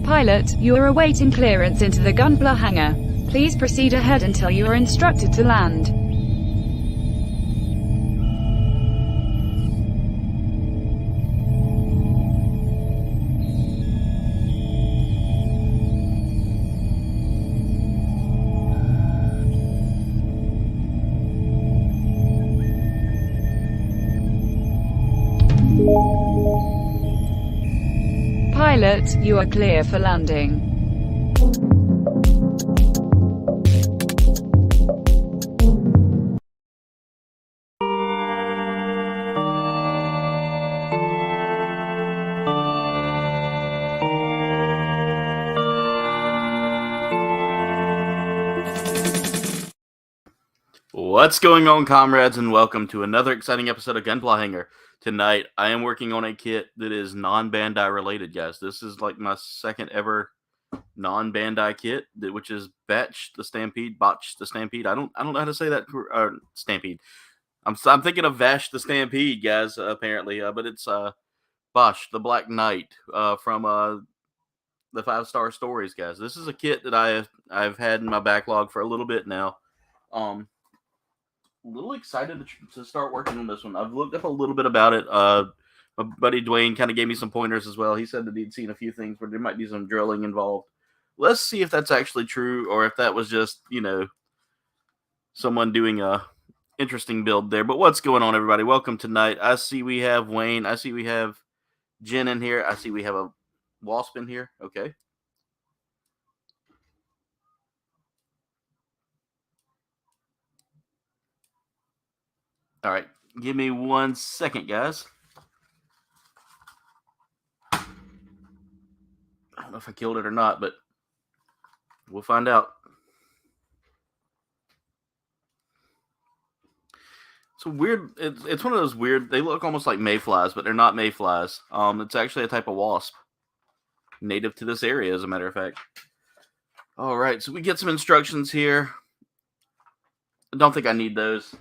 Pilot, you are awaiting clearance into the Gunpla Hangar. Please proceed ahead until you are instructed to land. Pilot, you are clear for landing. What's going on, comrades, and welcome to another exciting episode of Gunpla Hangar. Tonight, I am working on a kit that is non-Bandai related, guys. This is like my second ever non-Bandai kit, which is Batch the Stampede. I don't know how to say that. Stampede. I'm thinking of Vash the Stampede, guys. Apparently, but it's Batsh the Black Knight from the 5-Star Stories, guys. This is a kit that I've had in my backlog for a little bit now. A little excited to start working on this one. I've looked up a little bit about it. My buddy Dwayne kind of gave me some pointers as well. He said that he'd seen a few things where there might be some drilling involved. Let's see if that's actually true or if that was just, someone doing a interesting build there. But what's going on, everybody? Welcome tonight. I see we have Wayne. I see we have Jen in here. I see we have a Wasp in here. Okay. All right, give me 1 second, guys. I don't know if I killed it or not, but we'll find out. It's weird. It's one of those weird. They look almost like mayflies, but they're not mayflies. It's actually a type of wasp, native to this area, as a matter of fact. All right, so we get some instructions here. I don't think I need those.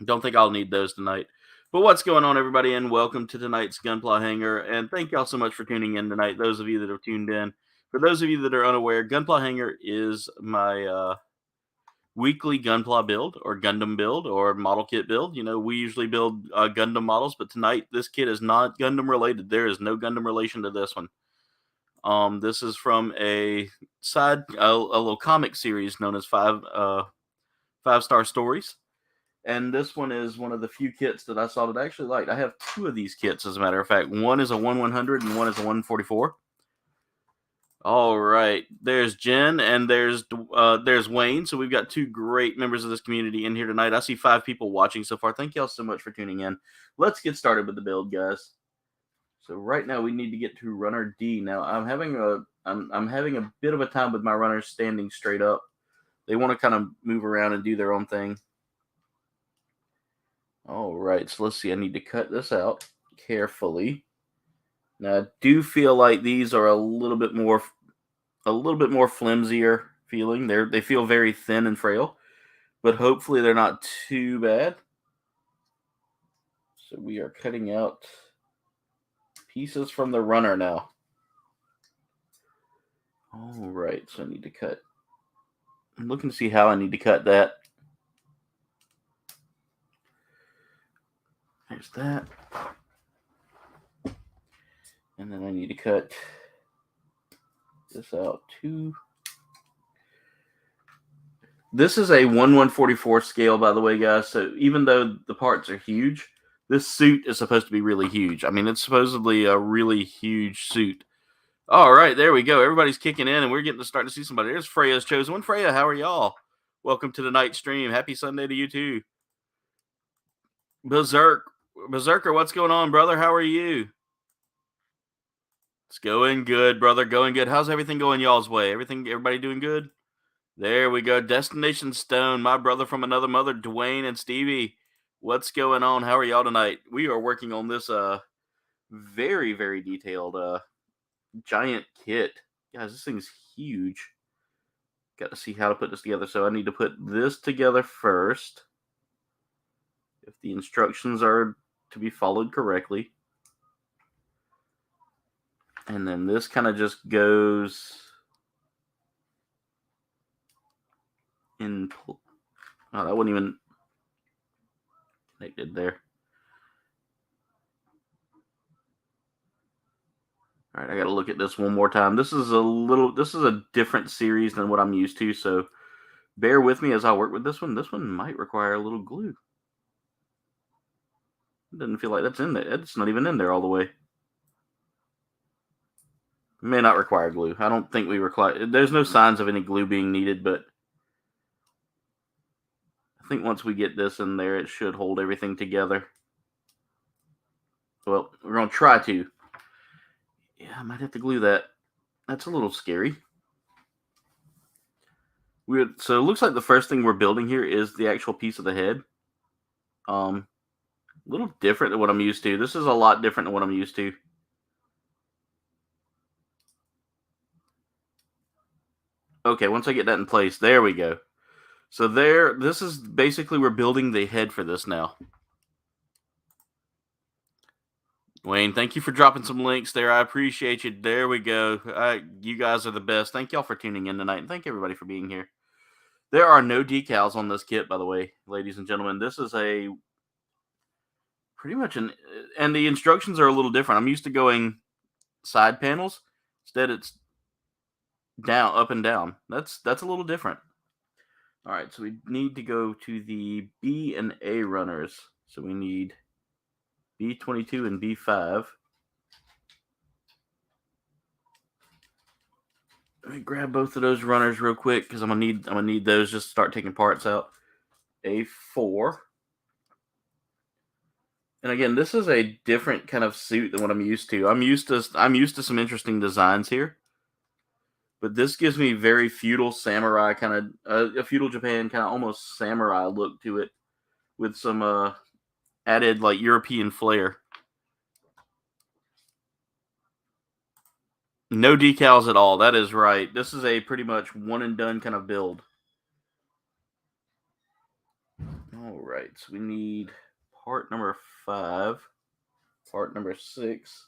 Don't think I'll need those tonight. But what's going on, everybody, and welcome to tonight's Gunpla Hangar. And thank y'all so much for tuning in tonight, those of you that have tuned in. For those of you that are unaware, Gunpla Hangar is my weekly Gunpla build or Gundam build or model kit build. We usually build Gundam models, but tonight this kit is not Gundam related. There is no Gundam relation to this one. This is from a little comic series known as 5-Star Stories. And this one is one of the few kits that I saw that I actually liked. I have two of these kits, as a matter of fact. One is a 1/100 and one is a 1/44. All right. There's Jen and there's Wayne. So we've got two great members of this community in here tonight. I see 5 people watching so far. Thank y'all so much for tuning in. Let's get started with the build, guys. So right now we need to get to runner D. Now I'm having a bit of a time with my runners standing straight up. They want to kind of move around and do their own thing. All right, so let's see. I need to cut this out carefully. Now, I do feel like these are a little bit more flimsier feeling. They feel very thin and frail, but hopefully they're not too bad. So we are cutting out pieces from the runner now. All right, so I need to cut. I'm looking to see how I need to cut that. There's that. And then I need to cut this out too. This is a 1/144 scale, by the way, guys. So even though the parts are huge, this suit is supposed to be really huge. I mean, it's supposedly a really huge suit. All right, there we go. Everybody's kicking in, and we're getting to start to see somebody. There's Freya's chosen one. Freya, how are y'all? Welcome to the night stream. Happy Sunday to you too. Berserker, what's going on, brother? How are you? It's going good, brother. Going good. How's everything going y'all's way? Everybody doing good? There we go. Destination Stone, my brother from another mother, Dwayne and Stevie. What's going on? How are y'all tonight? We are working on this very, very detailed giant kit. Guys, this thing's huge. Got to see how to put this together. So I need to put this together first, if the instructions are to be followed correctly. And then this kind of just goes in. Oh, that wasn't even connected there. All right, I got to look at this one more time. This is a different series than what I'm used to, so bear with me as I work with this one. This one might require a little glue. It doesn't feel like that's in there. It's not even in there all the way. May not require glue. I don't think we require. There's no signs of any glue being needed, but I think once we get this in there, it should hold everything together. Well, we're going to try to. Yeah, I might have to glue that. That's a little scary. So it looks like the first thing we're building here is the actual piece of the head. A little different than what I'm used to. This is a lot different than what I'm used to. Okay, once I get that in place, there we go. So this is basically, we're building the head for this now. Wayne, thank you for dropping some links there. I appreciate you. There we go. You guys are the best. Thank y'all for tuning in tonight, and thank everybody for being here. There are no decals on this kit, by the way, ladies and gentlemen. This is a pretty much and the instructions are a little different. I'm used to going side panels. Instead, it's down, up and down. That's a little different. All right, so we need to go to the B and A runners. So we need B22 and B5. Let me grab both of those runners real quick because I'm gonna need those just to start taking parts out. A4. And again, this is a different kind of suit than what I'm used to. I'm used to some interesting designs here. But this gives me very feudal samurai kind of a feudal Japan kind of almost samurai look to it with some added like European flair. No decals at all. That is right. This is a pretty much one and done kind of build. All right. So we need part number 5, part number 6.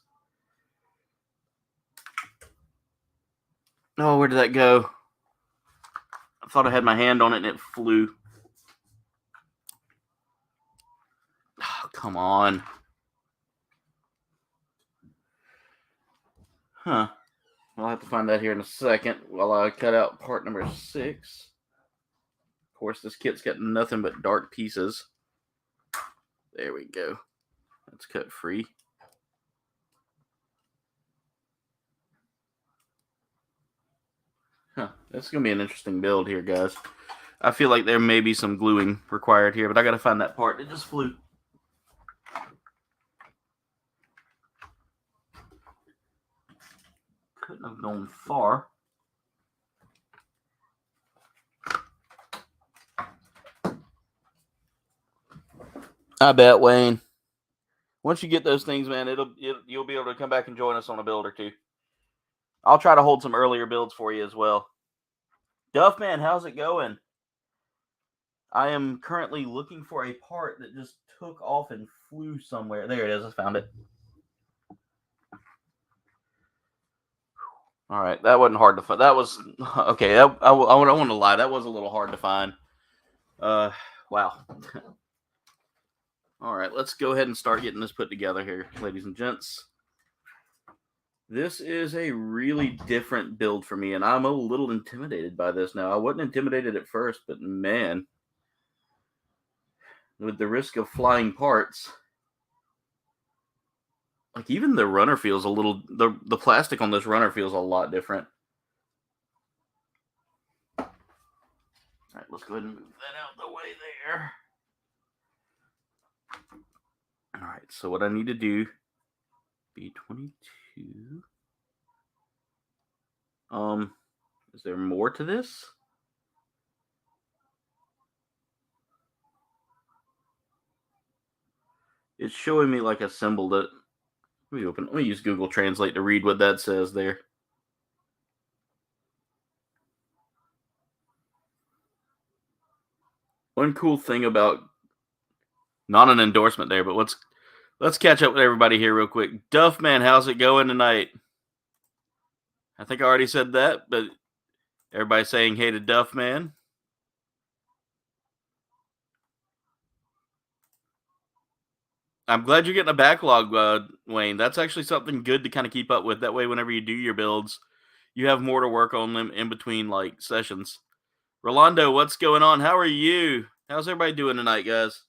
Oh, where did that go? I thought I had my hand on it and it flew. Oh, come on. Huh. I'll have to find that here in a second while I cut out part number 6. Of course, this kit's got nothing but dark pieces. There we go. That's cut free. Huh. That's going to be an interesting build here, guys. I feel like there may be some gluing required here, but I got to find that part. It just flew. Couldn't have gone far. I bet, Wayne. Once you get those things, man, you'll be able to come back and join us on a build or two. I'll try to hold some earlier builds for you as well. Duffman, how's it going? I am currently looking for a part that just took off and flew somewhere. There it is. I found it. All right, that wasn't hard to find. That was okay. I don't want to lie. That was a little hard to find. Wow. All right, let's go ahead and start getting this put together here, ladies and gents. This is a really different build for me, and I'm a little intimidated by this now. I wasn't intimidated at first, but man, with the risk of flying parts, like even the runner feels a little, the plastic on this runner feels a lot different. All right, let's go ahead and move that out the way there. All right, so what I need to do, B22. Is there more to this? It's showing me like a symbol that, let me use Google Translate to read what that says there. One cool thing about, not an endorsement there, but let's catch up with everybody here real quick. Duffman, how's it going tonight? I think I already said that, but everybody's saying hey to Duff Man. I'm glad you're getting a backlog, Wayne. That's actually something good to kind of keep up with. That way, whenever you do your builds, you have more to work on them in between like sessions. Rolando, what's going on? How are you? How's everybody doing tonight, guys?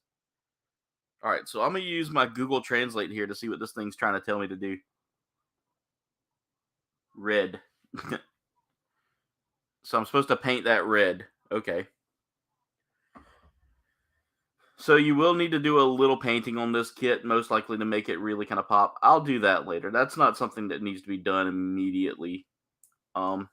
All right, so I'm gonna use my Google Translate here to see what this thing's trying to tell me to do. Red. So I'm supposed to paint that red. Okay. So you will need to do a little painting on this kit, most likely to make it really kind of pop. I'll do that later. That's not something that needs to be done immediately. All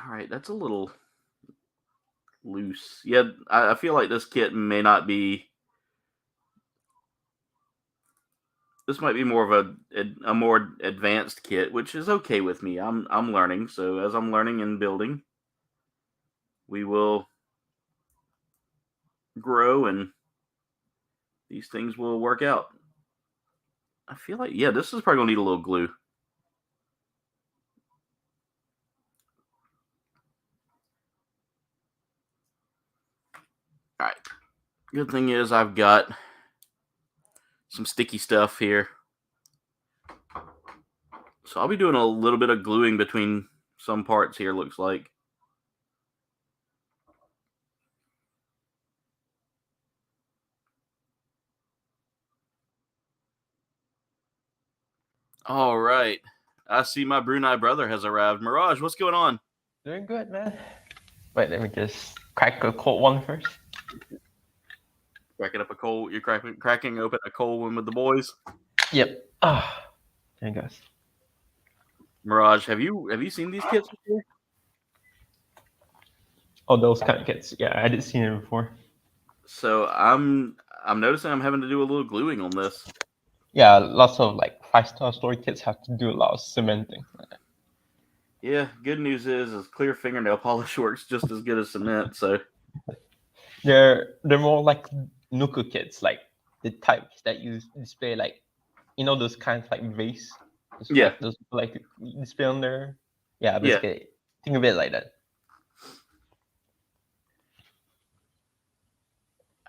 right, that's a little loose. Yeah, I feel like this kit may not be. This might be more of a more advanced kit, which is okay with me. I'm learning, so as I'm learning and building, we will grow and these things will work out. I feel like, yeah, this is probably gonna need a little glue. All right. Good thing is I've got some sticky stuff here. So I'll be doing a little bit of gluing between some parts here, looks like. All right. I see my Brunei brother has arrived. Mirage, what's going on? Doing good, man. Wait, let me just crack a cold one first. Cracking up a cold. You're cracking open a cold one with the boys. Yep. There you goes. Mirage, have you seen these kits before? Oh, those kind of kits. Yeah, I did see them before. So I'm noticing I'm having to do a little gluing on this. Yeah, lots of like 5-star story kits have to do a lot of cementing. Yeah, good news is clear fingernail polish works just as good as cement. So They're more like Nuku kits, like the types that you display, like those kinds of like vase. Yeah. Like those like display on there. Yeah, basically think of it like that.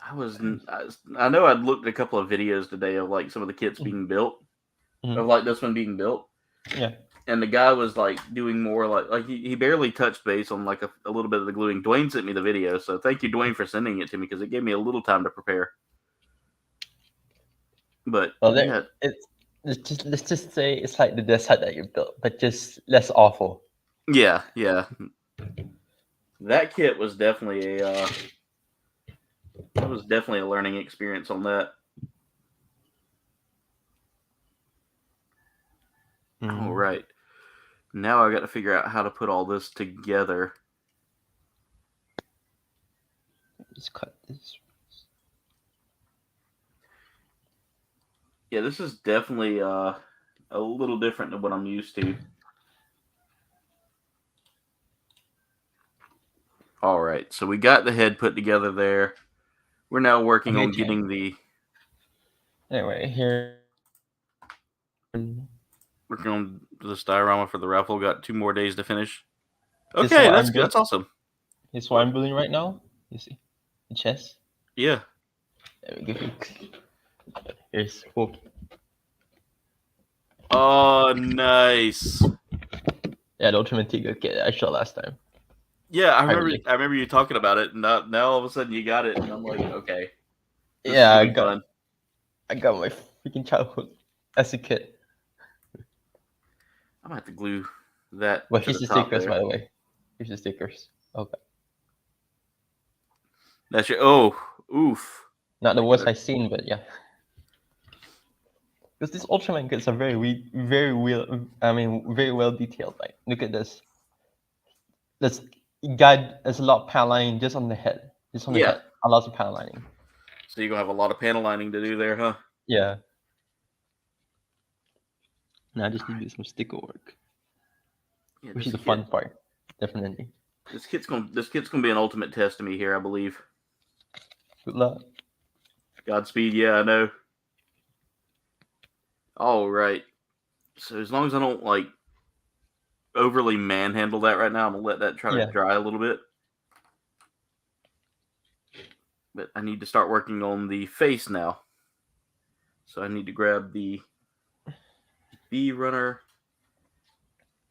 I know I'd looked at a couple of videos today of like some of the kits being built, of like this one being built. Yeah. And the guy was like doing more like he barely touched base on like a little bit of the gluing. Dwayne sent me the video, so thank you, Dwayne, for sending it to me because it gave me a little time to prepare. But yeah, let's just say it's like the desert that you built, but just less awful. Yeah. That kit was definitely a learning experience on that. All right. Now I got to figure out how to put all this together. Just cut this. Yeah, this is definitely a little different than what I'm used to. All right, so we got the head put together there. We're now working on getting the. Anyway, here. Working on the diorama for the raffle. Got 2 more days to finish. Okay, that's good. That's awesome. Here's what I'm building right now. You see, the chest. Yeah. Let me give you. Here's hope. Oh, nice. Yeah, the Ultimate Tiga kit I showed last time. Yeah, I remember you talking about it, and now all of a sudden you got it, and I'm like, okay. Yeah, I got my freaking childhood as a kid. I'm gonna have to glue that. Well, here's the stickers, by the way. Here's the stickers. Okay. That's your oof. Not the worst I've seen, but yeah. Because these Ultraman kits are very well detailed. Like, look at this. There's a lot of panel lining just on the head. Just on the head. A lot of panel lining. So you're gonna have a lot of panel lining to do there, huh? Yeah. Now I just need to do some sticker work. Yeah, which is the fun part, definitely. This kit's gonna be an ultimate test to me here, I believe. Good luck. Godspeed. Yeah, I know. All right. So as long as I don't like overly manhandle that right now, I'm gonna let that try to Yeah. dry a little bit. But I need to start working on the face now. So I need to grab the B runner,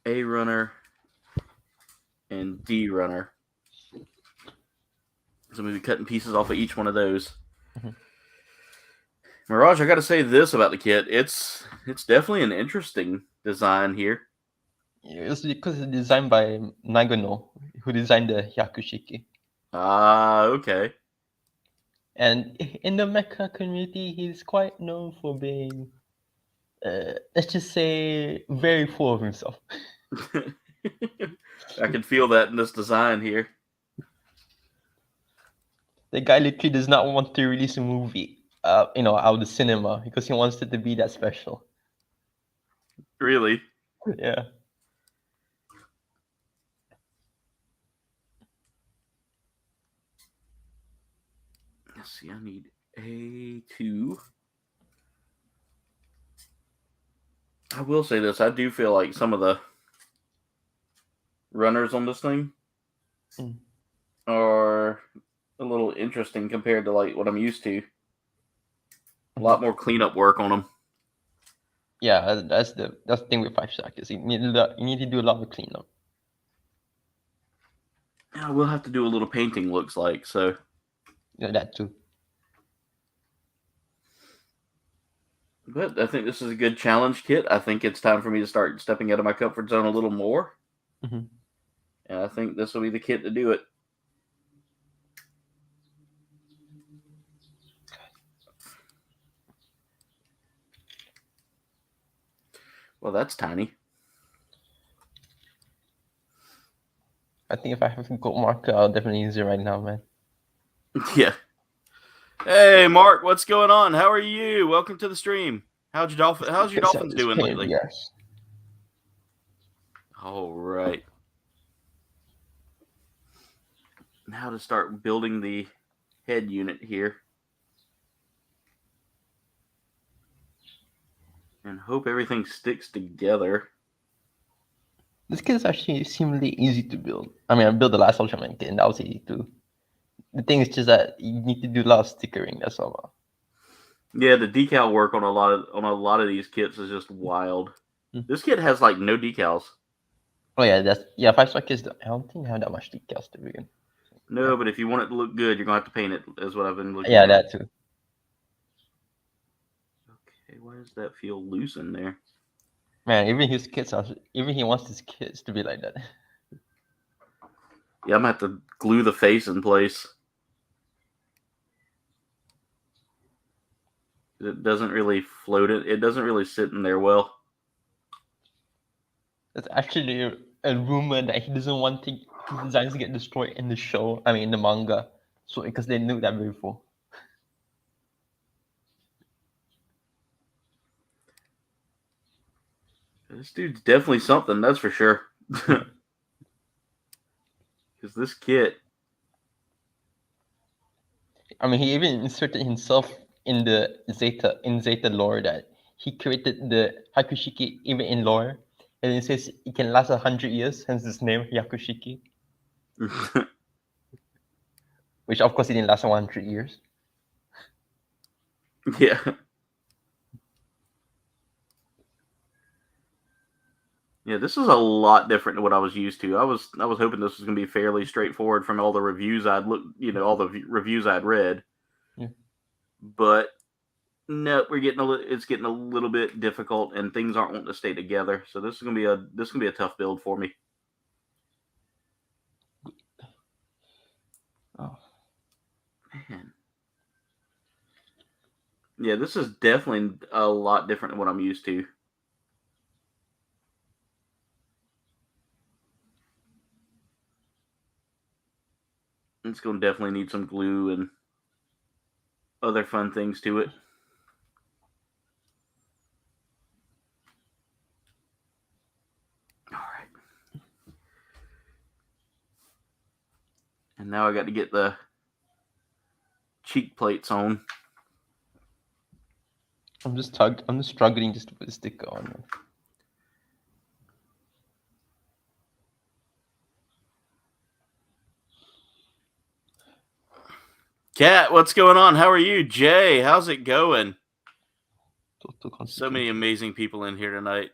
A runner, and D runner. So I'm gonna be cutting pieces off of each one of those. Mhm. Mirage, I gotta say this about the kit. It's definitely an interesting design here. It's because it's designed by Nagano, who designed the Yakushiki. Ah, okay. And in the mecha community, he's quite known for being, let's just say, very full of himself. I can feel that in this design here. The guy literally does not want to release a movie, out of the cinema because he wants it to be that special. Really. Yeah. Let's see, I need A2. I will say this, I do feel like some of the runners on this thing are a little interesting compared to like what I'm used to. A lot more cleanup work on them. Yeah, that's the thing with 5-stack is you need to do a lot of cleanup. Yeah, we'll have to do a little painting, looks like, so. That too. But I think this is a good challenge kit. I think it's time for me to start stepping out of my comfort zone a little more. Mm-hmm. And I think this will be the kit to do it. Well, that's tiny. I think if I have a gold marker, I'll definitely use it right now, man. Yeah. Hey, Mark, what's going on? How are you? Welcome to the stream. How's your Dolphins doing lately? Yes. All right. Now to start building the head unit here. And hope everything sticks together. This kit is actually seemingly easy to build. I mean, I built the last Ultraman kit, and that was easy too. The thing is just that you need to do a lot of stickering. That's all. Yeah, the decal work on a lot of these kits is just wild. This kit has like no decals. Oh yeah, 5-star kits. I don't think I have that much decals to begin. No, but if you want it to look good, you're gonna have to paint it. Is what I've been looking Yeah, at. that too. Okay, why does that feel loose in there? Man, even he wants his kids to be like that. Yeah, I'm gonna have to glue the face in place. It doesn't really float it. It doesn't really sit in there well. There's actually a rumor that he doesn't want his designs to get destroyed in the show. I mean, in the manga, so because they knew that before. This dude's definitely something, that's for sure. Because this kit. I mean, he even inserted himself in the Zeta lore that he created the Hakushiki even in lore, and it says it can last 100 years, hence its name Yakushiki. Which of course it didn't last 100 years. Yeah. Yeah, this is a lot different than what I was used to. I was hoping this was going to be fairly straightforward from all the reviews I'd all the reviews I'd read. Yeah. But no, it's getting a little bit difficult, and things aren't wanting to stay together. So this is gonna be a tough build for me. Oh man, yeah, this is definitely a lot different than what I'm used to. It's gonna definitely need some glue and other fun things to it. All right. And now I got to get the cheek plates on. I'm just struggling just to put a sticker on. Man. Kat, what's going on? How are you? Jay, how's it going? So many amazing people in here tonight.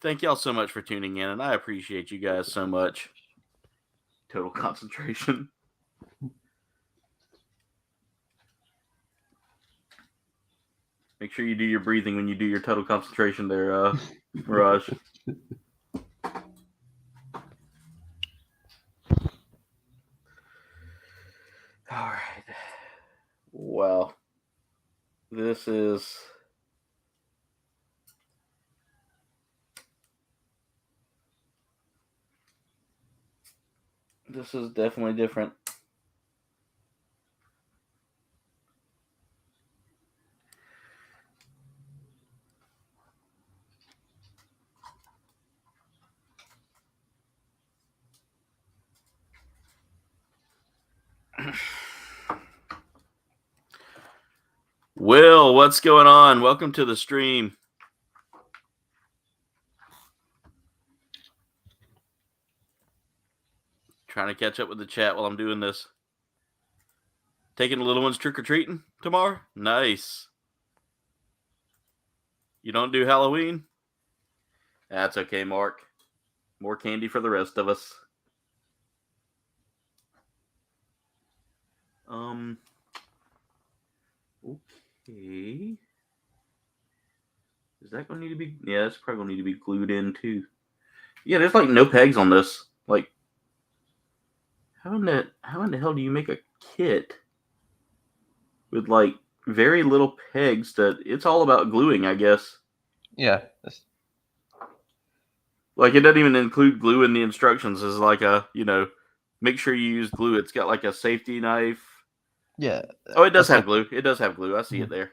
Thank y'all so much for tuning in, and I appreciate you guys so much. Total concentration. Make sure you do your breathing when you do your total concentration there, Mirage. All right. Well, this is definitely different. Will, what's going on? Welcome to the stream. Trying to catch up with the chat while I'm doing this. Taking the little ones trick-or-treating tomorrow? Nice. You don't do Halloween? That's okay, Mark. More candy for the rest of us. Okay. Is that going to need to be... Yeah, that's probably going to need to be glued in, too. Yeah, there's, like, no pegs on this. Like, how in the hell do you make a kit with, like, very little pegs that... It's all about gluing, I guess. Yeah. Like, it doesn't even include glue in the instructions. It's like a, make sure you use glue. It's got, like, a safety knife. Yeah. Oh, it does have glue. It does have glue. I see it there.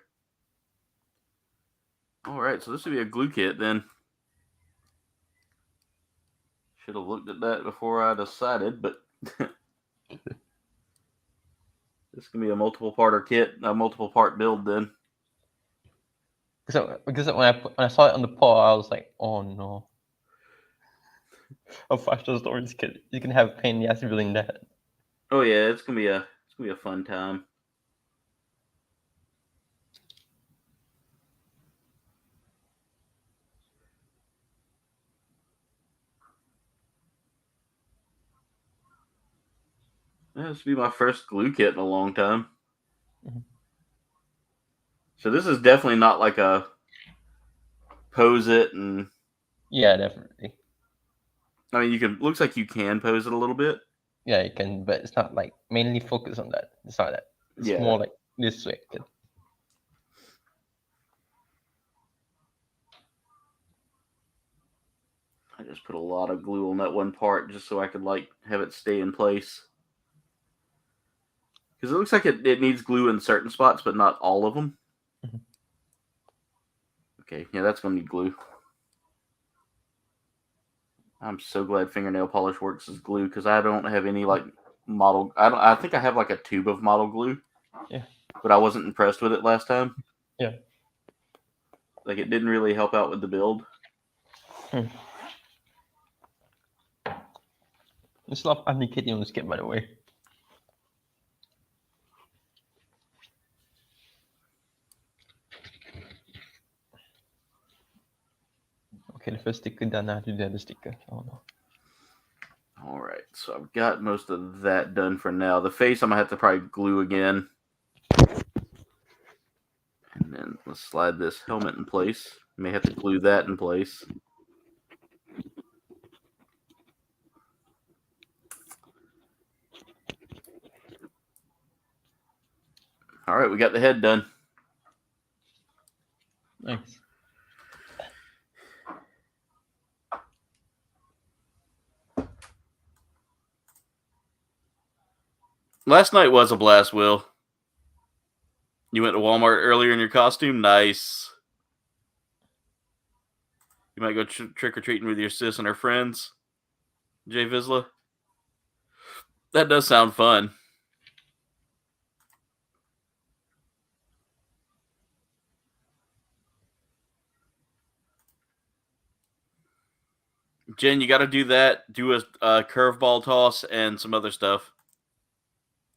All right, so this would be a glue kit then. Should have looked at that before I decided, but this can be a multiple-parter kit, a multiple-part build then. Because when I saw it on the poll, I was like, oh no. A 5-star storage kit. You can have a pain in the ass building that. Oh yeah, it's gonna be a fun time. Yeah, this will be my first glue kit in a long time. Mm-hmm. So this is definitely not like a pose it and... Yeah, definitely. I mean, looks like you can pose it a little bit. Yeah, you can, but it's not like mainly focused on that. It's not that. It's more like this way. I just put a lot of glue on that one part just so I could like have it stay in place. Because it looks like it needs glue in certain spots, but not all of them. Mm-hmm. Okay, yeah, that's going to need glue. I'm so glad fingernail polish works as glue because I don't have any like model. I think I have like a tube of model glue. Yeah. But I wasn't impressed with it last time. Yeah. Like it didn't really help out with the build. There's a lot of anti-kitty on this kit, by the way. Okay, the first sticker done. Now to do the other sticker. Oh no. All right, so I've got most of that done for now. The face I'm gonna have to probably glue again. And then let's slide this helmet in place. May have to glue that in place. All right, we got the head done. Nice. Last night was a blast, Will. You went to Walmart earlier in your costume? Nice. You might go trick-or-treating with your sis and her friends, Jay Vizsla. That does sound fun. Jen, you got to do that. Do a curveball toss and some other stuff.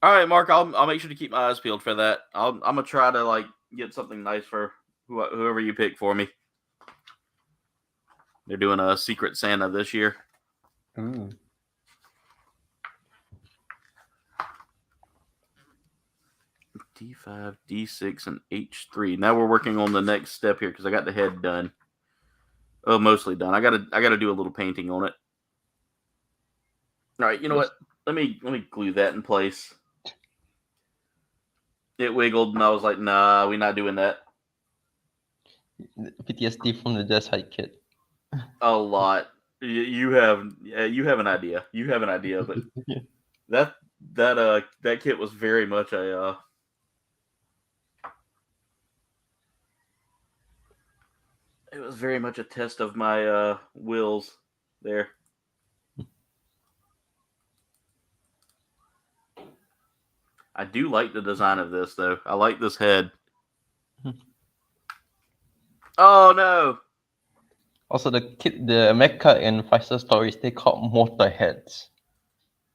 All right, Mark. I'll make sure to keep my eyes peeled for that. I'm gonna try to like get something nice for whoever you pick for me. They're doing a Secret Santa this year. Ooh. D5, D6, and H3. Now we're working on the next step here because I got the head done. Oh, mostly done. I gotta do a little painting on it. All right, you know what? Let me glue that in place. It wiggled, and I was like, "Nah, we're not doing that." PTSD from the Death Hike kit. A lot. You have an idea. You have an idea, but that kit was very much a it was very much a test of my wills there. I do like the design of this though. I like this head. Oh no. Also, the mecha in 5-Star Stories, they call mortar heads.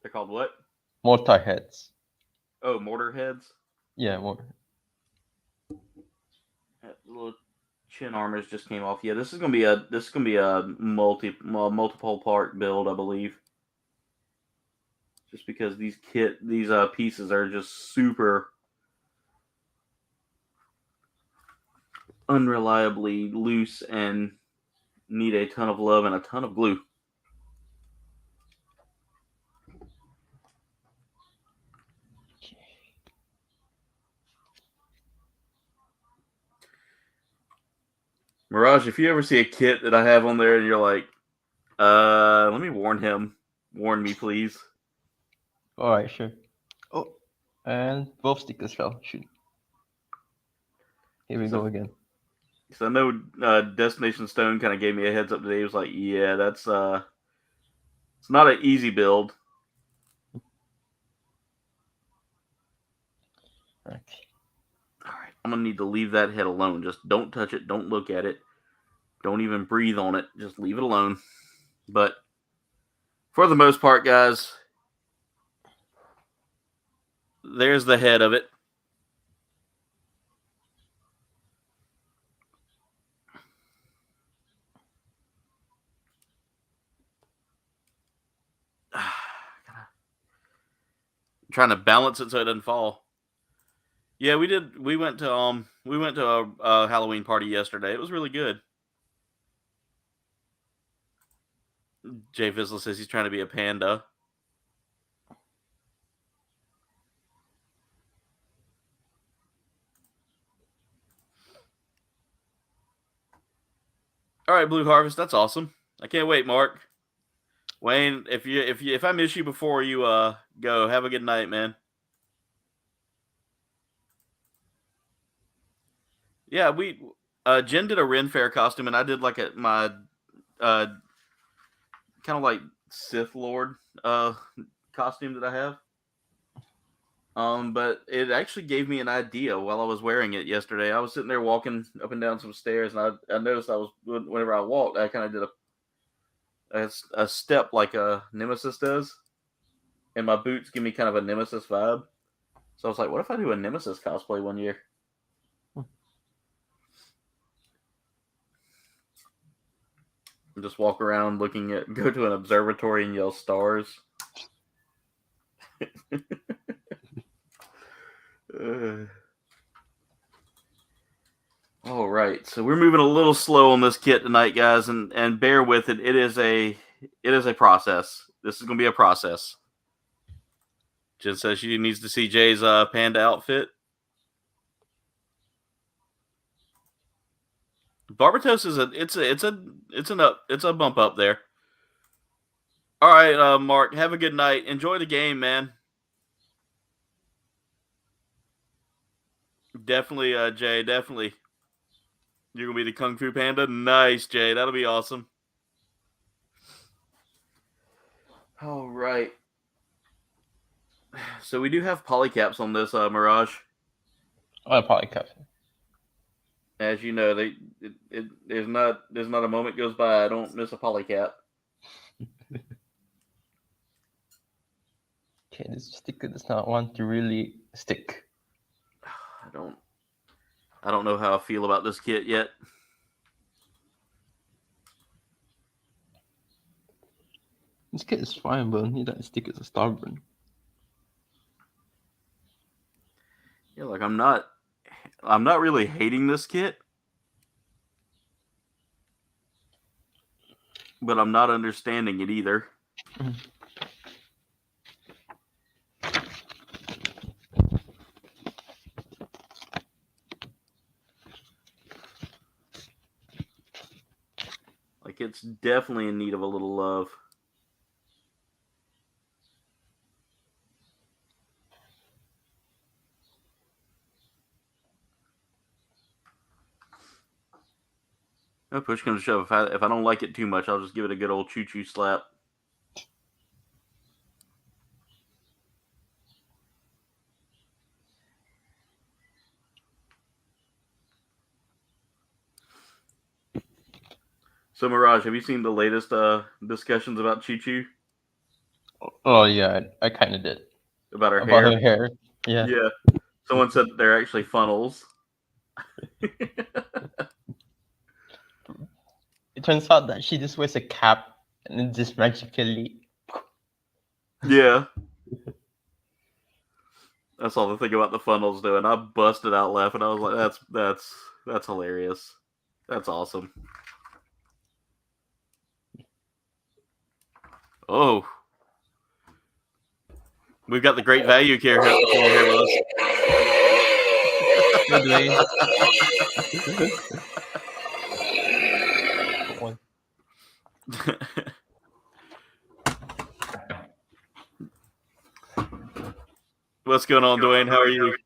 They're called what? Mortar heads. Oh, mortar heads. Yeah, mortar. That little chin armors just came off. Yeah, this is gonna be a multiple part build, I believe. Just because these pieces are just super unreliably loose and need a ton of love and a ton of glue. Mirage, if you ever see a kit that I have on there and you're like, let me warn him. Warn me, please. Alright, sure. Oh, and both stickers fell. Shoot. Here we go again. Because I know Destination Stone kind of gave me a heads up today. He was like, yeah, that's it's not an easy build. Okay. All right, I'm gonna need to leave that head alone. Just don't touch it. Don't look at it. Don't even breathe on it. Just leave it alone. But for the most part, guys, there's the head of it. Trying to balance it so it doesn't fall. Yeah, we did. We went to a Halloween party yesterday. It was really good. Jay Fizzle says he's trying to be a panda. All right, Blue Harvest, that's awesome. I can't wait, Mark. Wayne, if I miss you before you go, have a good night, man. Yeah, we Jen did a Ren Fair costume, and I did like my kind of like Sith Lord costume that I have. But it actually gave me an idea while I was wearing it yesterday. I was sitting there walking up and down some stairs, and I noticed whenever I walked, I kind of did a step like a Nemesis does, and my boots give me kind of a Nemesis vibe. So I was like, what if I do a Nemesis cosplay one year? And just walk around go to an observatory and yell stars. All right, so we're moving a little slow on this kit tonight, guys, and bear with it. It is a process. This is going to be a process. Jen says she needs to see Jay's panda outfit. Barbatos is a bump up there. All right, Mark, have a good night. Enjoy the game, man. Definitely, Jay, definitely. You're going to be the Kung Fu Panda? Nice, Jay. That'll be awesome. All right. So we do have polycaps on this, Mirage. Oh, polycap. As you know, there's not a moment goes by I don't miss a polycap. Okay, this sticker does not want to really stick. I don't know how I feel about this kit yet. This kit is fine, but only that stickers are stubborn. Yeah, like I'm not really hating this kit, but I'm not understanding it either. Like it's definitely in need of a little love. No push comes to shove. If I don't like it too much, I'll just give it a good old choo-choo slap. So Mirage, have you seen the latest discussions about choo-choo? Oh yeah, I kind of did. About her About hair? her hair. Yeah. Yeah. Someone said they're actually funnels. It turns out that she just wears a cap and then just magically. Yeah. That's all the thing about the funnels doing. I busted out laughing. I was like, that's hilarious. That's awesome. Oh. We've got the great value care here with us. Good way. One. What's going on, Dwayne? How are you?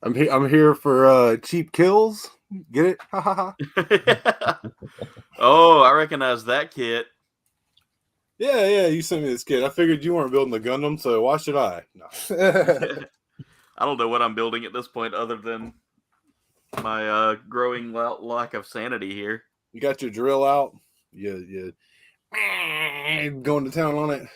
I'm here for cheap kills. Get it? Ha ha ha. Oh, I recognize that kit. Yeah. You sent me this kit. I figured you weren't building the Gundam, so why should I? No. I don't know what I'm building at this point, other than my growing lack of sanity here. You got your drill out. You going to town on it.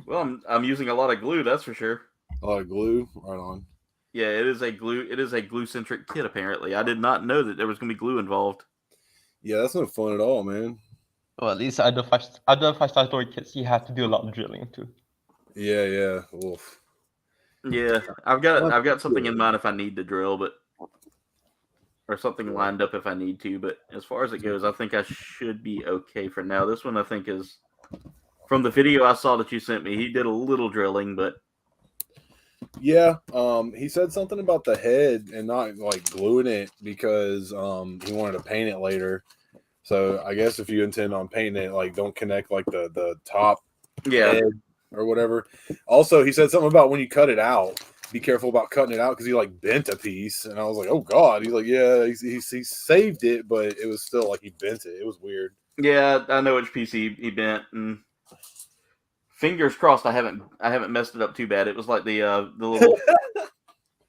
Well, I'm using a lot of glue, that's for sure. A lot of glue. Right on. Yeah, it is a glue-centric kit, apparently. I did not know that there was going to be glue involved. Yeah, that's no fun at all, man. Well, at least other five-star story kits, you have to do a lot of drilling too. Yeah. Oof. Yeah, I've got something in mind if I need to drill, or something lined up if I need to. But as far as it goes, I think I should be okay for now. This one I think is, from the video I saw that you sent me, he did a little drilling, but yeah, he said something about the head and not like gluing it because he wanted to paint it later. So I guess if you intend on painting it, like don't connect like the top head or whatever. Also, he said something about when you cut it out, be careful about cutting it out because he like bent a piece, and I was like, oh god. He's like, yeah, he saved it, but it was still like he bent it. It was weird. Yeah, I know which piece he bent, and fingers crossed I haven't messed it up too bad. It was like the little.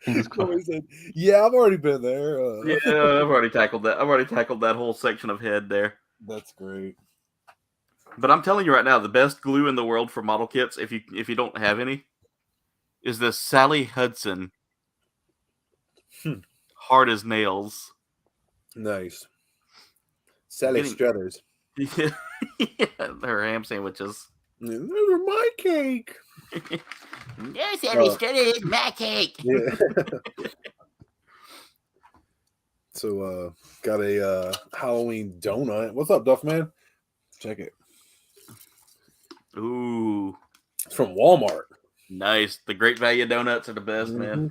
Somebody said, yeah, I've already been there. Yeah, I've already tackled that. I've already tackled that whole section of head there. That's great. But I'm telling you right now, the best glue in the world for model kits, if you don't have any, is this Sally Hudson. Hard as nails. Nice. Sally Struthers. Yeah, her ham sandwiches. Those are my cake. No, Sally Struthers, my cake. Yeah. So, got a Halloween donut. What's up, Duff Man? Check it. Ooh. It's from Walmart. Nice. The great value donuts are the best, man.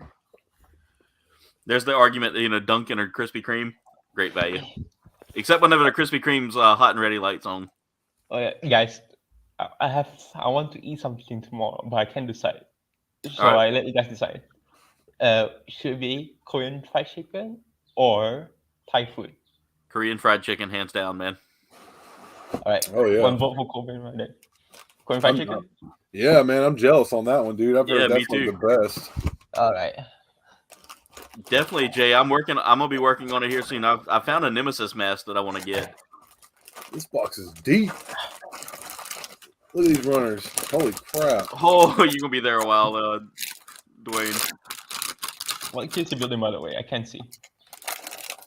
There's the argument that, Dunkin' or Krispy Kreme, great value. Except whenever the Krispy Kreme's hot and ready lights on. Oh yeah, guys, I want to eat something tomorrow, but I can't decide. So I let you guys decide. Should it be Korean fried chicken or Thai food? Korean fried chicken, hands down, man. All right. Oh yeah. One vote for Kouldbayne right there. Korean fried chicken. Yeah, man, I'm jealous on that one, dude. I've heard Yeah, that's me one too. of the best. All right. Definitely, Jay. I'm gonna be working on it here soon. I found a Nemesis mask that I want to get. This box is deep. Look at these runners. Holy crap. Oh, you're going to be there a while, Dwayne. What keeps the building, by the way? I can't see.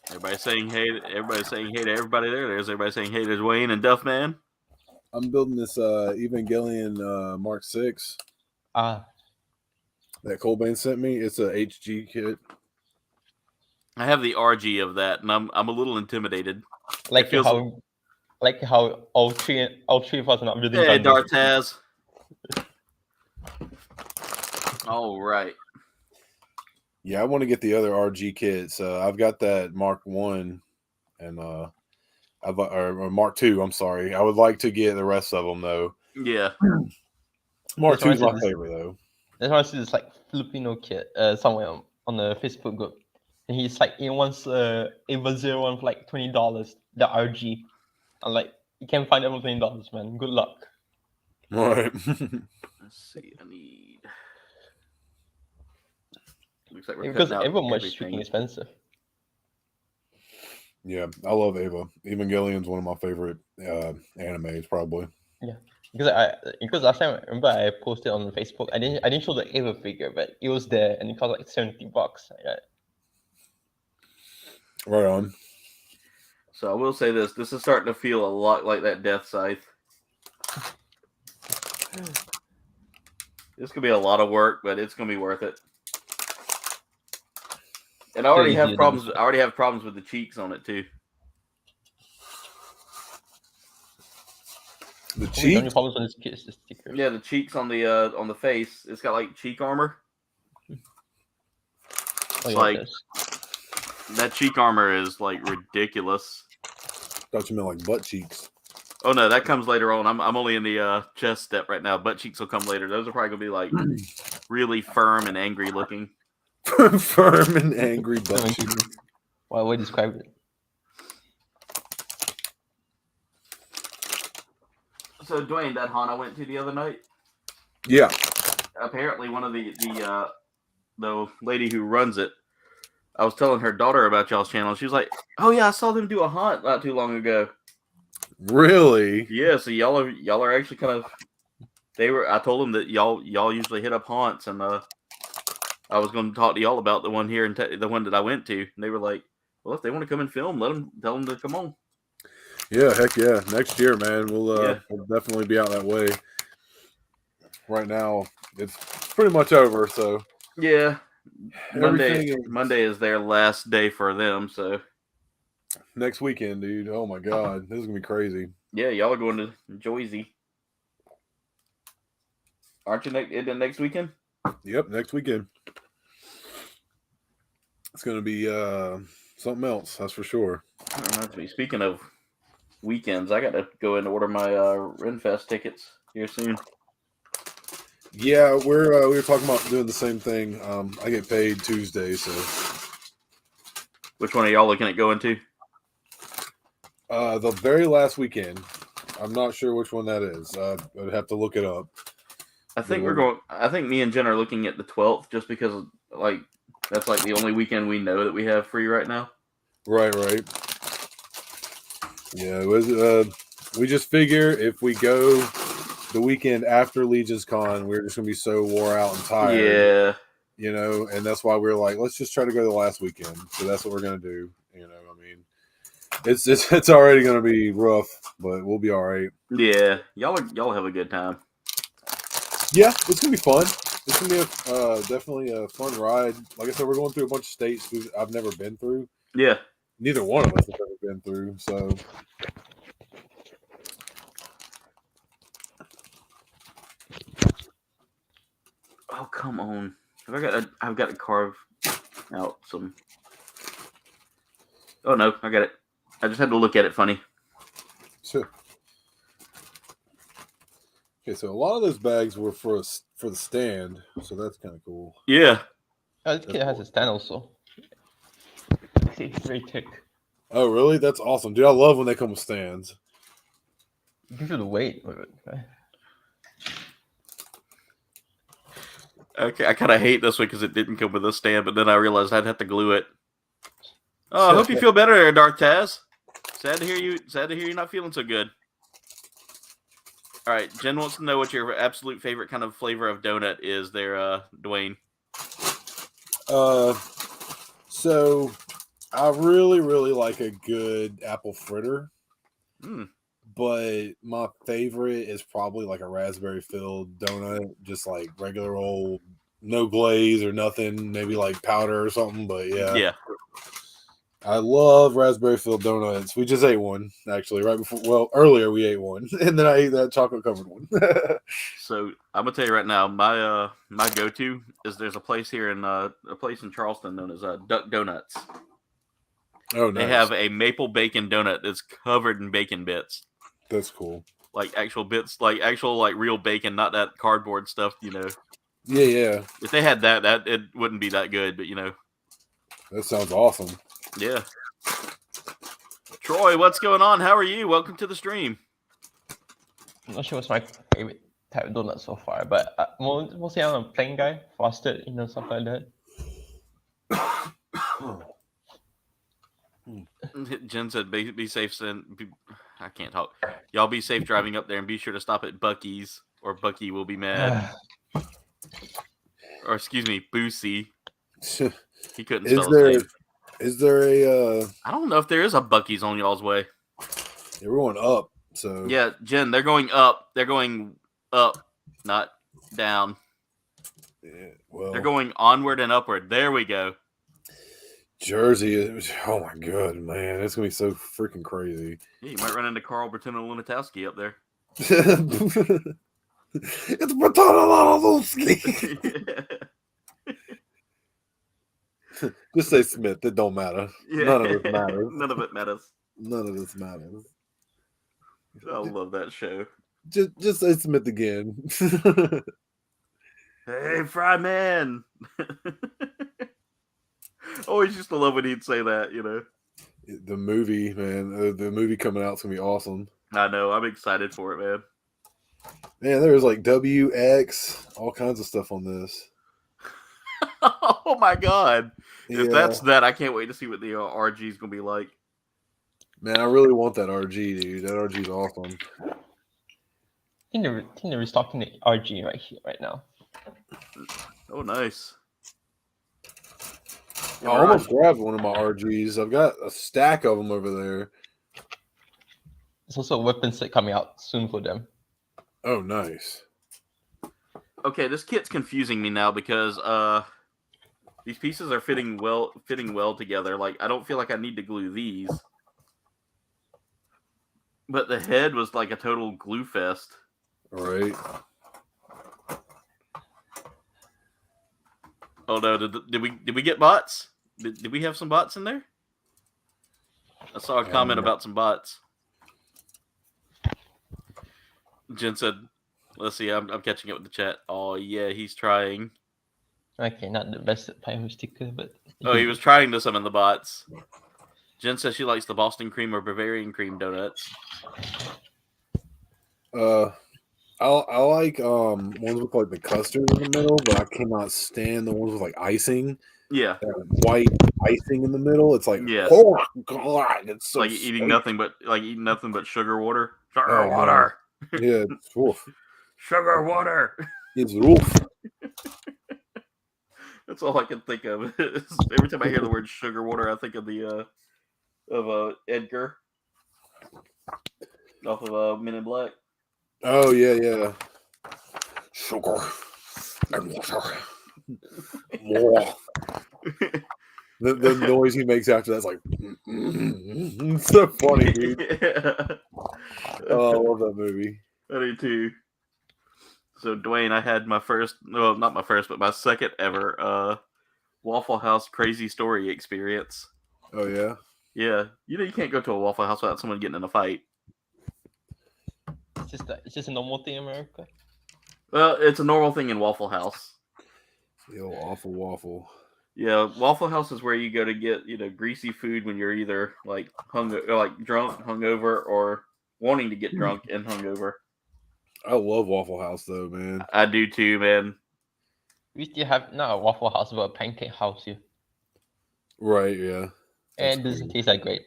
Everybody's saying hey to everybody there. There's everybody saying hey to Dwayne and Duffman. I'm building this Evangelion Mark 6 Ah, that Kouldbayne sent me. It's a HG kit. I have the RG of that, and I'm a little intimidated. like feels- how all three of us are not building. Hey, Gundams. Dartaz. All right. Yeah, I want to get the other RG kits. I've got that Mark 1 and or Mark 2, I'm sorry. I would like to get the rest of them though. Yeah. Mark That's 2 is why I my said this- favorite though. There's one this like Filipino kid somewhere on the Facebook group, and he's like he wants Ava 01 for like $20, the RG. I'm like, you can't find it for $20, man. Good luck. All right. Let's see. I need. Looks like we're Because cutting out Ava much everything. freaking expensive. Yeah, I love Ava. Evangelion's one of my favorite animes, probably. Because last time I remember I posted on Facebook, I didn't show the Ava figure, but it was there and it cost like $70. Right? Right on. So I will say this: this is starting to feel a lot like that Death Scythe. This could be a lot of work, but it's gonna be worth it. And I already have problems. I already have problems with the cheeks on it too. The The cheek? only problems on this kit is the sticker. Yeah, the cheeks on the face. It's got like cheek armor. Oh, yeah, like- it does. That cheek armor is like ridiculous. Thought you meant like butt cheeks. Oh no, that comes later on. I'm only in the chest step right now. Butt cheeks will come later. Those are probably gonna be like really firm and angry looking. Firm and angry butt Don't cheeks. you- Why would you describe it? So Dwayne, that haunt I went to the other night. Yeah. Apparently, one of the lady who runs it. I was telling her daughter about y'all's channel. She was like, "Oh yeah, I saw them do a haunt not too long ago." Really? Yeah, so y'all are actually kind of. I told them that y'all usually hit up haunts, and I was going to talk to y'all about the one here and the one that I went to. And they were like, "Well, if they want to come and film, tell them to come on." Yeah, heck yeah. Next year, man. We'll Yeah. we'll definitely be out that way. Right now, it's pretty much over, so Yeah, everything Monday is their last day for them. So next weekend, dude. Oh my god. This is gonna be crazy. yeah, y'all are going to Joyzy, aren't you? Next weekend? Yep, next weekend. It's gonna be something else, that's for sure. That reminds me. Speaking of weekends, I got to go and order my Renfest tickets here soon. Yeah, we were talking about doing the same thing. I get paid Tuesday, so Which one are y'all looking at going to? the very last weekend. I'm not sure which one that is. I'd have to look it up. I think we're going. I think me and Jen are looking at the 12th, just because like that's like the only weekend we know that we have free right now. Right. Yeah, it was. We just figure if we go the weekend after Legion's Con, we're just gonna be so wore out and tired. Yeah, You know, and that's why we're like, let's just try to go the last weekend. So that's what we're gonna do. You know, I mean, it's already gonna be rough, but we'll be all right. yeah. Y'all have a good time. Yeah, it's gonna be fun. It's gonna be definitely a fun ride. Like I said, we're going through a bunch of states I've never been through. Yeah. Neither one of us have ever been through. So Oh come on! I've got to carve out some. Oh no, I got it. I just had to look at it funny. Sure. Okay, so a lot of those bags were for the stand, so that's kind of cool. Yeah. Oh, this kit has a stand also. See, it's very thick. Oh, really? That's awesome, dude. I love when they come with stands. Due to the weight of it. Right? Okay, I kind of hate this one because it didn't come with a stand, but then I realized I'd have to glue it. Oh, I hope you feel better there, Dark Taz. Sad to hear you're not feeling so good. All right, Jen wants to know what your absolute favorite kind of flavor of donut is there, Dwayne. So I really, really like a good apple fritter. But my favorite is probably like a raspberry filled donut, just like regular old, no glaze or nothing, maybe like powder or something. But yeah. I love raspberry filled donuts. We just ate one actually right before. Well, earlier we ate one, and then I ate that chocolate covered one. So I'm gonna tell you right now, my my go to is there's a place here in Charleston known as Duck Donuts. Oh, nice. They have a maple bacon donut that's covered in bacon bits. That's cool. Like actual bits, like actual like real bacon, not that cardboard stuff. Yeah. If they had that it wouldn't be that good, but That sounds awesome. Yeah. Troy, what's going on? How are you? Welcome to the stream. I'm not sure what's my favorite type of donut so far, but mostly I'm a plain guy, frosted, stuff like that. Jen said, "Be safe, I can't talk. Y'all be safe driving up there, and be sure to stop at Buc-ee's, or Bucky will be mad." Or excuse me, Boosie. He couldn't spell his name. Is there a? I don't know if there is a Buc-ee's on y'all's way. Yeah, we're going up. So yeah, Jen, they're going up. They're going up, not down. Yeah, well, they're going onward and upward. There we go. Jersey, oh my god, man, it's gonna be so freaking crazy. Yeah, you might run into Carl Bertino Lunatowski up there. It's Bertino Lunatowski. Just say Smith. It don't matter. Yeah. None of it matters. None of it matters. None of this matters. I love that show. Just say Smith again. Hey, Fry Man. Always used to love when he'd say that, The movie, man. The movie coming out is gonna be awesome. I know. I'm excited for it, man. Man, there's like WX, all kinds of stuff on this. Oh my god! Yeah. If that's that, I can't wait to see what the RG is gonna be like. Man, I really want that RG, dude. That RG is awesome. I think they're restocking the RG right now. Oh, nice. I almost grabbed one of my RGs. I've got a stack of them over there. There's also a weapon set coming out soon for them. Oh, nice. Okay, this kit's confusing me now because these pieces are fitting well together. Like, I don't feel like I need to glue these. But the head was like a total glue fest. All right. Oh no! Did we get bots? Did we have some bots in there? I saw a comment about some bots. Jen said, "Let's see. I'm catching up with the chat. Oh yeah, he's trying. Okay, not the best at playing with sticker, but he was trying to summon the bots." Jen says she likes the Boston cream or Bavarian cream donuts. I like ones with like the custard in the middle, but I cannot stand the ones with like icing. Yeah, white icing in the middle. It's like, yes. Oh god, it's so like eating nothing but sugar water. Sugar water. Yeah, sugar water. It's roof. That's all I can think of. Every time I hear the word sugar water, I think of the Edgar off of Men in Black. Oh yeah. Sugar and water. More. The noise he makes after that's like it's so funny, dude. Yeah. Oh, I love that movie. I do too. So Dwayne, I had my first, well, not my first, but my second ever Waffle House crazy story experience. Oh yeah? Yeah. You can't go to a Waffle House without someone getting in a fight. It's just a normal thing in America. Well, it's a normal thing in Waffle House. Yo, awful waffle. Yeah, Waffle House is where you go to get, greasy food when you're either like drunk, hungover, or wanting to get drunk and hungover. I love Waffle House though, man. I do too, man. We still have not a Waffle House, but a pancake house here. Right, yeah. And it doesn't taste that great.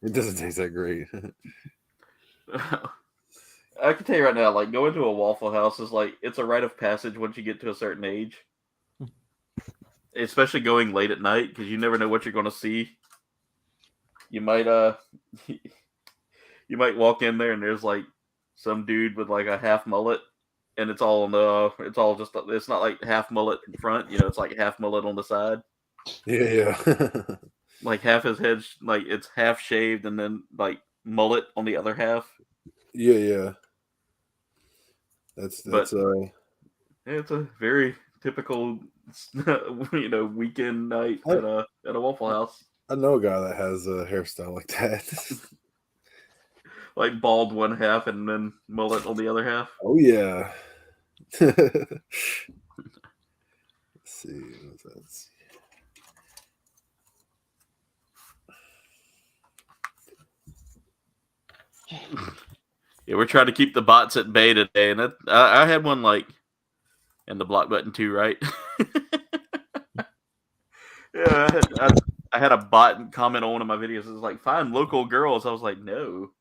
It doesn't taste that great. I can tell you right now, like going to a Waffle House is like it's a rite of passage once you get to a certain age. Especially going late at night because you never know what you're going to see. You might you might walk in there and there's like some dude with like a half mullet, and it's all just it's not like half mullet in front, it's like half mullet on the side. Yeah. Like half his head, like it's half shaved, and then like mullet on the other half. Yeah. That's But it's a very typical, weekend night at a Waffle House. I know a guy that has a hairstyle like that. Like bald one half and then mullet on the other half. Oh yeah. Let's see. What's that? Yeah, we're trying to keep the bots at bay today, and I had one like, and the block button too, right? Yeah, I had a bot comment on one of my videos. It was like, find local girls. I was like, no.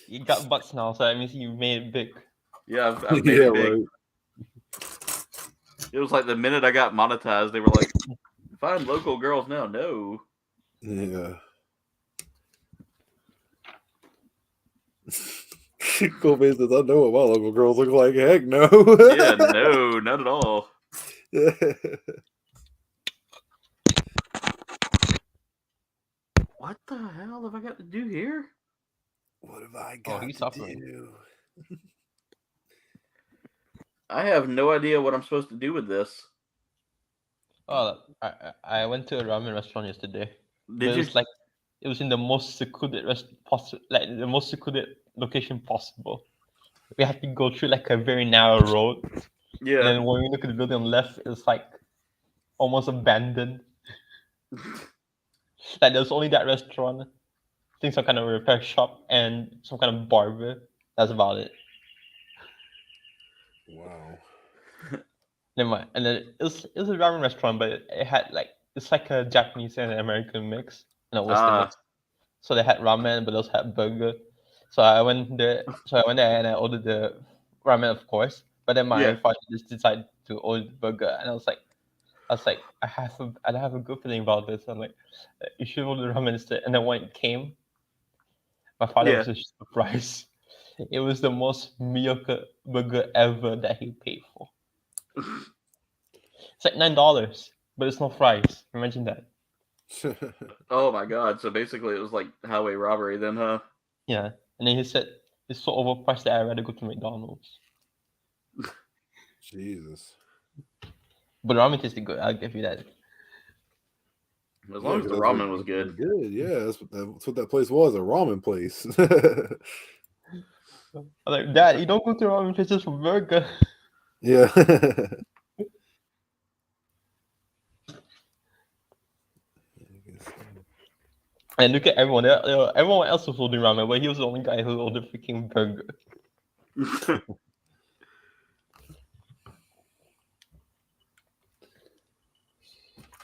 You got bucks now, so that means you made it big. Yeah, I've made it big. Right. It was like the minute I got monetized, they were like, find local girls now. No. Yeah. Kouldbayne says, I know what my local girls look like. Heck no. Yeah, no, not at all. Yeah. What the hell have I got to do here? What have I got he's to suffering. do? I have no idea what I'm supposed to do with this. Oh, I went to a ramen restaurant yesterday. Did you? It was in the most secluded the most secluded location possible. We had to go through like a very narrow road. Yeah. And then when we look at the building on the left, it's like almost abandoned. Like there's only that restaurant, I think some kind of repair shop, and some kind of barber. That's about it. Wow. Never mind. And then it was a ramen restaurant, but it had it's like a Japanese and American mix, and a Western mix. So they had ramen, but they also had burger. So I went there. And I ordered the ramen, of course. But then my father just decided to order the burger, and I was like, I have a good feeling about this. I'm like, you should order ramen instead. And then when it came, my father was just surprised. It was the most mediocre burger ever that he paid for. It's like $9, but it's no fries. Imagine that. Oh my god! So basically, it was like highway robbery, then, huh? Yeah, and then he said it's so overpriced that I'd rather go to McDonald's. Jesus. But ramen tasted good. I'll give you that. As long as the ramen was good. Good, yeah. That's what that place was, a ramen place. I'm like, Dad, you don't go to ramen places for burger. Yeah. And look at everyone. Everyone else was ordering ramen, but he was the only guy who ordered freaking burger.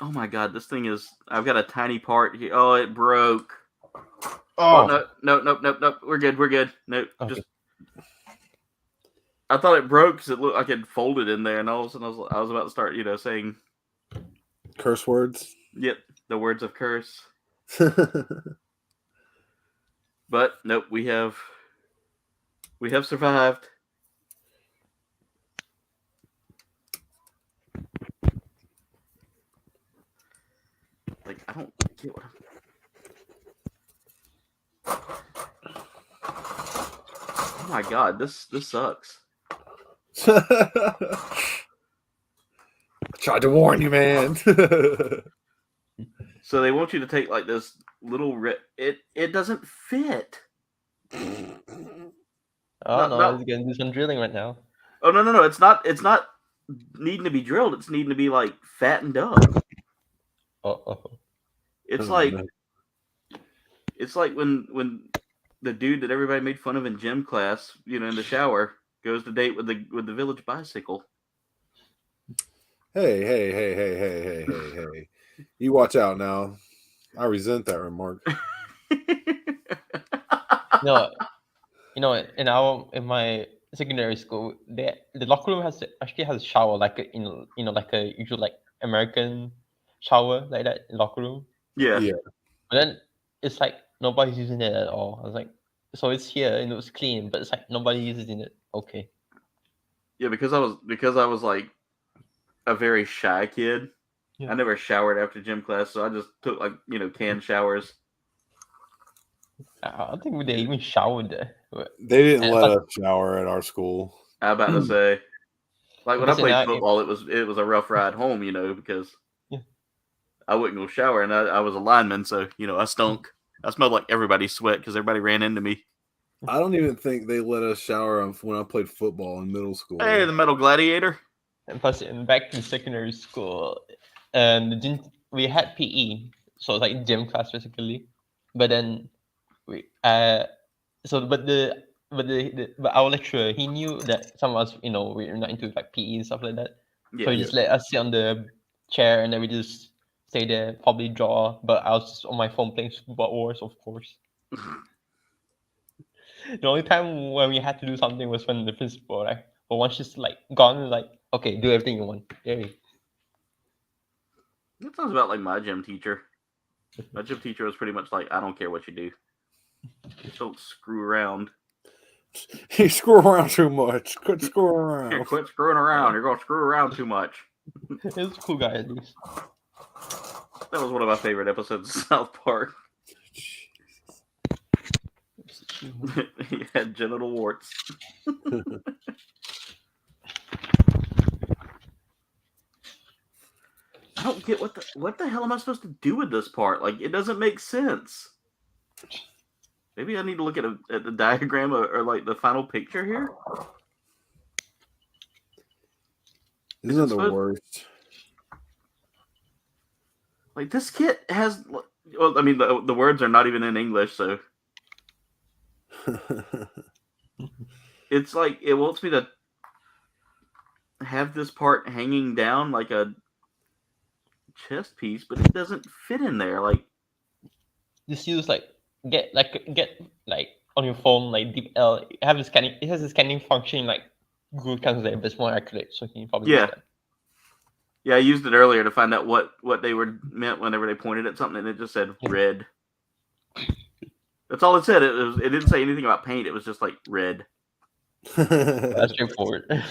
Oh my god, this thing is... I've got a tiny part here. Oh, it broke. Oh, No. We're good. No, okay. just... I thought it broke because it looked like it folded in there, and all of a sudden I was about to start, saying... Curse words? Yep, the words of curse. But, nope, we have survived. Like, I don't get what Oh my god, this sucks. Tried to warn you, man. So they want you to take like this little it doesn't fit. No, he's gonna do some drilling right now. Oh no, it's not needing to be drilled, it's needing to be like fattened up. It's like when the dude that everybody made fun of in gym class, in the shower, goes to date with the village bicycle. Hey. You watch out now. I resent that remark. No, in my secondary school, the locker room actually has a shower like like a usual like American shower like that in locker room. Yeah. Yeah. But then it's like nobody's using it at all. I was like, so it's here and it was clean, but it's like nobody uses it. Okay. Yeah, because I was like a very shy kid. Yeah. I never showered after gym class, so I just took like canned showers. I don't think they even showered there. They didn't And let plus, us shower at our school. I about to say, like when I plus in played our, football, it was a rough ride home, because Yeah. I wouldn't go shower, and I was a lineman, so I stunk. I smelled like everybody's sweat because everybody ran into me. I don't even think they let us shower when I played football in middle school. Hey, the metal gladiator. and plus back in secondary school, and we had PE, so it's like gym class basically. But then we so but our lecturer, he knew that some of us we're not into like PE and stuff like that. So Yeah. he just let us sit on the chair and then we just stay there, probably draw. But I was just on my phone playing Super Wars, of course. The only time when we had to do something was when the principal, right? But once she's like gone, like, okay, do everything you want. Yay. That sounds about like my gym teacher. My gym teacher was pretty much like, I don't care what you do. Just don't screw around. You screw around too much. Quit screwing Here, around. quit screwing around. You're going to screw around too much. He was a cool guy at least. That was one of my favorite episodes of South Park. He had genital warts. I don't get what the hell am I supposed to do with this part? Like, it doesn't make sense. Maybe I need to look at the diagram or like the final picture here. Isn't that the worst? Like, this kit has. Well, I mean, the words are not even in English, so it's like it wants me to have this part hanging down like a chest piece, but it doesn't fit in there. Like, Just use get on your phone like DeepL. Have the scanning. It has a scanning function like Google Translate, but it's more accurate, so you can probably use that. Yeah, I used it earlier to find out what they were meant whenever they pointed at something, and it just said red. That's all it said. It didn't say anything about paint. It was just like red. That's straightforward.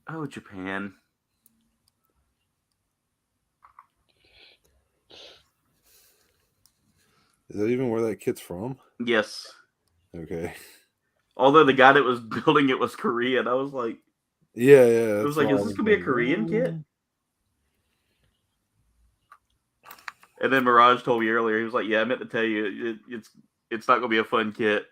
Oh, Japan. Is that even where that kit's from? Yes. Okay. Although the guy that was building it was Korean, I was like, Yeah. it was like, is this gonna be a Korean kit? And then Mirage told me earlier, he was like, yeah, I meant to tell you, it's not gonna be a fun kit.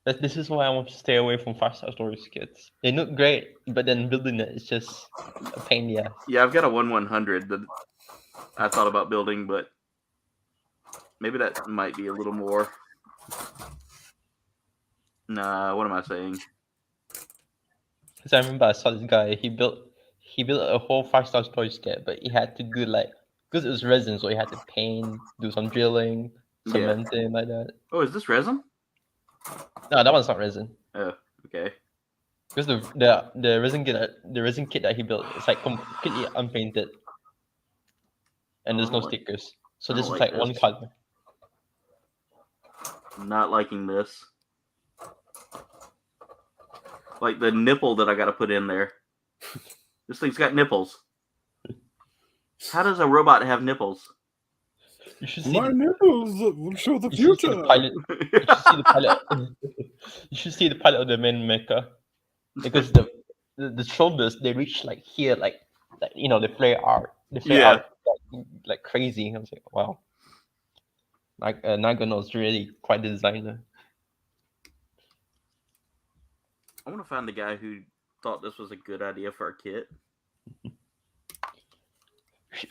This is why I want to stay away from 5-star storage kits. They look great, but then building it is just a pain in the ass. Yeah, I've got a 1/100 that I thought about building, but maybe that might be a little more. Nah, what am I saying? Because I remember I saw this guy. He built a whole 5-star storage kit, but he had to do because it was resin, so he had to paint, do some drilling, cementing like that. Oh, is this resin? No, that one's not resin. Oh, okay. Because the resin kit that he built is like completely unpainted, and there's no stickers. So this is like one color. I'm not liking this. Like the nipple that I got to put in there. This thing's got nipples. How does a robot have nipples? You should see My nipples will show the you should see future. the pilot. You should see the pilot. You should see the pilot of the main mecha, because the shoulders, they reach like here, like they flare out, like crazy. I was like, wow, like Nagano's really quite the designer. I want to find the guy who thought this was a good idea for a kit.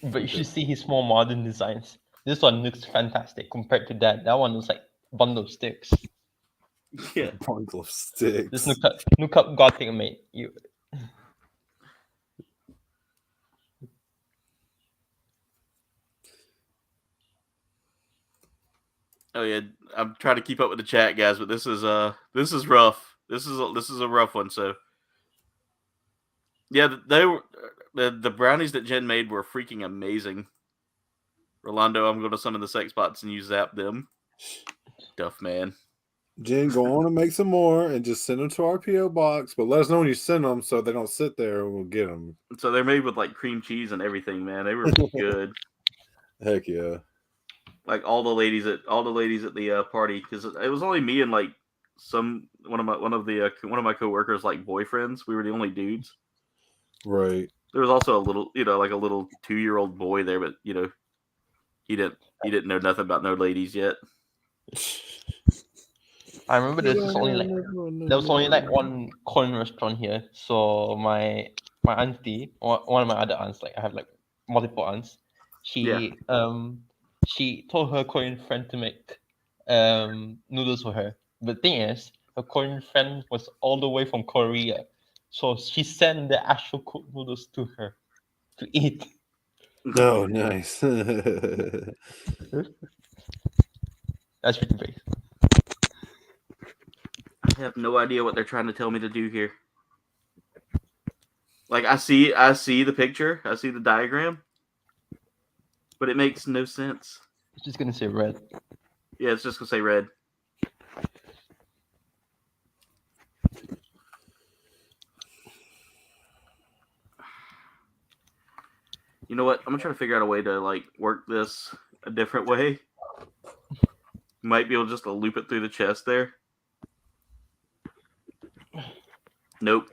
But you should see his more modern designs. This one looks fantastic compared to that. That one was like bundle of sticks. Yeah. Bundle of sticks. This look up Gothic, mate. You. Oh yeah, I'm trying to keep up with the chat, guys, but this is rough. This is a rough one. So yeah, they were the brownies that Jen made were freaking amazing. Rolando, I'm going to summon the sex bots and you zap them. Duff man. Jen, go on and make some more and just send them to our PO box. But let us know when you send them so they don't sit there and we'll get them. So they're made with like cream cheese and everything, man. They were good. Heck yeah. Like all the ladies at the party, because it was only me and like one of my coworkers like boyfriends. We were the only dudes. Right. There was also a little 2-year-old boy there, but he didn't know nothing about no ladies yet. I remember there was only like one Korean restaurant here. So my auntie, one of my other aunts, like I have like multiple aunts. She told her Korean friend to make noodles for her. The thing is, her Korean friend was all the way from Korea, so she sent the actual cooked noodles to her to eat. Oh, nice. That's pretty big. I have no idea what they're trying to tell me to do here. Like I see the picture, I see the diagram, but it makes no sense. It's just gonna say red. Yeah, it's just gonna say red. You know what? I'm gonna try to figure out a way to like work this a different way. Might be able just to loop it through the chest there. Nope.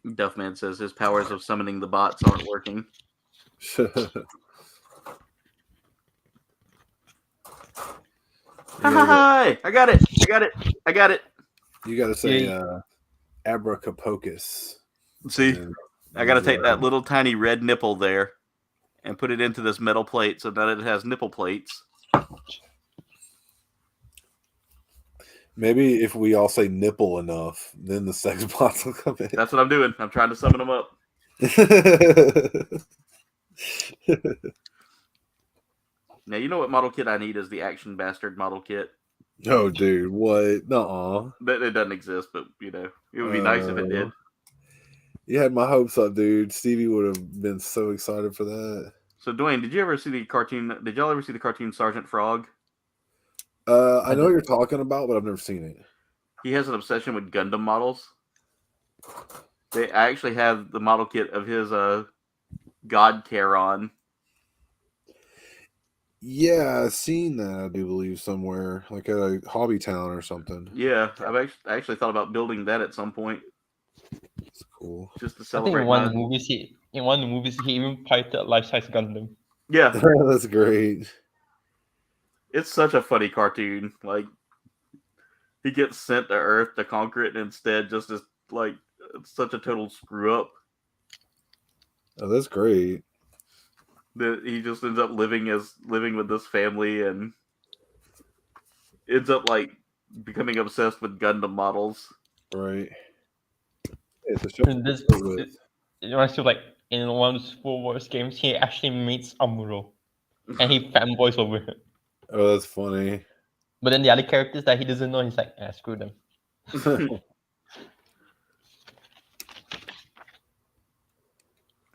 Duffman says his powers of summoning the bots aren't working. Hi! I got it! You gotta say Yeah. abracapocus. See? I gotta take that little tiny red nipple there and put it into this metal plate so that it has nipple plates. Maybe if we all say nipple enough, then the sex bots will come in. That's what I'm doing. I'm trying to summon them up. Now, you know what model kit I need is the Action Bastard model kit. Oh, dude, what? Nuh-uh. But it doesn't exist, but, it would be nice if it did. You had my hopes up, dude. Stevie would have been so excited for that. So, Dwayne, did you ever see the cartoon? Did y'all ever see the cartoon Sergeant Frog? I know what you're talking about, but I've never seen it. He has an obsession with Gundam models. I actually have the model kit of his God Charon. Yeah, I've seen that, I do believe, somewhere, like at a hobby town or something. Yeah, I've actually thought about building that at some point. It's cool. Just to I celebrate. think in one of the movies he even piloted a life-size Gundam. Yeah, That's great. it's such a funny cartoon. Like, he gets sent to Earth to conquer it, and instead just is like such a total screw up. Oh, that's great. That he just ends up living with this family and ends up like becoming obsessed with Gundam models. Right. It's a show. And this, it reminds me of like in one of the World Wars games, he actually meets Amuro, and he fanboys over him. Oh, that's funny. But then the other characters that he doesn't know, he's like, screw them.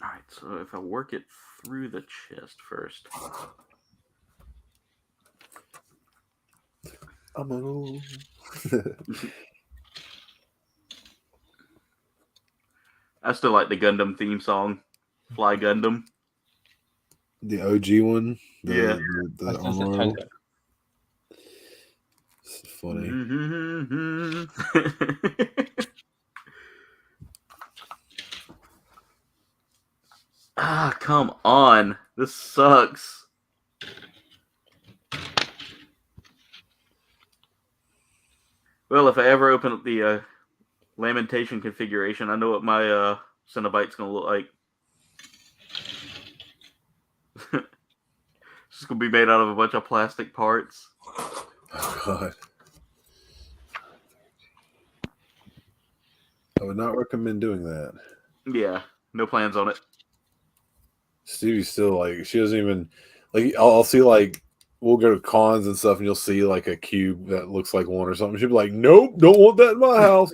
Alright, so if I work it through the chest first. I still like the Gundam theme song, Fly Gundam. The OG one? Yeah. The Amuro. It's funny. Ah, come on. This sucks. Well, if I ever open up the Lamentation configuration, I know what my Cenobite's going to look like. It's gonna be made out of a bunch of plastic parts. Oh God. I would not recommend doing that. Yeah, no plans on it. Stevie's still like, she doesn't even like. I'll see like, we'll go to cons and stuff, and you'll see like a cube that looks like one or something. She'll be like, "Nope, don't want that in my house."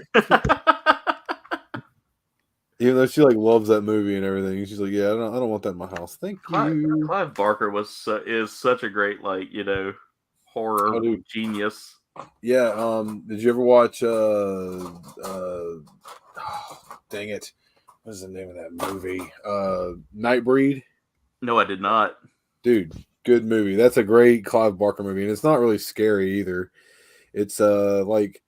Even though she like loves that movie and everything, she's like, "Yeah, I don't want that in my house. Thank you." Clive Barker is such a great horror Oh, dude. genius. Yeah. Did you ever watch? Dang it, what is the name of that movie? Nightbreed. No, I did not. Dude, good movie. That's a great Clive Barker movie, and it's not really scary either. It's like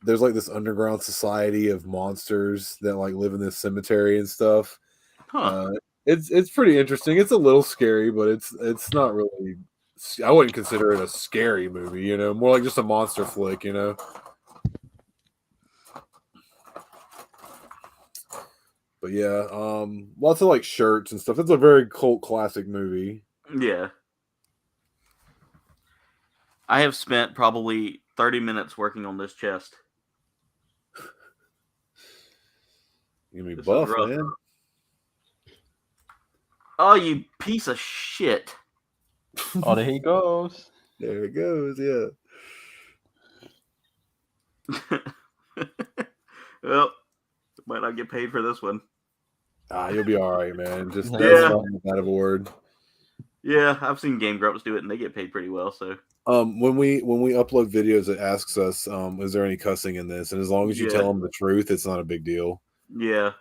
there's like this underground society of monsters that like live in this cemetery and stuff. Huh. It's pretty interesting. It's a little scary, but it's not really. I wouldn't consider it a scary movie. You know, more like just a monster flick. You know. But yeah, lots of like shirts and stuff. It's a very cult classic movie. Yeah. I have spent probably 30 minutes working on this chest. You gonna be This is buff, rough. man. Oh, you piece of shit. Oh, there he goes. There it goes. Yeah. Well, might not get paid for this one. You'll be all right, man. Just Yeah. that's nothing out of a word. Yeah, I've seen Game Grumps do it, and they get paid pretty well. So When we upload videos, it asks us, is there any cussing in this? And as long as you tell them the truth, it's not a big deal. yeah,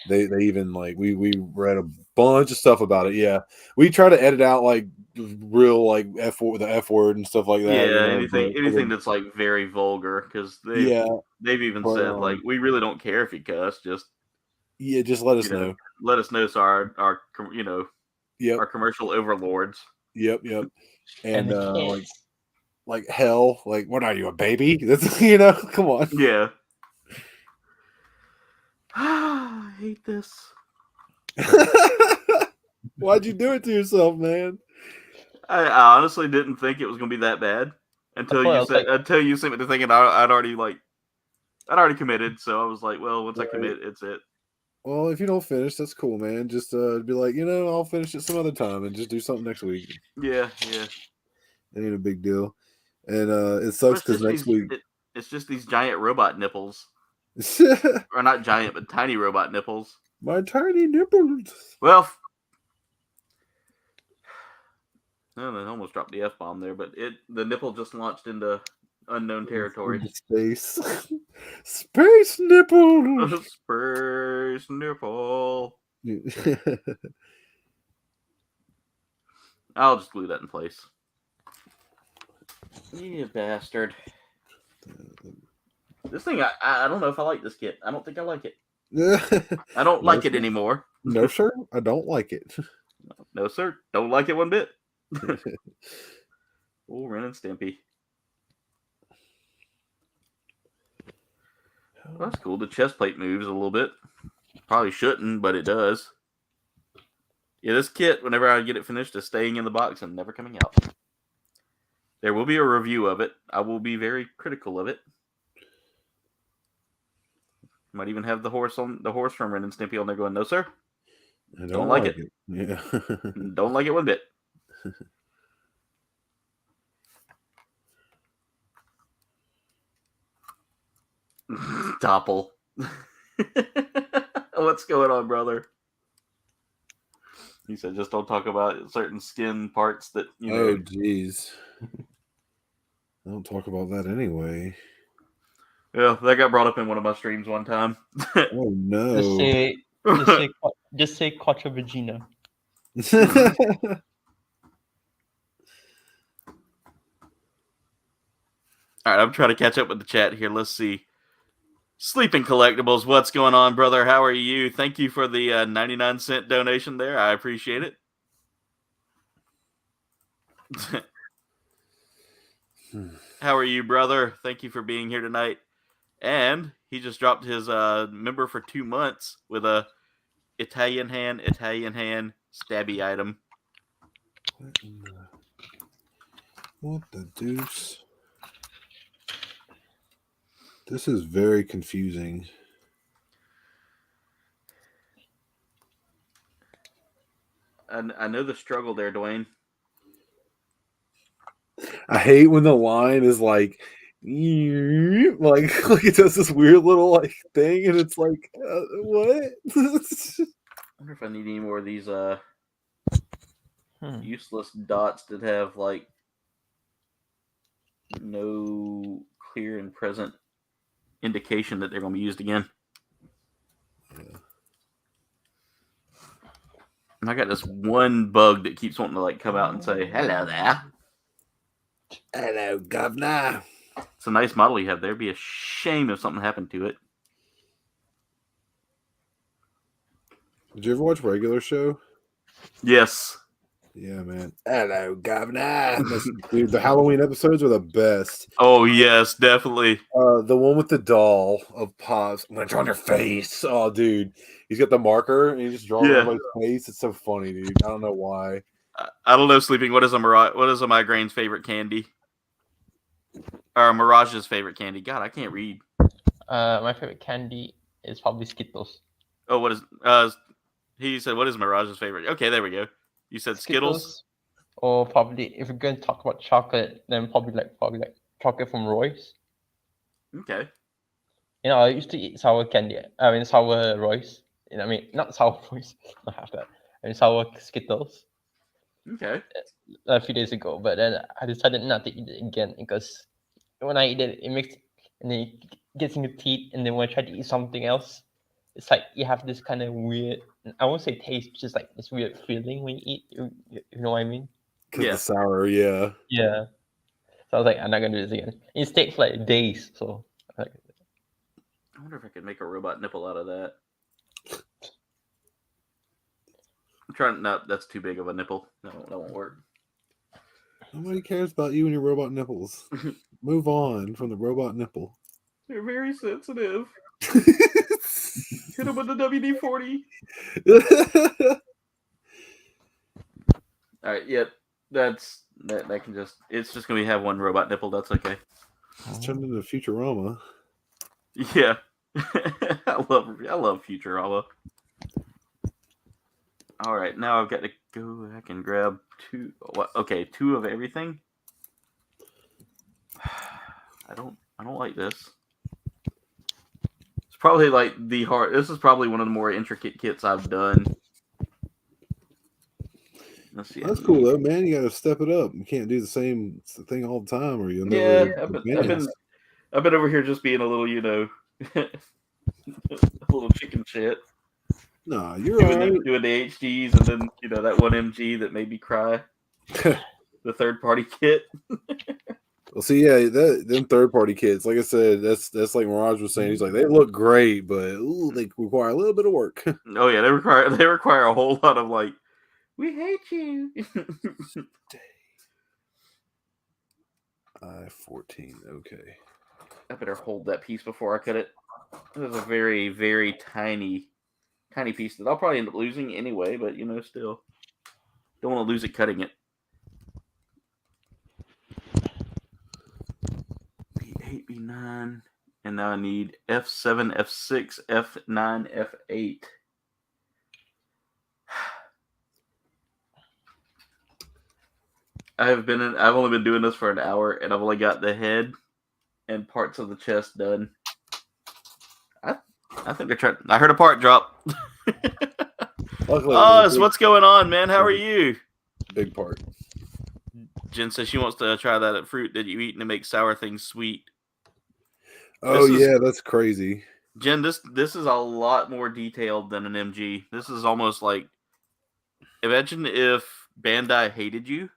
They even like we read a bunch of stuff about it. Yeah, we try to edit out like real like the F word and stuff like that. yeah. You know, anything that's like very vulgar, because they've even said like, we really don't care if you cuss, just let us know. Let us know, so our our commercial overlords. Yep. And the like hell, like what are you, a baby? That's come on. Yeah. I hate this. Why'd you do it to yourself, man? I honestly didn't think it was gonna be that bad until you sent me the thing, and I'd already committed. So I was like, well, once I commit, it's it. Well, if you don't finish, that's cool, man. Just be like, I'll finish it some other time and just do something next week. Yeah. It ain't a big deal. And it sucks because next week it's just these giant robot nipples, or not giant, but tiny robot nipples. My tiny nipples. Well, I almost dropped the F-bomb there, but the nipple just launched into unknown territory. Space nipple. Space nipple. I'll just glue that in place. You bastard. This thing, I don't know if I like this kit. I don't think I like it. I don't like it anymore. No, sir. I don't like it. No, sir. Don't like it one bit. Oh, Ren and Stimpy. Well, that's cool. The chest plate moves a little bit. Probably shouldn't, but it does. Yeah, this kit, whenever I get it finished, is staying in the box and never coming out. There will be a review of it. I will be very critical of it. Might even have the horse from Ren and Stimpy on there going, no, sir. I don't like it. Yeah. Don't like it one bit. Topple. What's going on, brother? He said, just don't talk about certain skin parts that, Oh, jeez. I don't talk about that anyway. Yeah, that got brought up in one of my streams one time. Oh, no. Just say Quattro Vagina. All right, I'm trying to catch up with the chat here. Let's see. Sleeping Collectibles, what's going on, brother? How are you? Thank you for the 99-cent donation there. I appreciate it. How are you, brother? Thank you for being here tonight. And he just dropped his member for 2 months with a Italian hand, stabby item. What the deuce? This is very confusing. I know the struggle there, Dwayne. I hate when the line is like like it does this weird little like thing, and it's like, what? I wonder if I need any more of these useless dots that have like no clear and present indication that they're going to be used again. Yeah. And I got this one bug that keeps wanting to like come out and say, "Hello there." Hello, governor. It's a nice model you have there. It'd be a shame if something happened to it. Did you ever watch Regular Show? Yes. Yeah, man. Hello, governor. Dude, the Halloween episodes are the best. Oh yes, definitely. The one with the doll of Pops. I'm gonna draw on your face. Oh, dude, he's got the marker and he just draws on everybody's face. It's so funny, dude. I don't know why. I don't know. Sleeping. What is a migraine's favorite candy? Or Mirage's favorite candy? God, I can't read. My favorite candy is probably Skittles. Oh, what is he said? What is Mirage's favorite? Okay, there we go. You said Skittles? Or probably, if we're going to talk about chocolate, then probably like chocolate from Royce. Okay. You know, I used to eat sour candy. I mean, sour Royce. You know, I mean, not sour Royce. Not half that. I mean, sour Skittles. Okay. A few days ago, but then I decided not to eat it again because when I eat it, it makes and then it gets in your teeth, and then when I try to eat something else, it's like you have this kind of weird. I won't say taste, just like this weird feeling when you eat. You know what I mean? Because Yeah. the sour, yeah. Yeah. So I was like, I'm not gonna do this again. It takes like days, so. Like, I wonder if I could make a robot nipple out of that. I'm trying. No, that's too big of a nipple. No, that won't work. Nobody cares about you and your robot nipples. Move on from the robot nipple. They're very sensitive. Hit them with the WD-40. All right. Yep. That can just. It's just gonna have one robot nipple. That's okay. It's turned into Futurama. Yeah. I love Futurama. All right, now I've got to go back and grab two. What? Okay, two of everything. I don't like this. It's probably like the hard. This is probably one of the more intricate kits I've done. Let's see. That's cool though, man. You got to step it up. You can't do the same thing all the time, or you'll never. Yeah, I've been over here just being a little, a little chicken shit. Nah, you're doing right. Doing the HDs, and then that one MG that made me cry. The third-party kit. Well, see, yeah, them third-party kits, like I said, that's like Mirage was saying. He's like, they look great, but they require a little bit of work. Oh yeah, they require a whole lot of like, we hate you. I-14, okay. I better hold that piece before I cut it. This is a very, very tiny piece that I'll probably end up losing anyway, but still. Don't want to lose it cutting it. B8, B9. And now I need F7, F6, F9, F8. I've only been doing this for an hour, and I've only got the head and parts of the chest done. I think they're trying. I heard a part drop. So what's going on, man? How are you? Big part. Jen says she wants to try that fruit that you eat and to make sour things sweet. Oh yeah, that's crazy. Jen, this is a lot more detailed than an MG. This is almost like, imagine if Bandai hated you.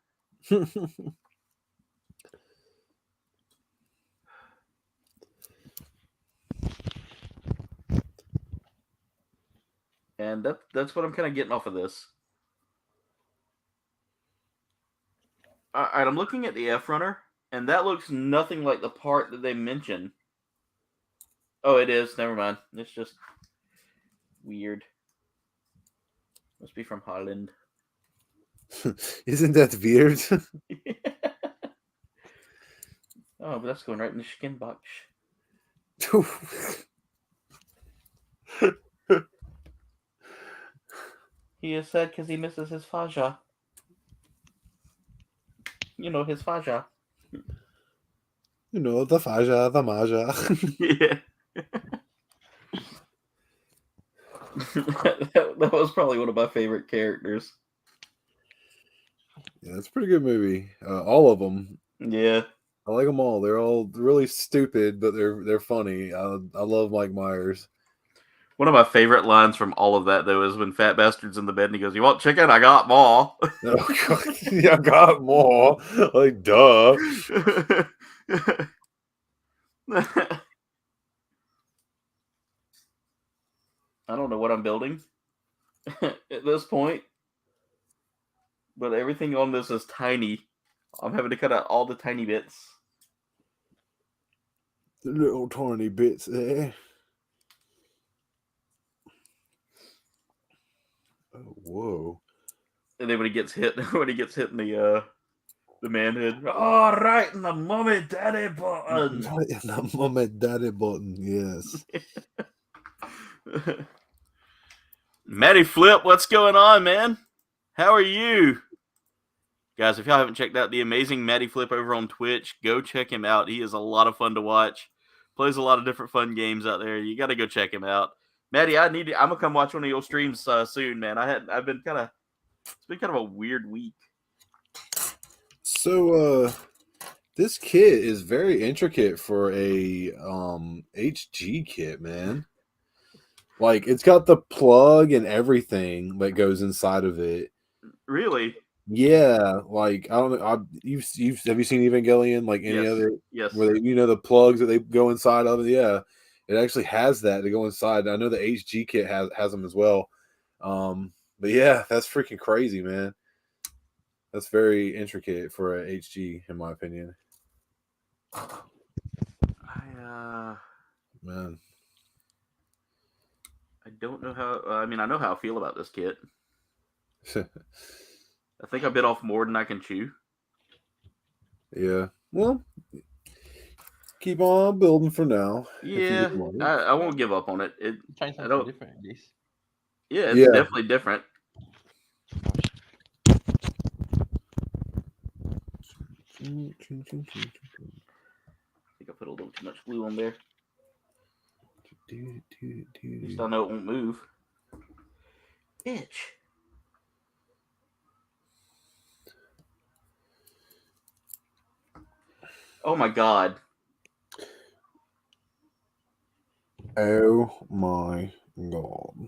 And that's what I'm kind of getting off of this. All right, I'm looking at the F runner, and that looks nothing like the part that they mention. Oh, it is. Never mind. It's just weird. Must be from Holland. Isn't that weird? Oh, but that's going right in the skin box. He is sad because he misses his Faja. You know, his Faja. You know, the Faja, the Maja. Yeah. that was probably one of my favorite characters. Yeah, it's a pretty good movie. All of them. Yeah. I like them all. They're all really stupid, but they're funny. I love Mike Myers. One of my favorite lines from all of that, though, is when Fat Bastard's in the bed and he goes, "You want chicken? I got more." Oh, God. Yeah, I got more. Like, duh. I don't know what I'm building at this point, but everything on this is tiny. I'm having to cut out all the tiny bits. The little tiny bits there. Oh, whoa. And then when he gets hit, in the manhood, all right, in the mummy daddy button. Right in the mom and daddy button, yes. Matty Flip, what's going on, man? How are you? Guys, if y'all haven't checked out the amazing Matty Flip over on Twitch, go check him out. He is a lot of fun to watch. Plays a lot of different fun games out there. You got to go check him out. Matty, I'm gonna come watch one of your streams soon, man. It's been kind of a weird week. So this kit is very intricate for a HG kit, man. Like, it's got the plug and everything that goes inside of it. Really? Yeah, like, I don't know. Have you seen Evangelion? Like any Yes. other, Yes. where they, the plugs that they go inside of it. Yeah, it actually has that to go inside. I know the HG kit has them as well. But yeah, that's freaking crazy, man. That's very intricate for a HG, in my opinion. Man, I don't know how. I know how I feel about this kit. I think I bit off more than I can chew. Yeah. Well, keep on building for now. Yeah, I won't give up on it. Trying something different at least. Yeah, it's definitely different. I think I put a little too much glue on there. At least I know it won't move. Bitch. Oh my god. Oh my god.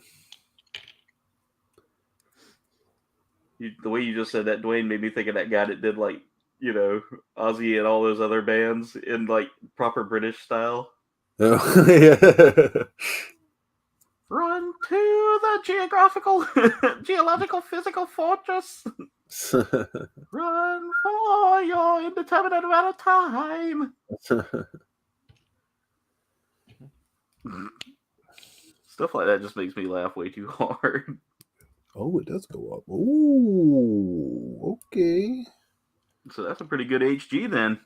The way you just said that, Dwayne, made me think of that guy that did, like, Ozzy and all those other bands in, like, proper British style. Oh, yeah. Run to the geological physical fortress. Run for your indeterminate amount of time. Stuff like that just makes me laugh way too hard. Oh, it does go up. Ooh, okay. So that's a pretty good HG then.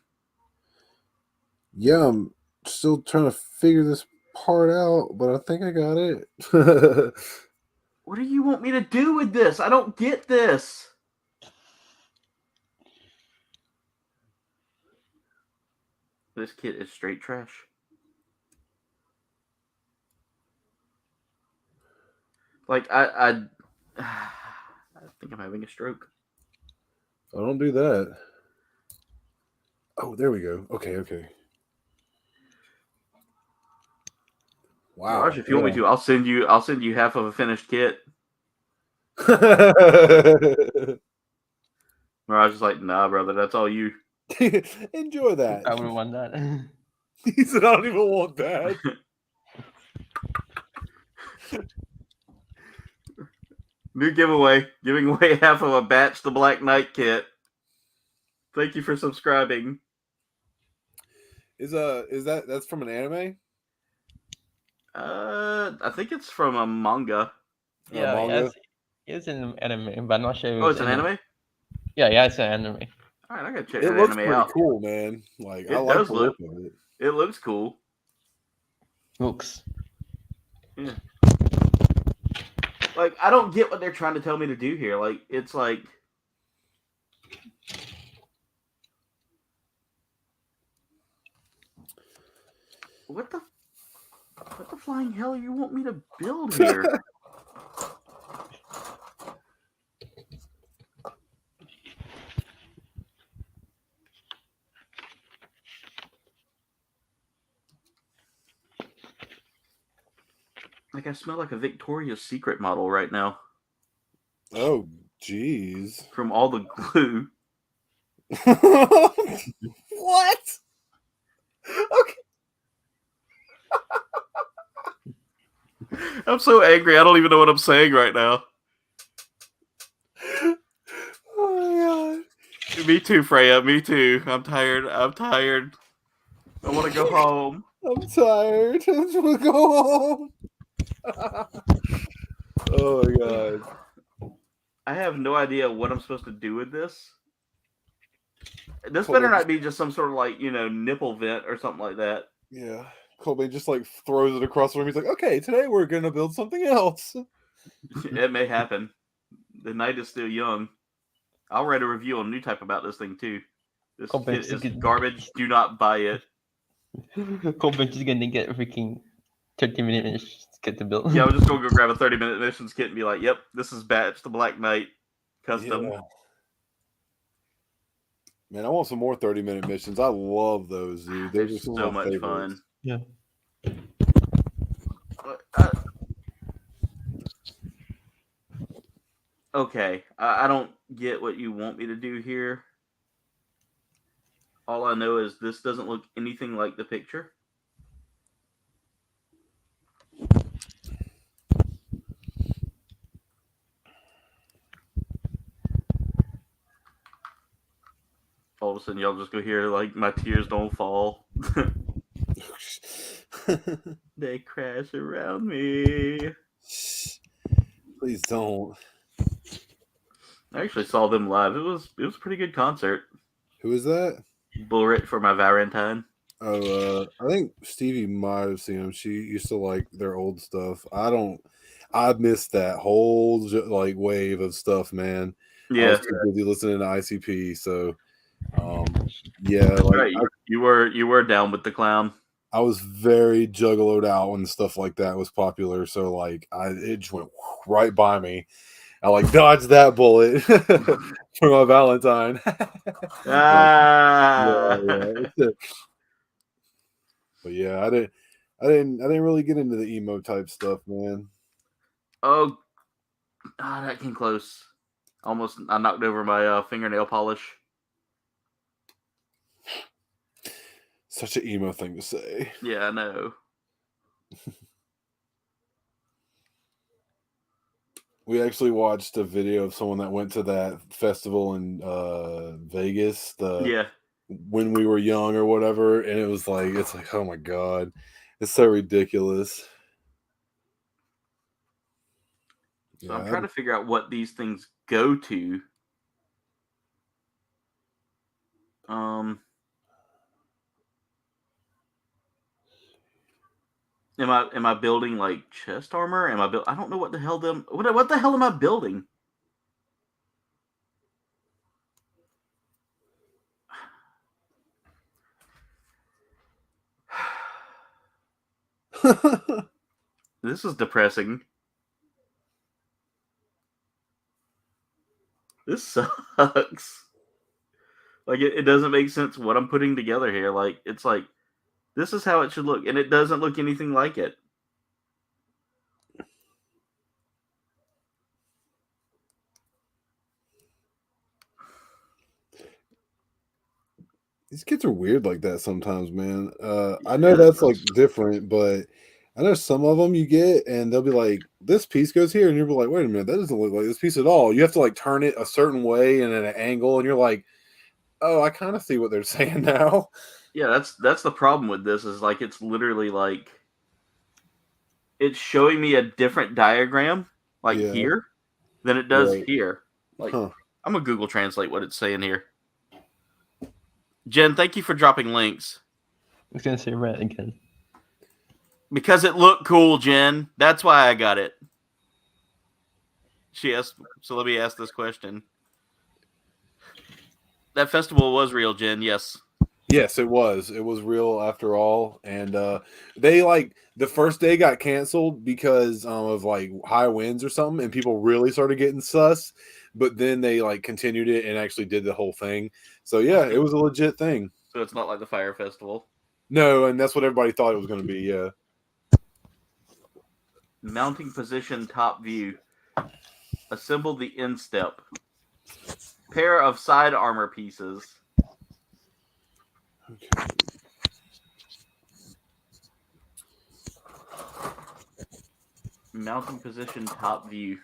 Yeah, I'm still trying to figure this part out, but I think I got it. What do you want me to do with this? I don't get this. This kit is straight trash. Like, I think I'm having a stroke. I don't do that. Oh, there we go. Okay. Wow. Raj, if you want me to, I'll send you half of a finished kit. Mirage is like, nah, brother, that's all you. Enjoy that. I wouldn't want that. He said, I don't even want that. New giveaway. Giving away half of a Batch the Black Knight kit. Thank you for subscribing. That's from an anime? I think it's from a manga. Yeah, it's an anime, but I'm not sure. Oh, it's an anime? Yeah, it's an anime. All right, I gotta check It that looks anime pretty out. cool, man. Like I It like does the look. look of it. It looks cool. Looks. Yeah. Like I don't get what they're trying to tell me to do here. Like it's like. What the flying hell you want me to build here? Like I smell like a Victoria's Secret model right now Oh, jeez. from all the glue. What? Okay. I'm so angry. I don't even know what I'm saying right now. Oh my Me too, Freya. Me too. I'm tired. I want to go home. god. I'm tired. I just want to go home. Oh my god. I have no idea what I'm supposed to do with this. This Cool. better not be just some sort of like, nipple vent or something like that. Yeah. Kouldbayne just like throws it across the room. He's like, okay, today we're gonna build something else. It may happen. The night is still young. I'll write a review on New Type about this thing too. This Kouldbayne's kit is good. garbage. Do not buy it. Kouldbayne's just gonna get a freaking 30-minute missions kit to build. Yeah, I'm just gonna go grab a 30-minute missions kit and be like, "Yep, this is Batch the Black Knight, custom." Yeah. Man, I want some more 30-minute missions. I love those, dude. They're They're just some so of my much favorites. fun. Yeah. Okay, I don't get what you want me to do here. All I know is this doesn't look anything like the picture. All of a sudden, y'all just go hear like my tears don't fall. They crash around me. Please don't. I actually saw them live. It was a pretty good concert. Who is that? Bullet for my Valentine. Oh, I think Stevie might have seen them. She used to like their old stuff. I missed that whole like wave of stuff, man. I Yeah, was too busy listening to ICP, so yeah, like right. You were down with the clown. I was very juggaloed out when stuff like that was popular. So like it just went right by me. I like dodged that bullet for my Valentine. Ah. Yeah. But yeah, I didn't really get into the emo type stuff, man. Oh, that came close. Almost, I knocked over my fingernail polish. Such an emo thing to say. Yeah, I know. We actually watched a video of someone that went to that festival in Vegas, Yeah. when we were young or whatever, and it's like, oh my god, it's so ridiculous. So I'm trying to figure out what these things go to. Am I building like chest armor? I don't know what the hell what the hell am I building? This is depressing. This sucks. Like it doesn't make sense what I'm putting together here. Like it's like this is how it should look, and it doesn't look anything like it. These kids are weird like that sometimes, man. I know that's like different, but I know some of them you get, and they'll be like, "This piece goes here," and you'll be like, "Wait a minute, that doesn't look like this piece at all." You have to like turn it a certain way and at an angle, and you're like, "Oh, I kind of see what they're saying now." Yeah, that's the problem with this is like it's literally like it's showing me a different diagram like here than it does Right. here. Like Huh. I'm gonna Google Translate what it's saying here. Jen, thank you for dropping links. I was gonna say red again. Because it looked cool, Jen. That's why I got it. She asked, so let me ask this question. That festival was real, Jen, yes. Yes, it was. It was real after all. And they like the first day got canceled because of like high winds or something, and people really started getting sus. But then they like continued it and actually did the whole thing. So yeah, it was a legit thing. So it's not like the Fire Festival. No, and that's what everybody thought it was going to be. Yeah. Mounting position, top view. Assemble the instep. Pair of side armor pieces. Okay. Mounting position, top view.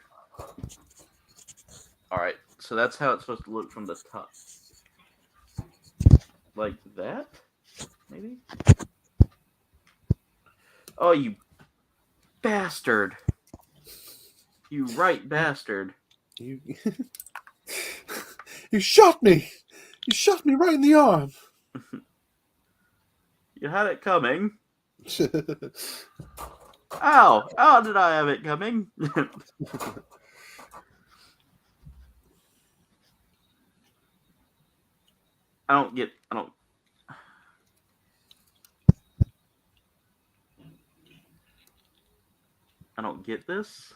Alright, so that's how it's supposed to look from the top. Like that? Maybe? Oh, you bastard. You right bastard. You you shot me. You shot me right in the arm. You had it coming. Ow! How did I have it coming? I don't get this.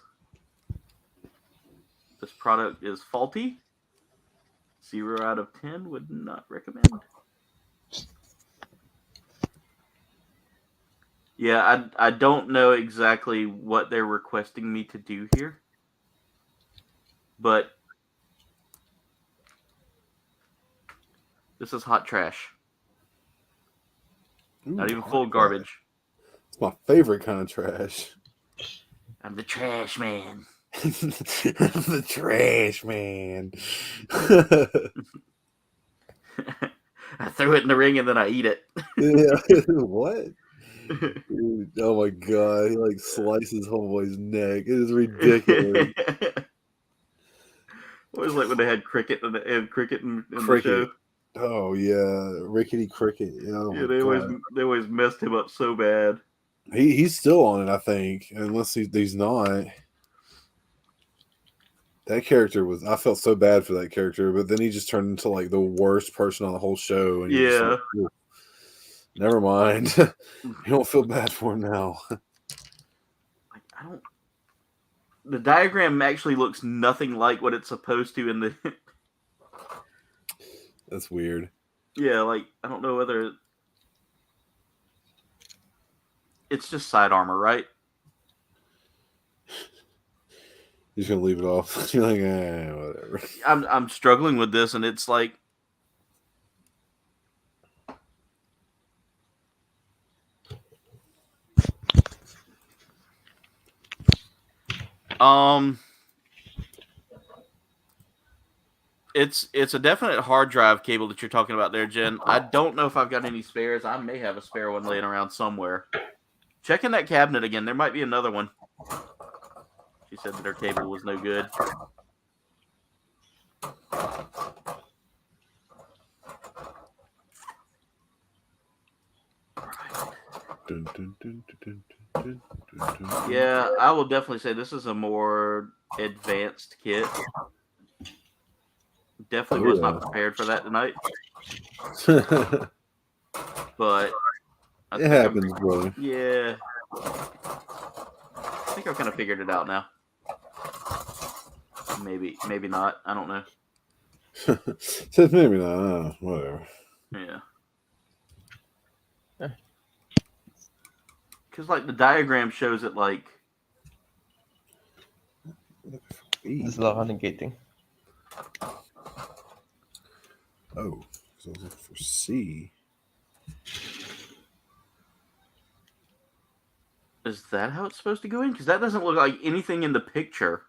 This product is faulty. 0 out of 10 would not recommend. Yeah, I don't know exactly what they're requesting me to do here. But this is hot trash. Ooh, Not even hot full trash. garbage. It's my favorite kind of trash. I'm the trash man. The trash man. I threw it in the ring and then I eat it. Yeah. What? Dude, oh my god, he like slices homeboy's neck. It is ridiculous. Always like when they had cricket in the Cricket. show. Oh yeah, rickety cricket. Oh, Yeah, my God. they always messed him up so bad. He's still on it, I think, unless he's not. That character was. I felt so bad for that character, but then he just turned into like the worst person on the whole show. And you're just Yeah. like, "Ooh, never mind. You don't feel bad for him now. Like I don't. The diagram actually looks nothing like what it's supposed to in the. That's weird. Yeah, like I don't know whether it's just side armor, right? You're just gonna leave it off. You're like, whatever. I'm struggling with this, and it's like. It's a definite hard drive cable that you're talking about there, Jen. I don't know if I've got any spares. I may have a spare one laying around somewhere. Check in that cabinet again. There might be another one. She said that her cable was no good. Dun, dun, dun, dun, dun, dun, dun. Yeah, I will definitely say this is a more advanced kit. Definitely was not prepared for that tonight. But I It think happens, brother. Yeah. I think I've kind of figured it out now. Maybe not. I don't know. Says maybe not. Whatever. Yeah. Because, like, the diagram shows it, like... There's a lot of negating. Oh, so I was looking for C. Is that how it's supposed to go in? Because that doesn't look like anything in the picture.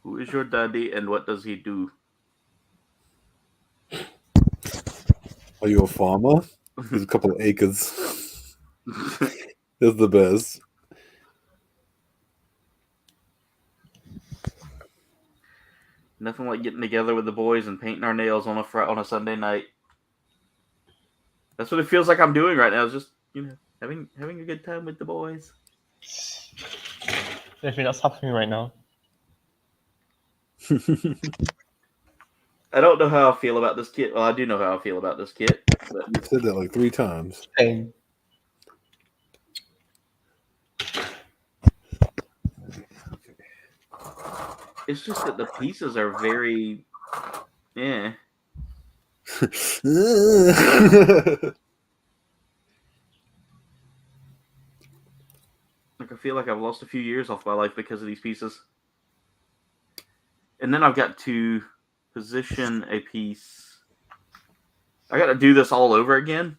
Who is your daddy and what does he do? Are you a farmer? There's a couple of acres. It's the best. Nothing like getting together with the boys and painting our nails on a Sunday night. That's what it feels like I'm doing right now. Is just having a good time with the boys. If you're not suffering right now. I don't know how I feel about this kit. Well, I do know how I feel about this kit. But You said that like 3 times. Same. it's just that the pieces are very, Like Like I feel like I've lost a few years off my life because of these pieces. And then I've got to position a piece. I got to do this all over again.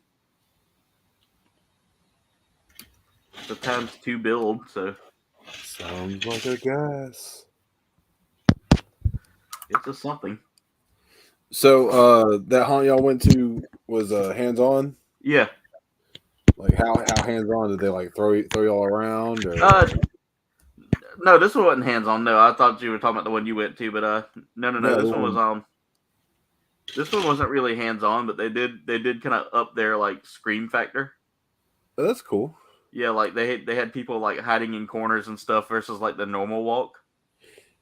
The times 2 build, so Sounds like a gas. it's just something. So that haunt y'all went to was hands on? Yeah. Like how hands on? Did they like throw y'all around or No, this one wasn't hands on. No, I thought you were talking about the one you went to, but no. No, This the one was one- This one wasn't really hands on, but they did kind of up their like scream factor. Oh, that's cool. Yeah, like they had people like hiding in corners and stuff versus like the normal walk.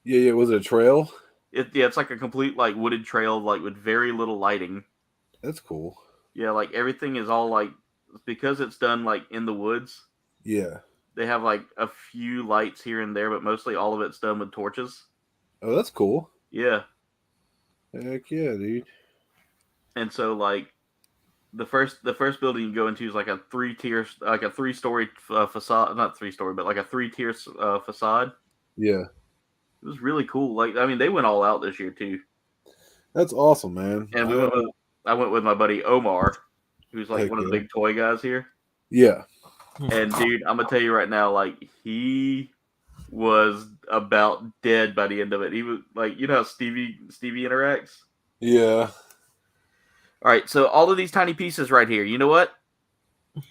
Yeah. Was it a trail? It's like a complete like wooded trail like with very little lighting. That's cool. Yeah, like everything is all like because it's done like in the woods. Yeah. They have like a few lights here and there, but mostly all of it's done with torches. Oh, that's cool. Yeah. Heck yeah, dude. And so like the first building you go into is like a 3-story facade, not 3-story, but like a 3-tier facade. Yeah. It was really cool. Like I mean, they went all out this year too. That's awesome, man. And I went with my buddy Omar, who's like Heck one of the yeah. big toy guys here. Yeah. And dude, I'm gonna tell you right now, like he was about dead by the end of it. He was like, you know how Stevie interacts. Yeah. All right, so all of these tiny pieces right here. You know what? All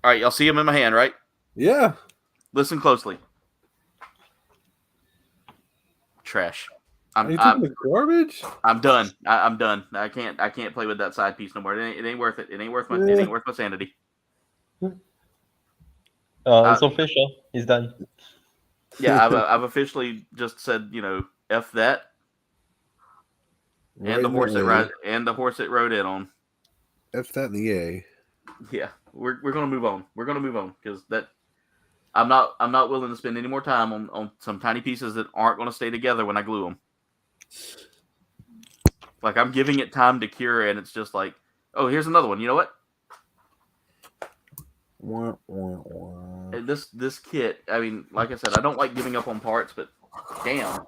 right, y'all see them in my hand, right? Yeah. Listen closely. Trash. Are you taking the garbage? I'm done. I'm done. I can't play with that side piece no more. It ain't worth it. It ain't worth my sanity. It's official. He's done. Yeah, I've officially just said, F that. Right And the in horse A. the horse it rode in on. F that in the A. Yeah, we're gonna move on. We're gonna move on because I'm not willing to spend any more time on some tiny pieces that aren't gonna stay together when I glue them. Like I'm giving it time to cure, and it's just like, oh, here's another one. You know what? Wah, wah, wah. And this kit. I mean, like I said, I don't like giving up on parts, but damn,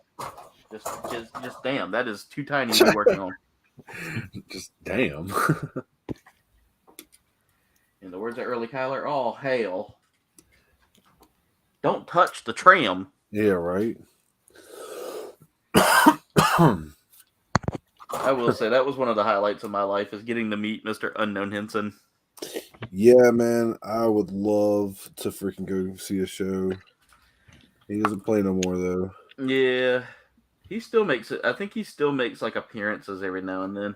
just damn, that is too tiny to be working on. Just damn. In the words of Early Kyler, all hail. Don't touch the tram. Yeah, right. I will say that was one of the highlights of my life is getting to meet Mr. Unknown Henson. Yeah, man. I would love to freaking go see a show. He doesn't play no more though. Yeah. He still makes it. I think he still makes like appearances every now and then.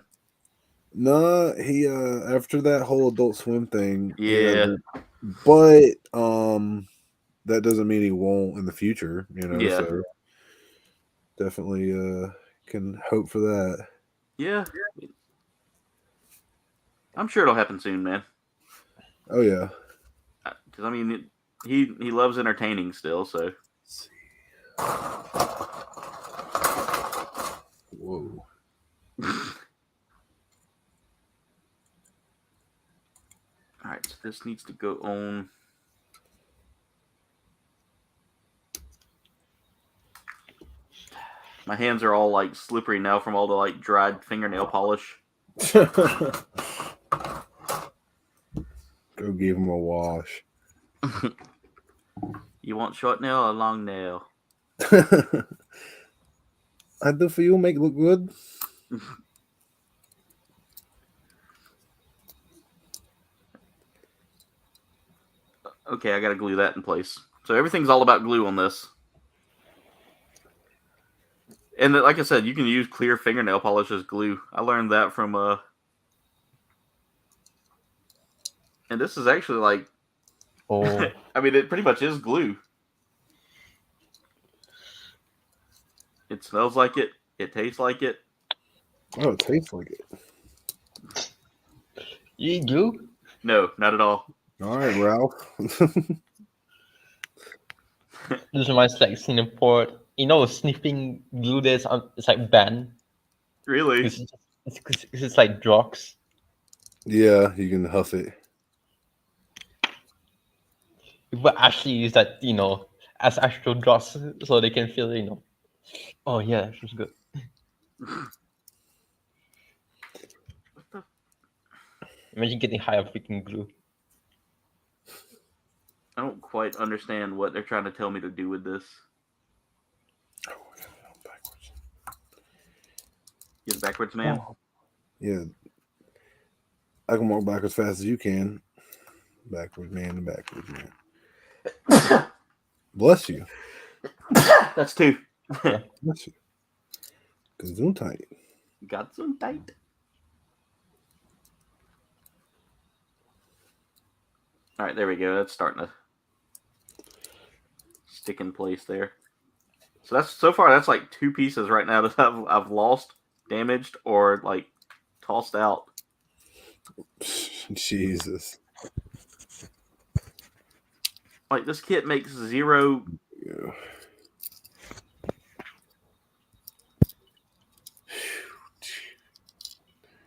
Nah, he after that whole Adult Swim thing. Yeah. But that doesn't mean he won't in the future, Yeah. so definitely can hope for that. Yeah. I'm sure it'll happen soon, man. Oh yeah. Because I mean, he loves entertaining still. So. Whoa. All right, so this needs to go on. My hands are all like slippery now from all the like dried fingernail polish. Go give him a wash. You want short nail or long nail? I do for you, make it look good. Okay, I gotta glue that in place. So everything's all about glue on this. And like I said, you can use clear fingernail polish as glue. I learned that from and this is actually like, Oh, I mean, it pretty much is glue. It smells like it. It tastes like it. Oh, it tastes like it. you do? No, not at all. All right, Ralph. This reminds me like Singapore. You know, sniffing glue there's it's like banned. Really? It's like drugs. Yeah, you can huff it. People actually use that, as actual drugs so they can feel, oh yeah, this was good. Imagine getting high of freaking glue. I don't quite understand what they're trying to tell me to do with this. Oh, I got it on backwards. Get it backwards, man. Oh. Yeah. I can walk back as fast as you can. Backwards, man, and backwards, man. Bless you. That's two. Bless you. Gesundheit. Got some tight. All right, there we go. That's starting to stick in place there. So that's like two pieces right now that I've lost, damaged, or like tossed out. Jesus. Like this kit makes zero. Yeah.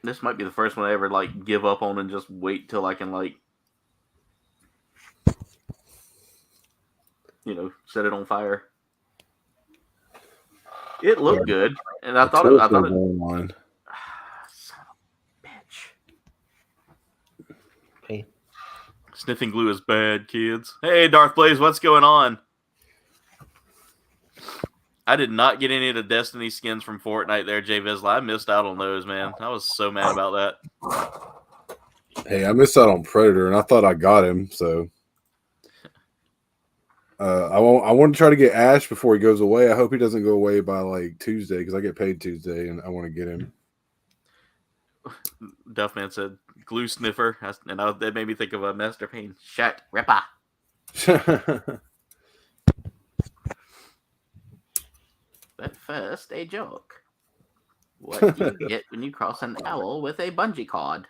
This might be the first one I ever like give up on and just wait till I can like, set it on fire. It looked good, and I thought it. on. Son of a bitch. Okay. Sniffing glue is bad, kids. Hey, Darth Blaze, what's going on? I did not get any of the Destiny skins from Fortnite there, Jay Vizsla. I missed out on those, man. I was so mad about that. Hey, I missed out on Predator, and I thought I got him, so I want to try to get Ash before he goes away. I hope he doesn't go away by like Tuesday because I get paid Tuesday, and I want to get him. Duffman said glue sniffer, and that made me think of a Master Pain. Shut Ripper. But first, a joke. What do you get when you cross an owl with a bungee cord?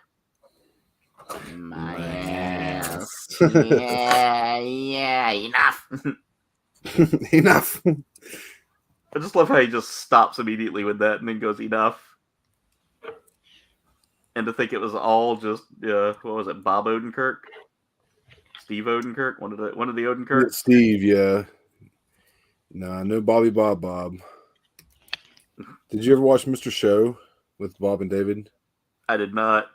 My ass. Yeah, enough. Enough. I just love how he just stops immediately with that and then goes, enough. And to think it was all just, what was it, Bob Odenkirk? Steve Odenkirk? One of the Odenkirks? Steve, yeah. Nah, no Bobby Bob. Did you ever watch Mr. Show with Bob and David? I did not.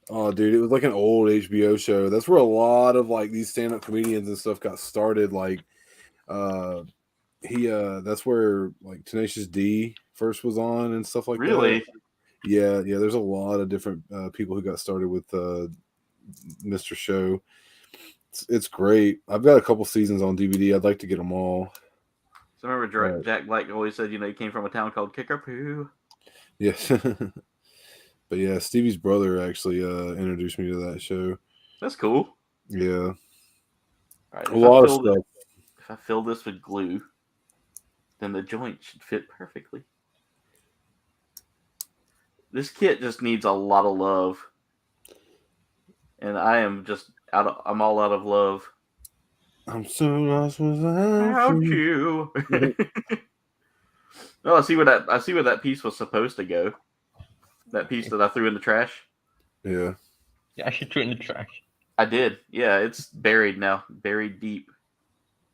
Oh, dude, it was like an old HBO show. That's where a lot of like these stand-up comedians and stuff got started. Like, that's where like Tenacious D first was on and stuff like that. Really? Yeah. There's a lot of different people who got started with Mr. Show. It's great. I've got a couple seasons on DVD. I'd like to get them all. So I remember Jack Black always said, he came from a town called Kickapoo. Yes. But yeah, Stevie's brother actually introduced me to that show. That's cool. Yeah. All right, A lot of stuff. If I fill this with glue, then the joint should fit perfectly. This kit just needs a lot of love. And I am just I'm all out of love. I'm so lost without you. No, I see where that piece was supposed to go. That piece that I threw in the trash. Yeah. Yeah, I should throw it in the trash. I did. Yeah, it's buried now. Buried deep.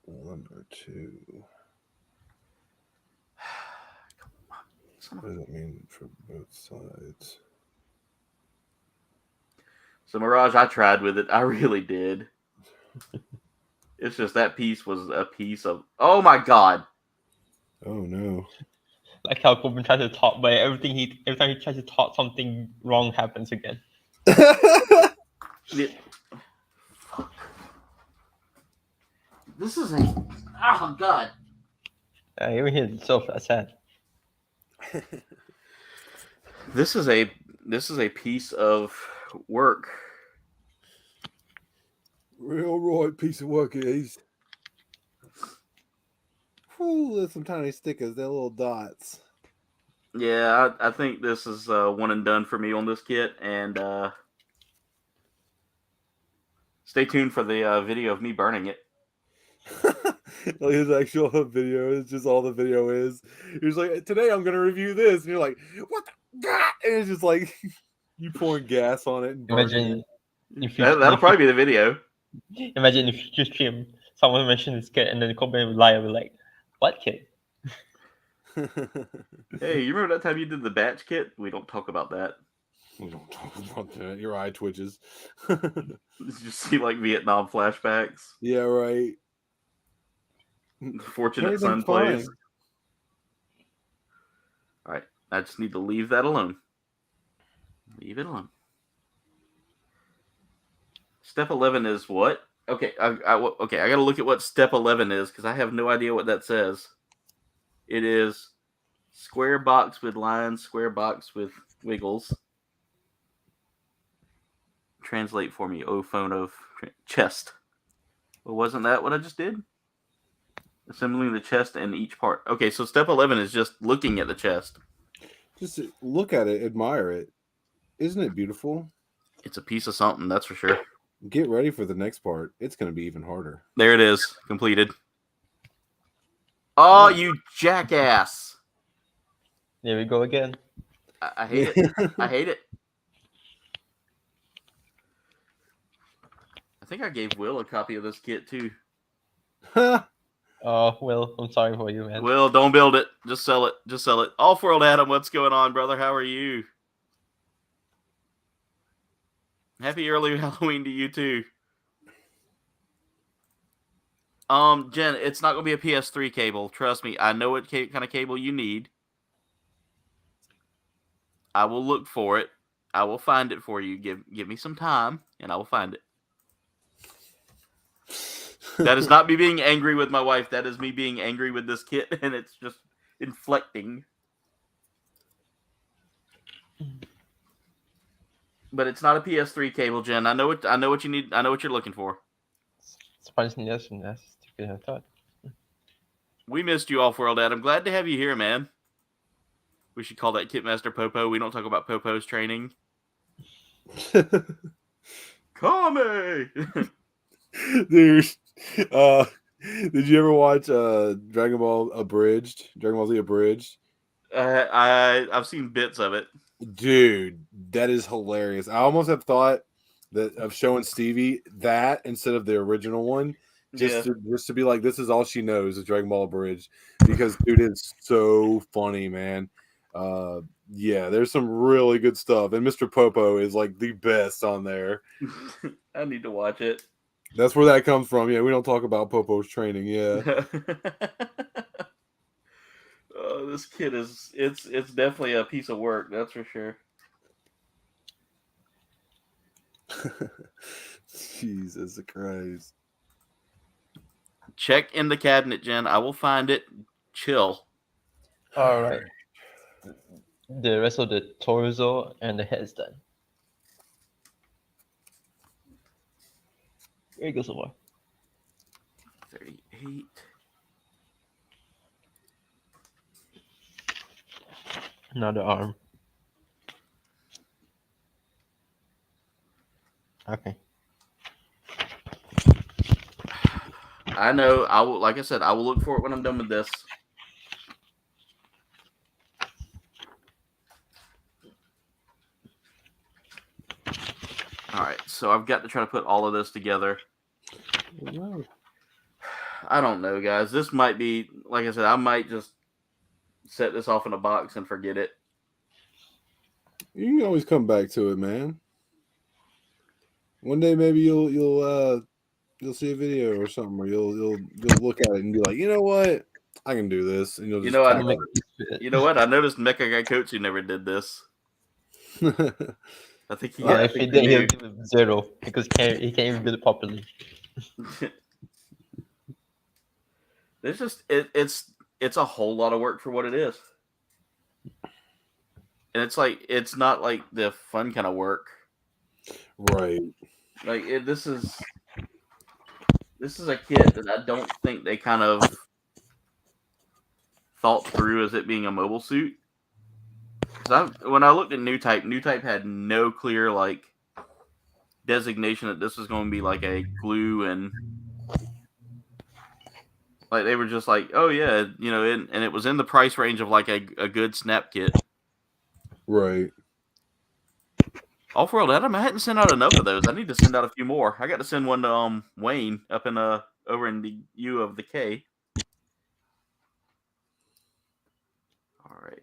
1 or 2. What does that mean for both sides? So Mirage, I tried with it. I really did. It's just that piece was a piece of. Oh my god! Oh no! Like how Kouldbayne tries to talk, but every time he tries to talk, something wrong happens again. This is a. Oh god. Even here, it's so sad. This is a piece of work. Real right piece of work it is. Ooh, there's some tiny stickers. They're little dots. Yeah, I think this is one and done for me on this kit, and stay tuned for the video of me burning it. Like his actual video is just all the video is. He's like, today I'm gonna review this, and you're like, what the god? And it's just like you pouring gas on it. And Imagine if you, That'll probably be the video. Imagine if you just stream, someone mentioned this kid, and then the comment would lie and be like, "What kid?" Hey, you remember that time you did the Batch kit? We don't talk about that. We don't talk about that. Your eye twitches. You just see like Vietnam flashbacks. Yeah, right. Fortunate son plays. All right, I just need to leave that alone. Leave it alone. Step 11 is what? Okay, I gotta look at what step 11 is because I have no idea what that says. It is square box with lines, square box with wiggles. Translate for me, phone of chest. Well, wasn't that what I just did? Assembling the chest and each part. Okay, so step 11 is just looking at the chest. Just look at it, admire it. Isn't it beautiful? It's a piece of something, that's for sure. Get ready for the next part. It's going to be even harder. There it is, completed. Oh, you jackass! There we go again. I hate it. I hate it. I think I gave Will a copy of this kit too. Oh, Will, I'm sorry for you, man. Will, don't build it. Just sell it. Just sell it. Off-world Adam, what's going on, brother? How are you? Happy early Halloween to you too. Jen, it's not going to be a PS3 cable. Trust me. I know what kind of cable you need. I will look for it. I will find it for you. Give me some time, and I will find it. That is not me being angry with my wife. That is me being angry with this kit, and it's just inflecting. But it's not a PS3 cable, Jen. I know what you need. I know what you're looking for. Surprisingly, that's stupid. I thought. We missed you, Off-World Adam. Glad to have you here, man. We should call that Kitmaster Popo. We don't talk about Popo's training. Kame! Dude, did you ever watch Dragon Ball Abridged? Dragon Ball Z Abridged? I've seen bits of it. Dude, that is hilarious. I almost have thought that of showing Stevie that instead of the original one, just to be like, this is all she knows is Dragon Ball Abridged, because dude, it's so funny, man. Yeah, there's some really good stuff, and Mr. Popo is like the best on there. I need to watch it. That's where that comes from. Yeah, we don't talk about Popo's training. Yeah. Oh, this kid is it's definitely a piece of work, that's for sure. Jesus Christ. Check in the cabinet, Jen. I will find it. Chill. All right. The rest of the torso and the head's done. There you go so far. 38. Another arm. Okay. I know. I will. Like I said, I will look for it when I'm done with this. All right. So I've got to try to put all of this together. I don't know, guys. This might be, like I said, I might just set this off in a box and forget it. You can always come back to it, man. One day maybe you'll see a video or something, or you'll look at it and be like, you know what, I can do this, and you'll just you know what? I noticed Mecha Guy Coach never did this. I think he. If he did, he'll give it 0 because he can't even do it properly. It's just it's a whole lot of work for what it is, and it's not like the fun kind of work. Right. Like this is a kit that I don't think they kind of thought through as it being a mobile suit. Because when I looked at New Type had no clear like designation that this was going to be like a glue, and like they were just like, oh yeah, and it was in the price range of like a good snap kit. Right. Off-World Adam, I hadn't sent out enough of those. I need to send out a few more. I got to send one to Wayne up in over in the U of the K. All right.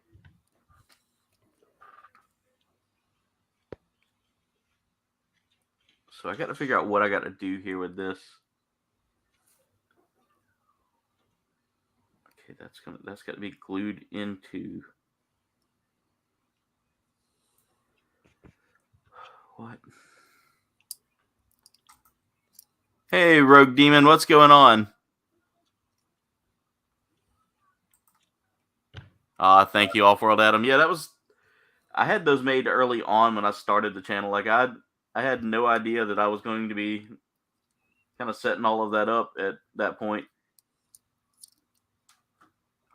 So I got to figure out what I got to do here with this. Okay, that's got to be glued into what? Hey, Rogue Demon, what's going on? Thank you, Off-World Adam. Yeah, I had those made early on when I started the channel. Like I had no idea that I was going to be kind of setting all of that up at that point.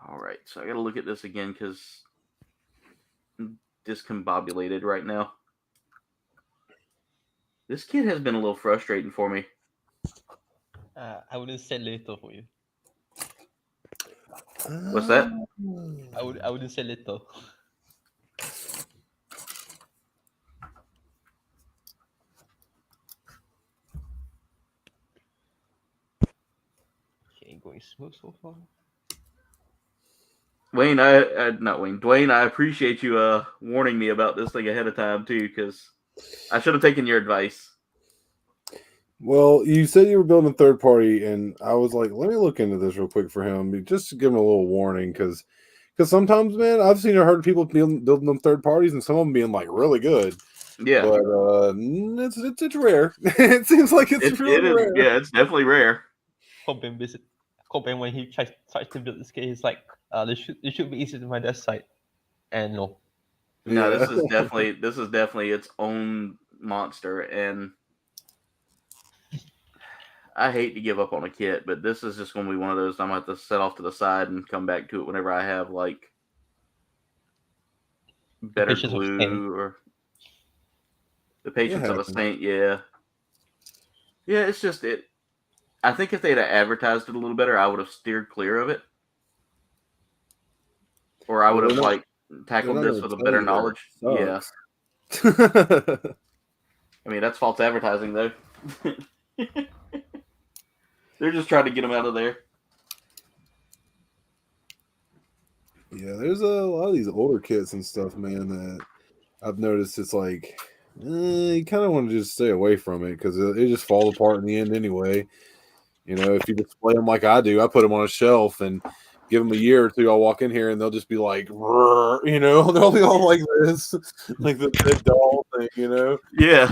All right, so I got to look at this again because I'm discombobulated right now. This kid has been a little frustrating for me. I wouldn't say little for you. What's that? I wouldn't say little. Okay, going smooth so far. Wayne, not Wayne, Dwayne, I appreciate you warning me about this thing ahead of time too, because I should have taken your advice. Well, you said you were building a third party, and I was like, let me look into this real quick for him, just to give him a little warning, because sometimes, man, I've seen or heard people building them third parties, and some of them being like really good. Yeah, but it's rare. It seems like it's really rare. Yeah, it's definitely rare. Kouldbayne, when he tries to build this kit, he's like, this should be easy to my desk site, and no. No, Yeah. this is definitely its own monster, and I hate to give up on a kit, but this is just going to be one of those I'm going to have to set off to the side and come back to it whenever I have like better glue or the patience of a saint. Yeah, it's just it. I think if they'd have advertised it a little better, I would have steered clear of it, or I would have like tackled this with a better knowledge. Yeah. I mean, that's false advertising, though. They're just trying to get them out of there. Yeah, there's a lot of these older kits and stuff, man, that I've noticed it's like, you kind of want to just stay away from it because it just falls apart in the end anyway. You know, if you display them like I do, I put them on a shelf and give them a year or two. I'll walk in here and they'll just be like, you know, they'll be all like this, like the dead doll thing, you know? Yeah.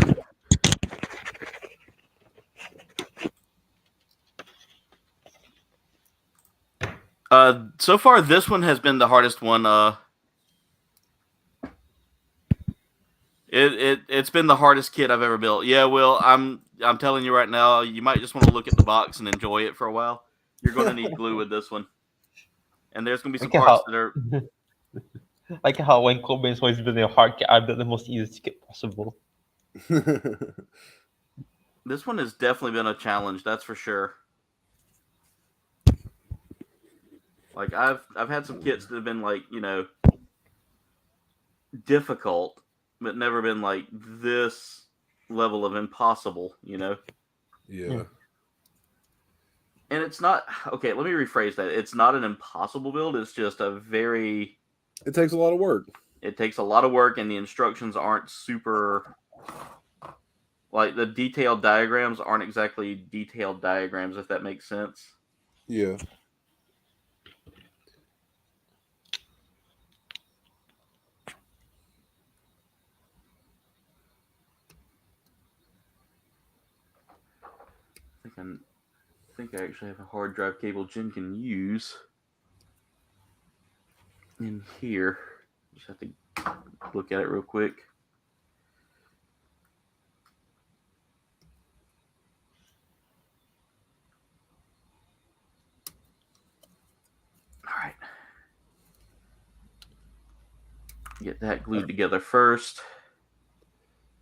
So far, this one has been the hardest one. It's been the hardest kit I've ever built. Yeah, Will, I'm telling you right now, you might just want to look at the box and enjoy it for a while. You're going to need glue with this one, and there's going to be some parts that are like how when Kouldbayne's always building a hard kit, I built the most easiest kit possible. This one has definitely been a challenge, that's for sure. Like I've had some kits that have been like, you know, difficult, but never been like this level of impossible, you know? Yeah. And it's not, okay, let me rephrase that. It's not an impossible build, it's just a very... It takes a lot of work. It takes a lot of work, and the instructions aren't super... Like, the detailed diagrams aren't exactly detailed diagrams, if that makes sense. Yeah. think I actually have a hard drive cable Jen can use in here. Just have to look at it real quick. All right. Get that glued together first.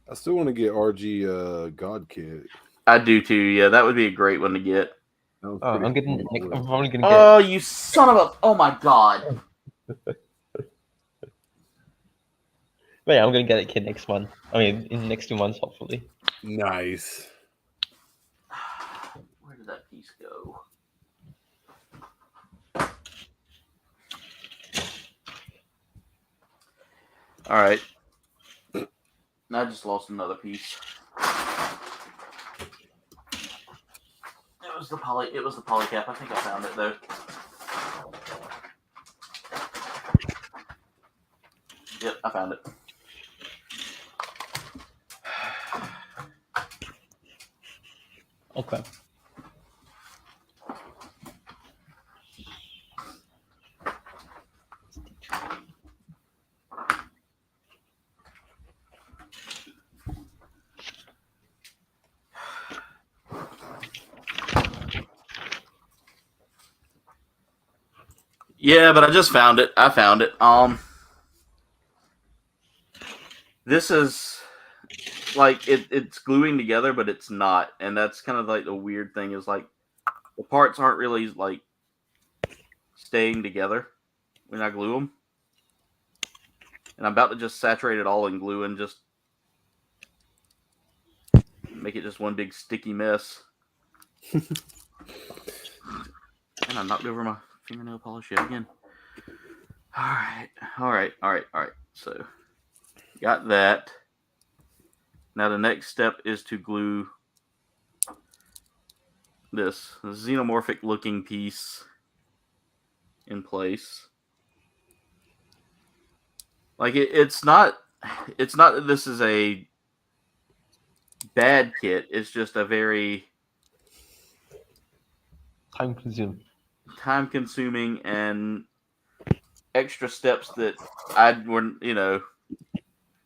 I still want to get RG God Kit. I do too. Yeah, that would be a great one to get. I'm getting. I'm probably gonna get. Oh, you son of a! Oh my god! But yeah, I'm gonna get a kid next month. I mean, in the next 2 months, hopefully. Nice. Where did that piece go? All right. I just lost another piece. It was the polycap. I think I found it though. Yep, I found it. Okay. Yeah, but I just found it. I found it. This is like it's gluing together, but it's not, and that's kind of like the weird thing is like the parts aren't really like staying together when I glue them, and I'm about to just saturate it all in glue and just make it just one big sticky mess. And I knocked over my fingernail polish yet again. All right. So, got that. Now the next step is to glue this xenomorphic looking piece in place. Like it's not that this is a bad kit. It's just a very time consuming and extra steps that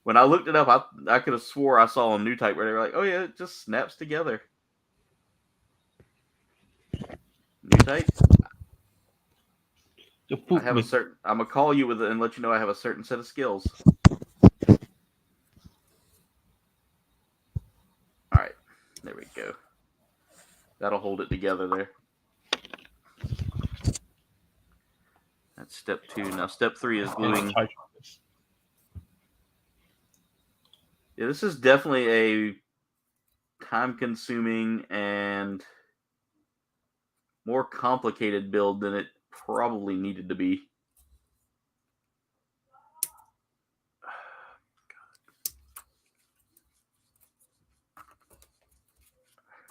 when I looked it up, I could have swore I saw a new type where they were like, oh yeah, it just snaps together. New type. I have I'm gonna call you with it and let you know I have a certain set of skills. All right, there we go. That'll hold it together there. That's step 2. Now step 3 is gluing. Yeah, this is definitely a time-consuming and more complicated build than it probably needed to be.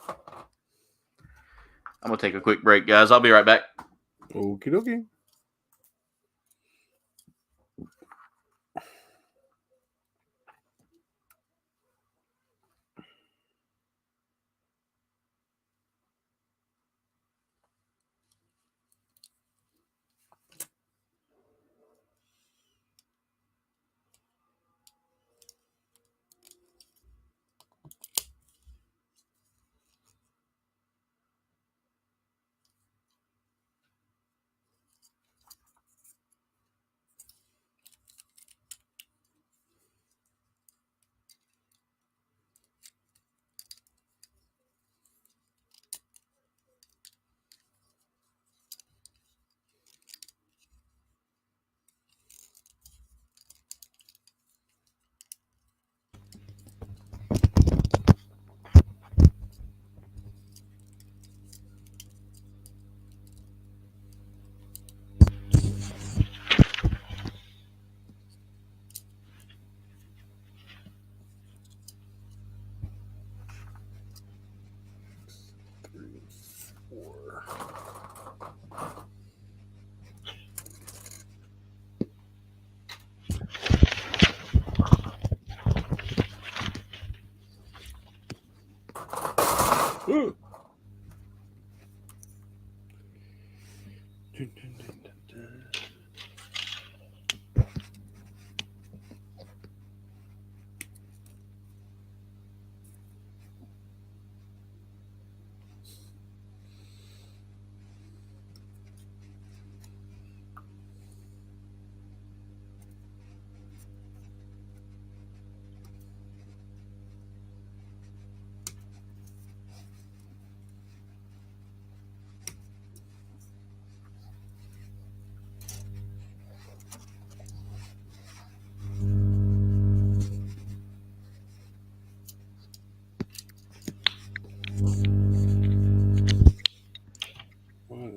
I'm going to take a quick break, guys. I'll be right back. Okie dokie.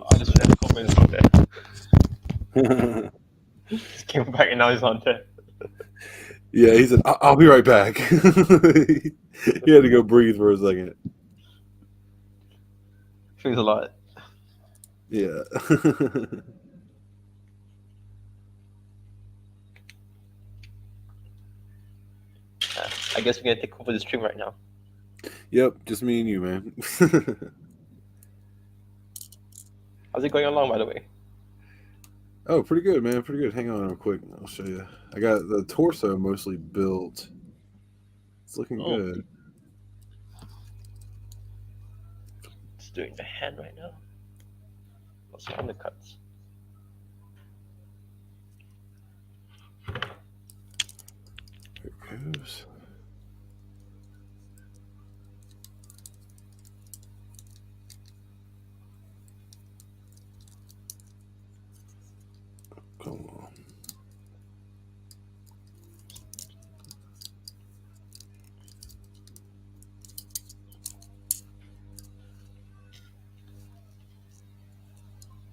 I just realized Kouldbayne is on there. He came back and now he's on there. Yeah, he said, I'll be right back. He had to go breathe for a second. Feels a lot. Yeah. I guess we're gonna take over the stream right now. Yep, just me and you, man. How's it going along, by the way? Oh, pretty good, man. Pretty good. Hang on real quick. I'll show you. I got the torso mostly built. It's looking good. Just doing the hand right now. What's on the cuts? There it goes. Come on.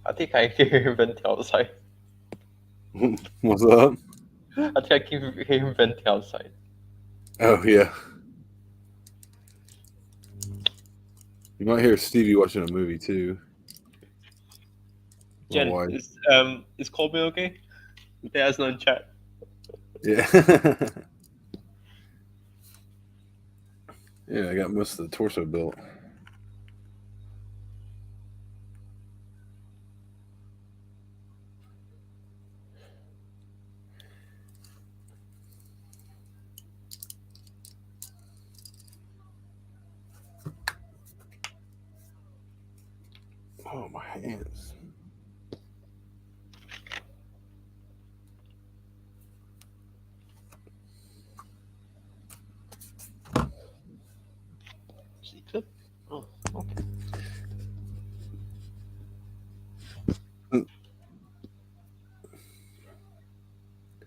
I think I hear venting outside. What's up? I think I keep hearing venting outside. Oh, yeah. You might hear Stevie watching a movie, too. Jen, why? Is Kouldbayne okay? Let us know in chat. Yeah. Yeah, I got most of the torso built. Oh, my hands. Clip? Oh, okay.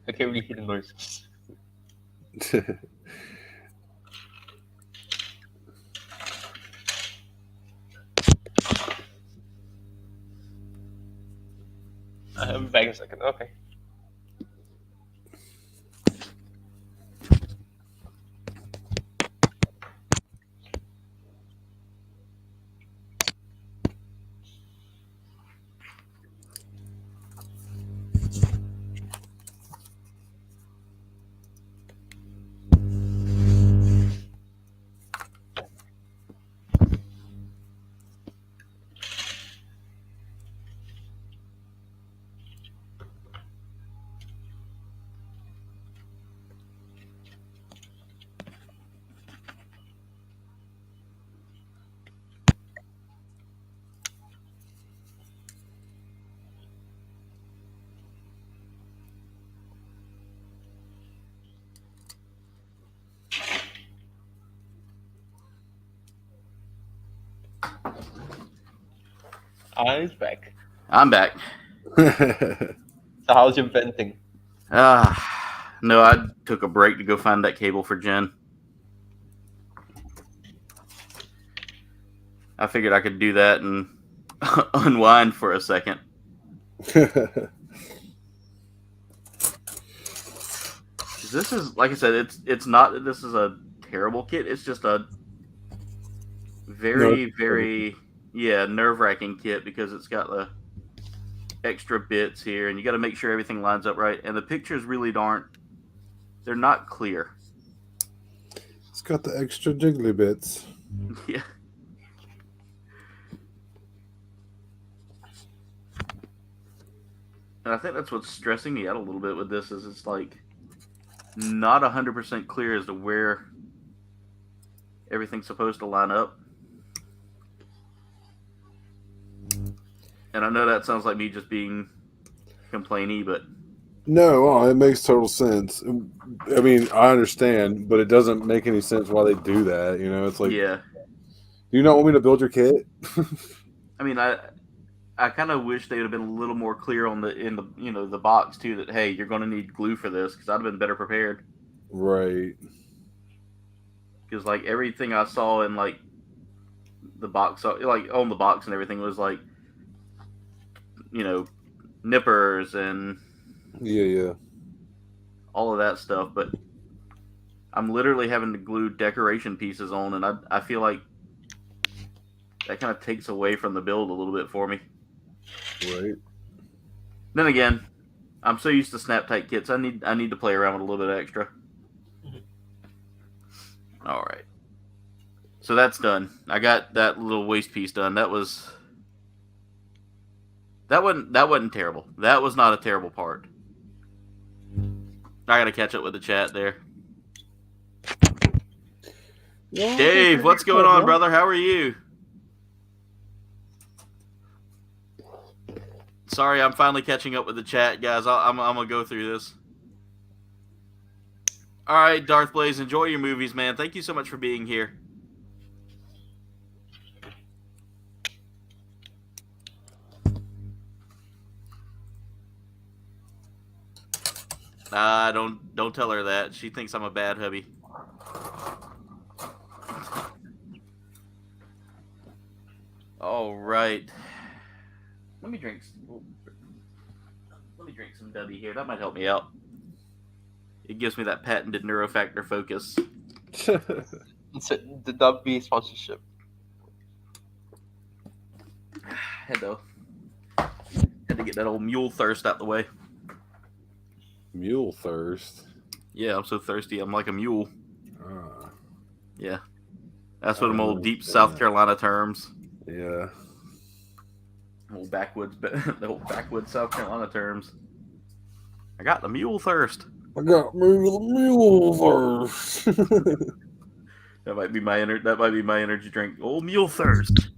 I can't really hear the noises. I'll be back in a second. Okay. He's back. I'm back. So how's your venting? No, I took a break to go find that cable for Jen. I figured I could do that and unwind for a second. This is, like I said, it's not that this is a terrible kit. It's just a very nerve-wracking kit because it's got the extra bits here, and you got to make sure everything lines up right. And the pictures really they're not clear. It's got the extra jiggly bits. Yeah. And I think that's what's stressing me out a little bit with this is it's like not 100% clear as to where everything's supposed to line up. And I know that sounds like me just being complainy, but No, it makes total sense. I mean, I understand, but it doesn't make any sense why they do that. You know, it's like, yeah. do you not want me to build your kit? I mean, I kind of wish they would have been a little more clear on the box too that hey, you're going to need glue for this because I'd have been better prepared. Right. Because like everything I saw in like the box, like on the box and everything was like, nippers and Yeah. all of that stuff. But I'm literally having to glue decoration pieces on, and I feel like that kind of takes away from the build a little bit for me. Right. Then again, I'm so used to snap tight kits. I need to play around with a little bit extra. All right. So that's done. I got that little waist piece done. That wasn't terrible. That was not a terrible part. I got to catch up with the chat there. Well, Dave, what's going on, brother? How are you? Sorry, I'm finally catching up with the chat, guys. I'm gonna go through this. All right, Darth Blaze, enjoy your movies, man. Thank you so much for being here. Don't tell her that. She thinks I'm a bad hubby. All right. Let me drink some Dubby here. That might help me out. It gives me that patented neurofactor focus. It's the W sponsorship. Had to get that old mule thirst out the way. Mule thirst. Yeah, I'm so thirsty. I'm like a mule. Ah, Yeah. That's what them old deep South Carolina terms. yeah. Old backwoods South Carolina terms. I got the mule thirst. I got mule thirst. That might be my energy drink. Old mule thirst.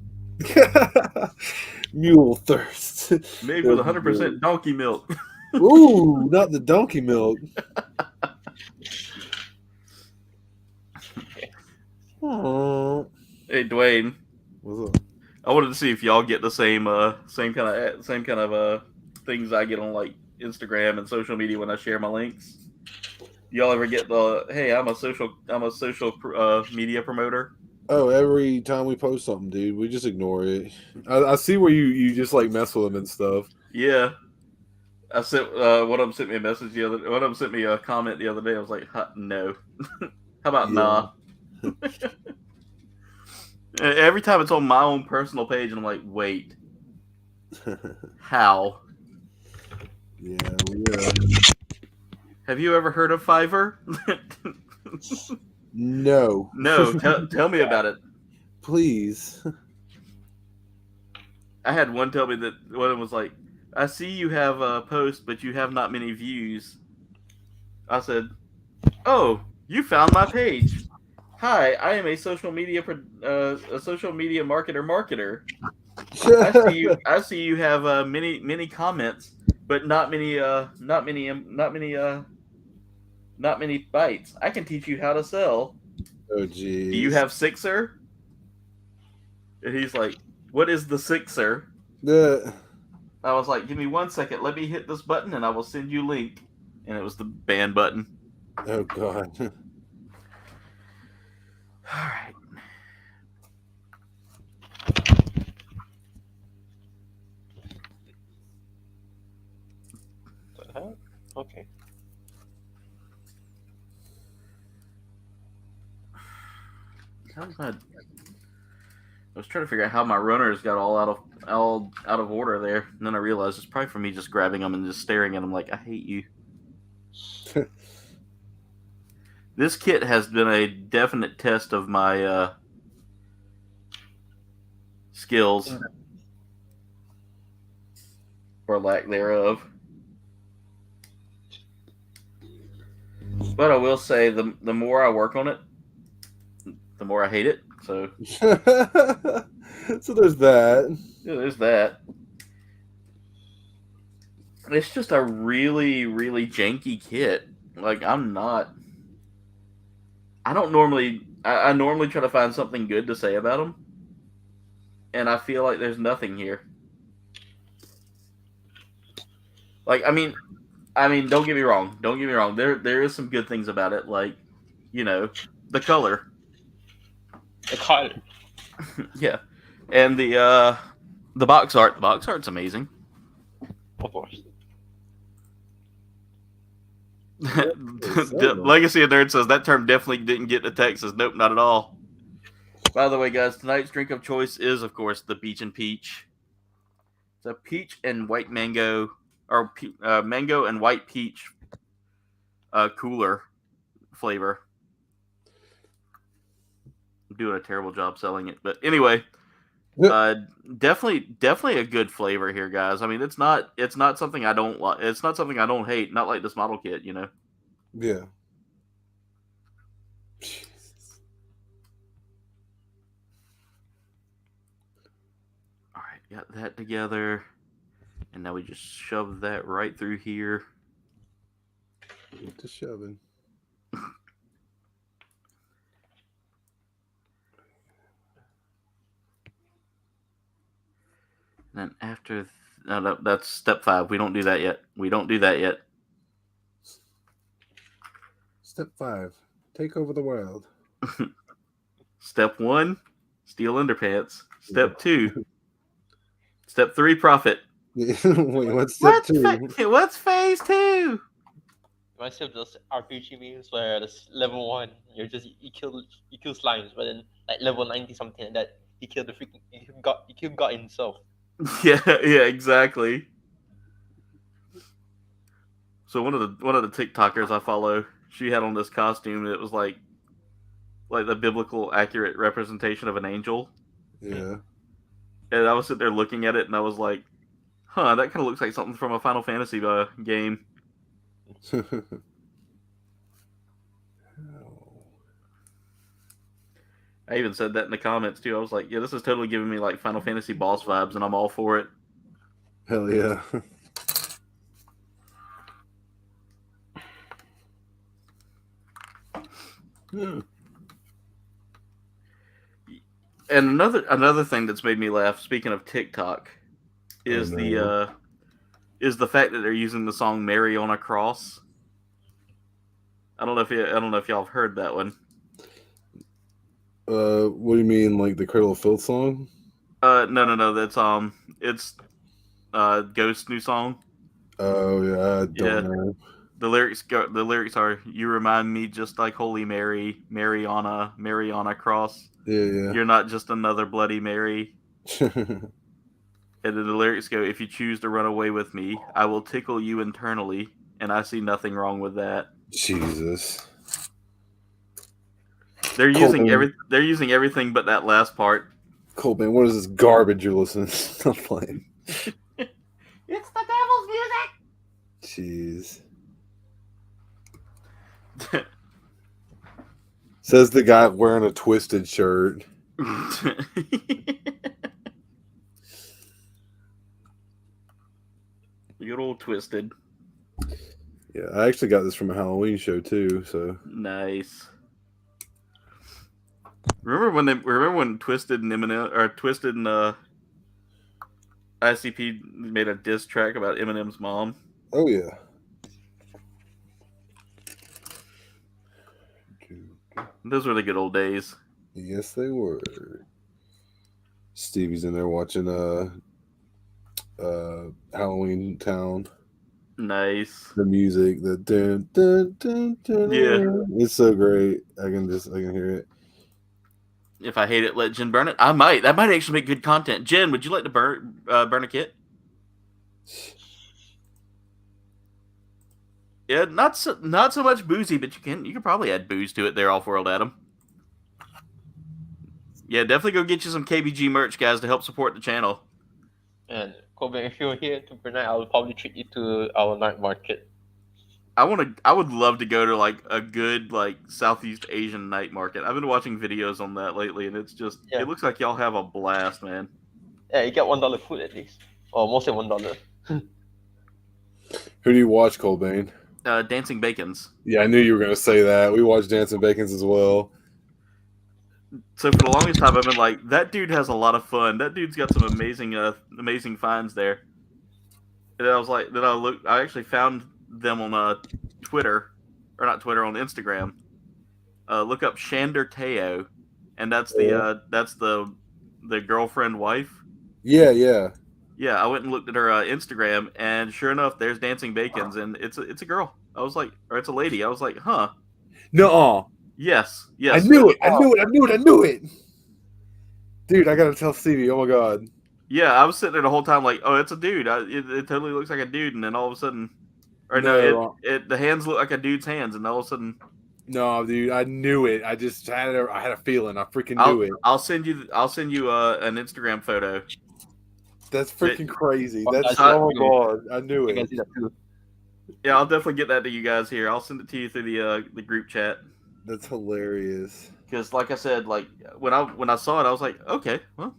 Mule thirst. Made with 100% donkey milk. Ooh, not the donkey milk. Hey, Dwayne. What's up? I wanted to see if y'all get the same kind of things I get on like Instagram and social media when I share my links. Y'all ever get the hey, I'm a social media promoter? Oh, every time we post something, dude, we just ignore it. I see where you just like mess with them and stuff. Yeah. I sent one of them sent me a message one of them sent me a comment the other day. I was like, no. How about nah? Every time it's on my own personal page, and I'm like, wait, how? Yeah. Have you ever heard of Fiverr? No. No, tell me about it. Please. I had one tell me that one was like, I see you have a post, but you have not many views. I said, oh, you found my page. Hi, I am a social media marketer. I see you have many comments, but not many bites. I can teach you how to sell. Oh, geez. Do you have Sixer? And he's like, what is the Sixer? I was like, give me 1 second. Let me hit this button, and I will send you a link. And it was the ban button. Oh, God. All right. Okay. I was trying to figure out how my runners got all out of order there, and then I realized it's probably for me just grabbing them and just staring at them like I hate you. This kit has been a definite test of my skills, or lack thereof. But I will say the more I work on it, the more I hate it. So So there's that. yeah, there's that. It's just a really, really janky kit. Like I don't normally. I normally try to find something good to say about them, and I feel like there's nothing here. Like I mean, don't get me wrong. Don't get me wrong. There is some good things about it. Like, the color. The color. Yeah, and the box art. The box art's amazing. Of course. The Legacy of Nerd says that term definitely didn't get to Texas. Nope, not at all. By the way, guys, tonight's drink of choice is, of course, the Peach and Peach. It's a peach and white mango, or mango and white peach cooler flavor. I'm doing a terrible job selling it, but anyway, definitely a good flavor here, guys. I mean, it's not something I don't like. It's not something I don't hate. Not like this model kit, Yeah. All right, got that together, and now we just shove that right through here. Just shoving. And then after, no, that's step 5. We don't do that yet. Step 5. Take over the world. Step 1, steal underpants. Step 2, step 3, profit. Wait, what's step 2? What's phase 2? Reminds me of those RPG memes where this level 1, you kill slimes, but then like level 90 something like that, you kill the freaking you kill God himself. Yeah, exactly. So one of the TikTokers I follow, she had on this costume, and it was like the biblical accurate representation of an angel. Yeah. And I was sitting there looking at it, and I was like, "Huh, that kind of looks like something from a Final Fantasy game." I even said that in the comments too. I was like, "Yeah, this is totally giving me like Final Fantasy boss vibes, and I'm all for it." Hell yeah. And another thing that's made me laugh, speaking of TikTok, is the fact that they're using the song "Mary on a Cross." I don't know if y'all have heard that one. What do you mean, like the Cradle of Filth song? No. That's it's Ghost's new song. Oh yeah, I don't know. The lyrics are, "You remind me just like Holy Mary, Mary on a cross. Yeah. You're not just another Bloody Mary." And then the lyrics go, "If you choose to run away with me, I will tickle you internally, and I see nothing wrong with that." Jesus. They're using everything but that last part. Kouldbayne, what is this garbage you're listening to? Stop playing. It's the devil's music. Jeez. Says the guy wearing a Twisted shirt. Good old Twisted. Yeah, I actually got this from a Halloween show too. So nice. Remember when Twisted and Eminem, or Twisted and ICP made a diss track about Eminem's mom? Oh yeah. Those were the good old days. Yes, they were. Stevie's in there watching Halloween Town. Nice. The music, the dun, dun, dun, dun, Yeah. It's so great. I can hear it. If I hate it, let Jen burn it. I might. That might actually make good content. Jen, would you like to burn a kit? Yeah, not so much boozy, but you can probably add booze to it there, Off-World Adam. Yeah, definitely go get you some KBG merch, guys, to help support the channel. And Kouldbayne, if you're here to Brunei, I'll probably treat you to our night market. I would love to go to like a good like Southeast Asian night market. I've been watching videos on that lately, and it's just Yeah. it looks like y'all have a blast, man. Yeah, you get $1 food at least, or mostly $1. Who do you watch, Kouldbayne? Dancing Bacons. Yeah, I knew you were going to say that. We watch Dancing Bacons as well. So for the longest time, I've been like, that dude has a lot of fun. That dude's got some amazing finds there. And then I was like, I actually found them on Twitter, or not Twitter, on Instagram. Look up Shander Teo, and that's the girlfriend wife. Yeah, yeah. Yeah, I went and looked at her Instagram, and sure enough, there's Dancing Bacons, and it's a girl. I was like, or it's a lady. I was like, huh? No, Yes. I knew it. Dude, I gotta tell Stevie. Oh my god. Yeah, I was sitting there the whole time like, oh, it's a dude. It totally looks like a dude, and then all of a sudden, the hands look like a dude's hands, and all of a sudden, no, dude, I knew it. I just had a feeling. I freaking knew it. I'll send you an Instagram photo. That's freaking crazy. Oh, That's that's oh my good. god, I knew I can it. see that too. Yeah, I'll definitely get that to you guys here. I'll send it to you through the group chat. That's hilarious. Because, like I said, like when I saw it, I was like, okay, well,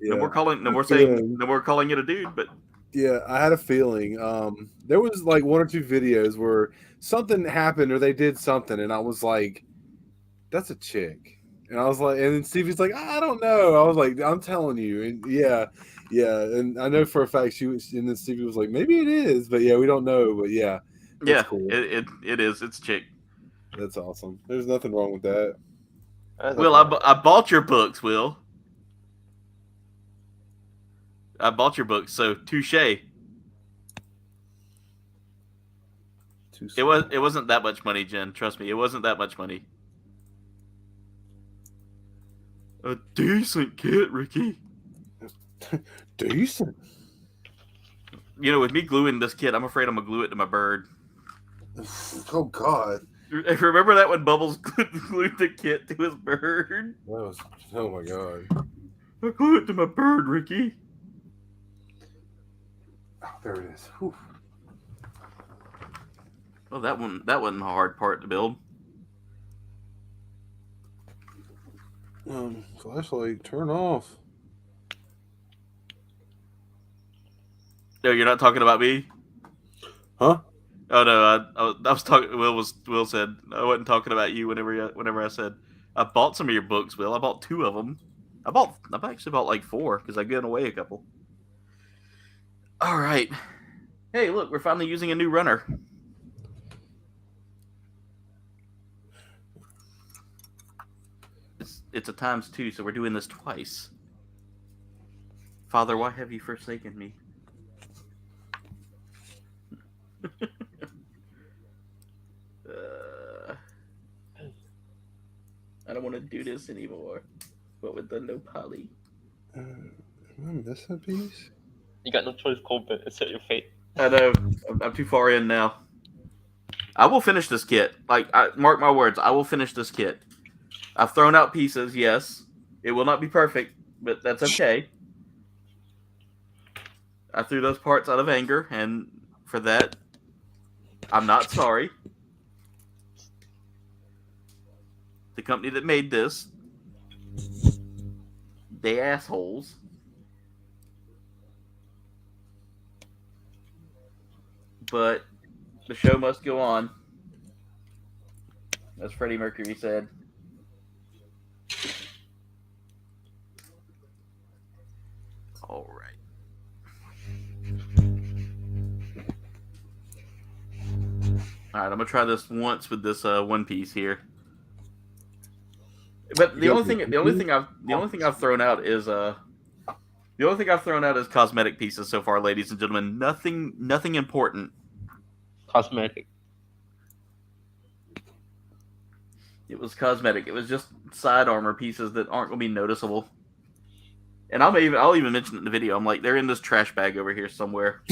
Yeah. no more calling it a dude, but Yeah, I had a feeling. There was like one or two videos where something happened or they did something, and I was like, "That's a chick," and I was like, and then Stevie's like, "I don't know." I was like, "I'm telling you," and yeah, and I know for a fact she was, and then Stevie was like, "Maybe it is," but yeah, we don't know, but yeah, that's yeah, cool. it is. It's a chick. That's awesome. There's nothing wrong with that. Will, I bought your books, Will. I bought your books, so touche. It wasn't that much money, Jen. Trust me, it wasn't that much money. A decent kit, Ricky. Decent. You know, with me gluing this kit, I'm afraid I'm gonna glue it to my bird. Oh God. Remember that when Bubbles glued the kit to his bird? Oh my God. I glued it to my bird, Ricky. Oh, there it is. Whew. Well, that wasn't a hard part to build. Flashlight, turn off. No, you're not talking about me? Huh? Oh no, I was talking. Will said I wasn't talking about you. Whenever I said I bought some of your books, Will, I bought 2 of them. I've actually bought like 4 because I given away a couple. All right. Hey, look, we're finally using a new runner. It's a ×2, so we're doing this twice. Father, why have you forsaken me? I don't want to do this anymore. But with the no poly. Am I missing a piece? You got no choice, Kouldbayne. Accept your fate. I know. I'm too far in now. I will finish this kit. Mark my words, I will finish this kit. I've thrown out pieces, yes. It will not be perfect, but that's okay. I threw those parts out of anger, and for that, I'm not sorry. The company that made this, they assholes. But the show must go on, as Freddie Mercury said. All right. All right, I'm gonna try this once with this one piece here. But the only thing I've thrown out is cosmetic pieces so far, ladies and gentlemen. Nothing important. Cosmetic. It was cosmetic. It was just side armor pieces that aren't gonna be noticeable. And I'll even mention it in the video. I'm like, they're in this trash bag over here somewhere.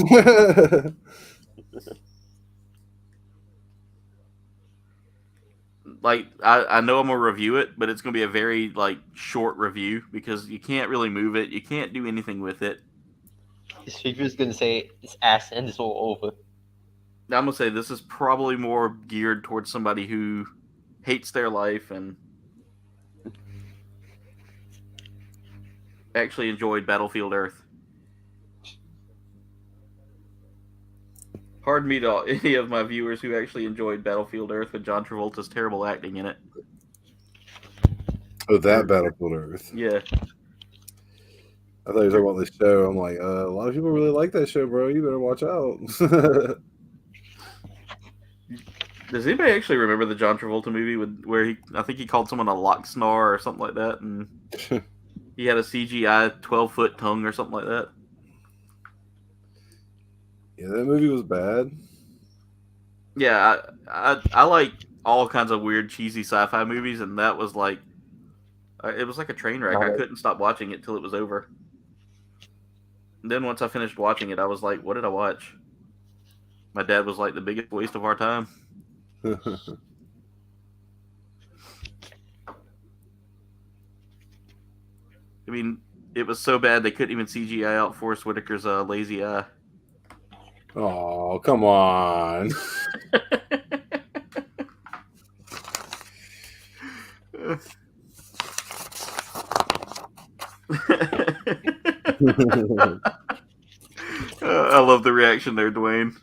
Like, I know I'm gonna review it, but it's gonna be a very short review because you can't really move it. You can't do anything with it. His review's gonna say it's ass and it's all over. I'm gonna say this is probably more geared towards somebody who hates their life and actually enjoyed Battlefield Earth. Pardon me to any of my viewers who actually enjoyed Battlefield Earth with John Travolta's terrible acting in it. Oh, that Battlefield Earth. Yeah. I thought you were talking about this show. I'm like, a lot of people really like that show, bro. You better watch out. Does anybody actually remember the John Travolta movie where I think he called someone a locksnar or something like that, and he had a CGI 12-foot tongue or something like that? Yeah, that movie was bad. Yeah, I like all kinds of weird, cheesy sci-fi movies, and that was like, it was like a train wreck. I couldn't stop watching it till it was over. And then once I finished watching it, I was like, what did I watch? My dad was like, the biggest waste of our time. I mean, it was so bad they couldn't even CGI out Forrest Whitaker's lazy eye. Oh, come on. I love the reaction there, Dwayne.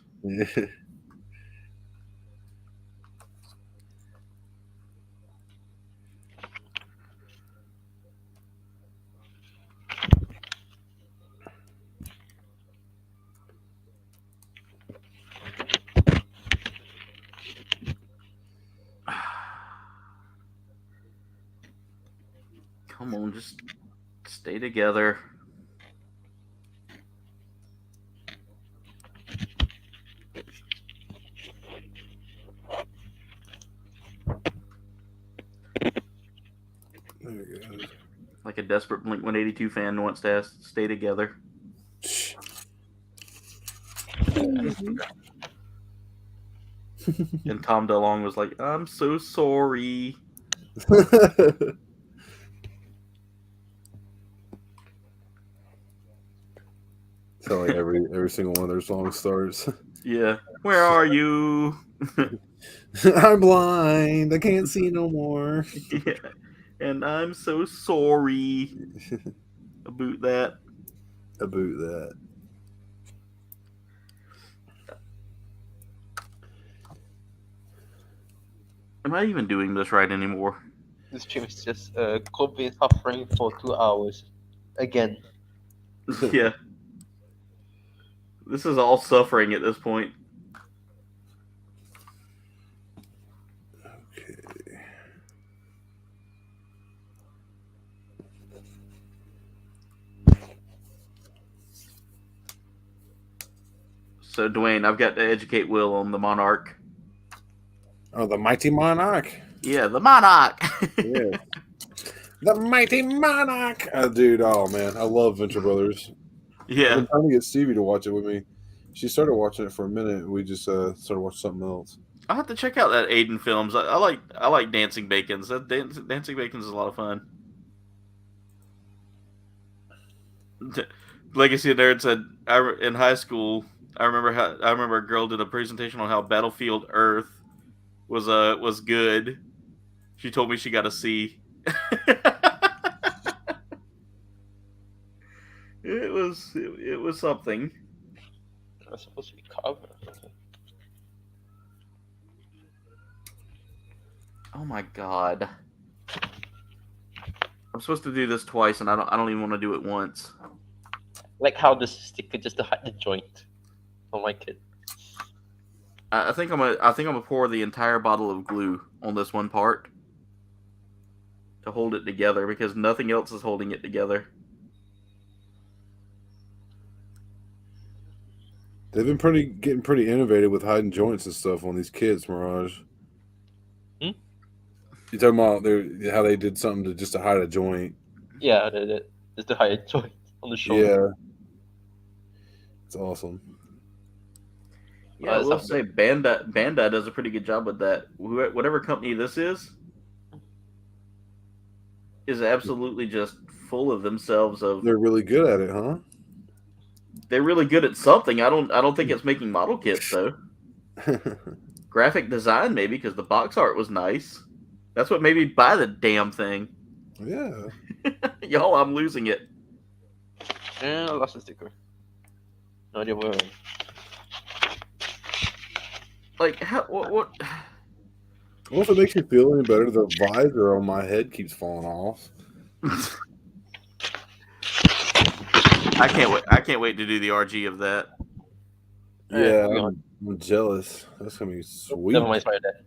Come on, just stay together. There you go. Like a desperate Blink-182 fan wants to stay together. And Tom DeLonge was like, I'm so sorry. So like every single one of their songs starts. Yeah. Where are you? I'm blind. I can't see no more. Yeah. And I'm so sorry about that. About that. Am I even doing this right anymore? This stream is just Kouldbayne suffering for 2 hours. Again. Yeah. This is all suffering at this point. Okay. So, Dwayne, I've got to educate Will on the Monarch. Oh, the Mighty Monarch. Yeah, the Monarch. Yeah. The Mighty Monarch. Dude, oh man, I love Venture Brothers. Yeah. I've been trying to get Stevie to watch it with me. She started watching it for a minute, and we just started watching something else. I'll have to check out that Aiden films. I like Dancing Bacons. Dancing Bacons is a lot of fun. Legacy of Nerd said, in high school, I remember a girl did a presentation on how Battlefield Earth was good. She told me she got a C. It was something. That's supposed to be covered. Oh my god. I'm supposed to do this twice, and I don't even want to do it once. Like how the sticker just to hide the joint. I don't like it. I think I'm gonna pour the entire bottle of glue on this one part to hold it together because nothing else is holding it together. They've been getting pretty innovative with hiding joints and stuff on these kits, Mirage. Hmm? You talking about how they did something to hide a joint? Yeah, just to hide a joint on the shoulder. Yeah, it's awesome. Yeah, I will say Bandai does a pretty good job with that. Whatever company this is absolutely just full of themselves. They're really good at it, huh? They're really good at something. I don't think it's making model kits though. Graphic design, maybe, because the box art was nice. That's what made me buy the damn thing. Yeah. Y'all, I'm losing it. And I lost the sticker. No idea where. Like, how? What? Well, if it makes you feel any better, the visor on my head keeps falling off. I can't wait. I can't wait to do the RG of that. Yeah, moving on. I'm jealous. That's gonna be sweet. Never mind, sorry, that.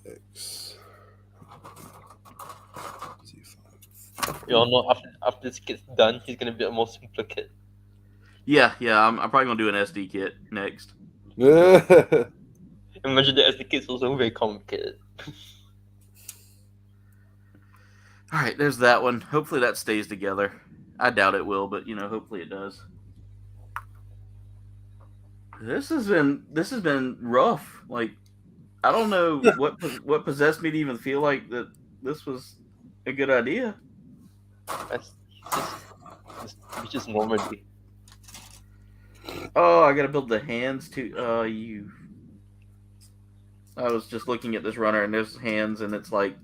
X. You all know after this gets done, he's gonna be a more simpler kit. Yeah. I'm probably gonna do an SD kit next. Yeah. Imagine the SD kit's also very complicated. All right, there's that one. Hopefully that stays together. I doubt it will, but hopefully it does. This has been rough. Like, I don't know what possessed me to even feel like that this was a good idea. That's just normally. Oh, I gotta build the hands too. I was just looking at this runner and there's hands and it's like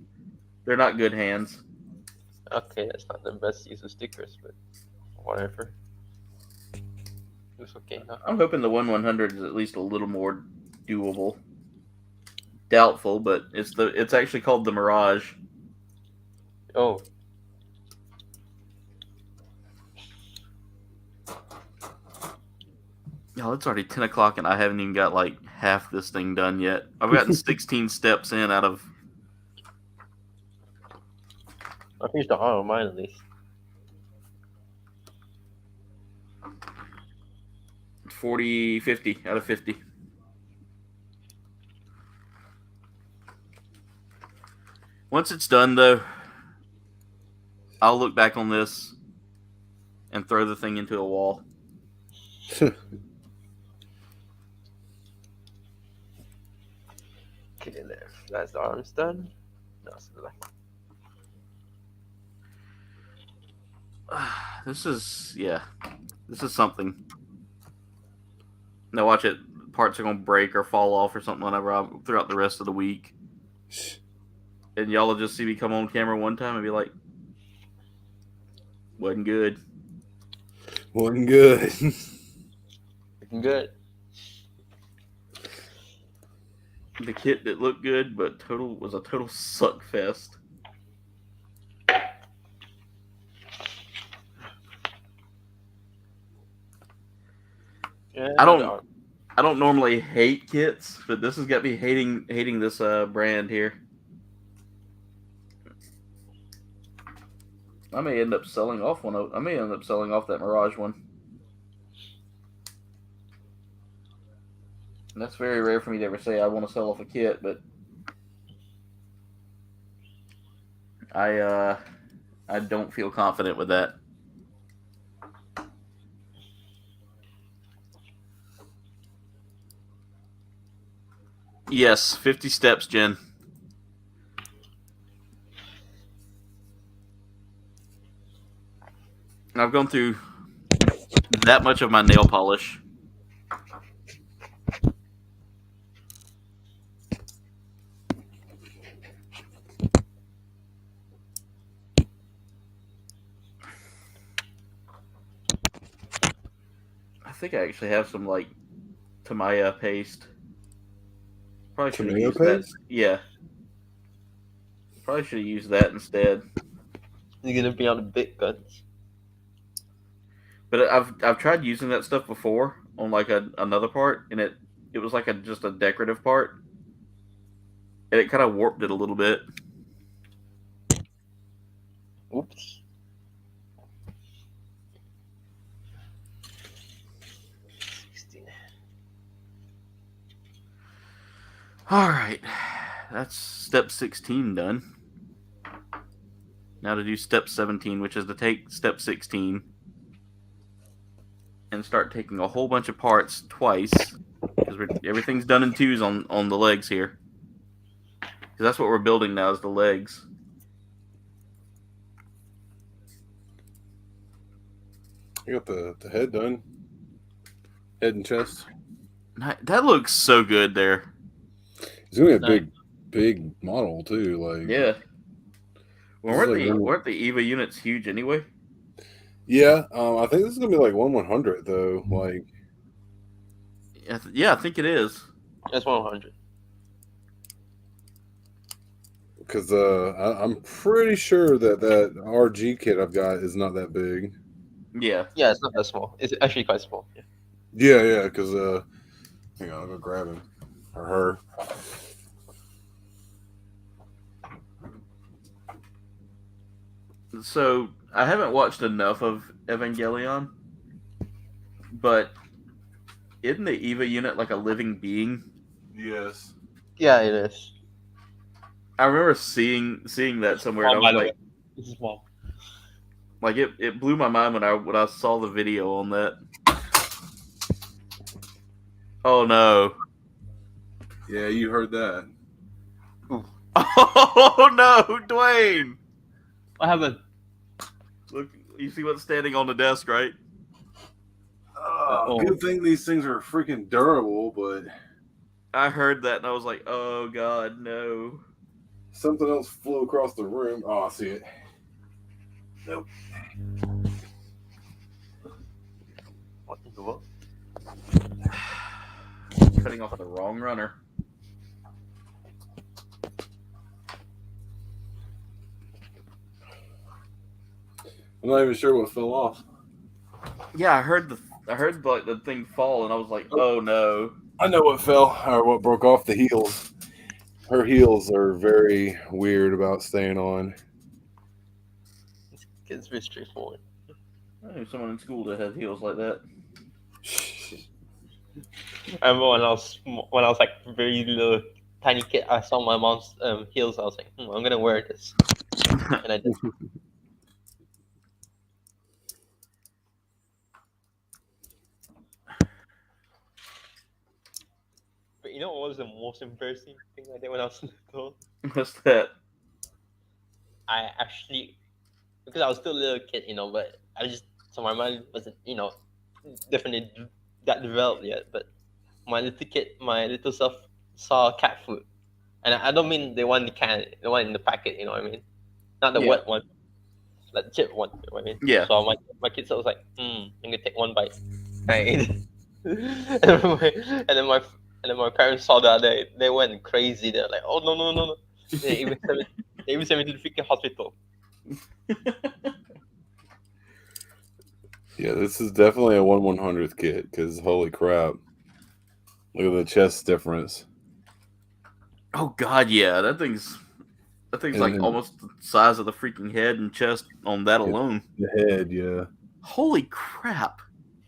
they're not good hands. Okay, that's not the best use of stickers, but whatever. It's okay. Huh? I'm hoping the 1/100 is at least a little more doable. Doubtful, but it's actually called the Mirage. Oh, Y'all, it's already 10 o'clock and I haven't even got like half this thing done yet. I've gotten 16 steps in out of. I finished the heart of mine at least. 50 out of 50. Once it's done, though, I'll look back on this and throw the thing into a wall. Okay, there. That's the arms done. No, it's the left. This is something. Now watch it. Parts are gonna break or fall off or something whenever throughout the rest of the week. And y'all will just see me come on camera one time and be like, wasn't good. Wasn't good. Looking good. The kit that looked good, but was a total suck fest. Yeah, I don't normally hate kits, but this has got me hating this brand here. I may end up selling off that Mirage one. And that's very rare for me to ever say I want to sell off a kit, but I don't feel confident with that. Yes, 50 steps, Jen. I've gone through that much of my nail polish. I think I actually have some like Tamiya paste. Probably should have Tomato used that. paste? Yeah. Probably should have used that instead. You're gonna be on the big guns. But I've tried using that stuff before on like another part, and it was like just a decorative part, and it kind of warped it a little bit. Oops. All right, that's step 16 done. Now to do step 17, which is to take step 16 and start taking a whole bunch of parts twice, because everything's done in twos on the legs here. Because that's what we're building now is the legs. You got the head done. Head and chest. That looks so good there. It's gonna be a Nice. big model too. Like Yeah. Well, This is like one- weren't the EVA units huge anyway? yeah. I think this is gonna be like 1/100 though. Like Yeah, I think it is. That's 100. because I'm pretty sure that RG kit I've got is not that big. Yeah. Yeah, it's not that small. It's actually quite small. Yeah. Yeah. Because hang on, I'll go grab him or her. So I haven't watched enough of Evangelion, but isn't the EVA unit like a living being? Yes. Yeah, it is. I remember seeing that somewhere, and I Small, by was the like, way. This is small. like it blew my mind when I saw the video on that. Oh no! Yeah, you heard that. Oh no, Dwayne! What happened? Look, you see what's standing on the desk, right? Good thing these things are freaking durable, but I heard that and I was like, oh god, no. something else flew across the room. Oh, I see it. Nope. What in the world? Cutting off the wrong runner. I'm not even sure what fell off. Yeah, I heard like the thing fall and I was like, oh no. I know what fell or what broke off. The heels. Her heels are very weird about staying on. It's very straightforward. I knew someone in school that had heels like that. I remember when I was like very little, tiny kid, I saw my mom's heels. I was like, I'm gonna wear this, and I did. But you know what was the most embarrassing thing I did when I was little? What's that? I actually, because I was still a little kid, but I just, so my mind wasn't, definitely that developed yet. But my little self saw cat food, and I don't mean the one in the can, the one in the packet. You know what I mean? Not the Yeah. wet one, like the chip one. You know what I mean? Yeah. So my kid was like, I'm gonna take one bite. And I ate it. and then my parents saw that they went crazy. They're like, oh no. They even sent me to the freaking hospital. Yeah, this is definitely a 1/100th kit because holy crap. Look at the chest difference. Oh god, yeah, that thing's like And- almost the size of the freaking head and chest on that alone. The head, yeah. Holy crap.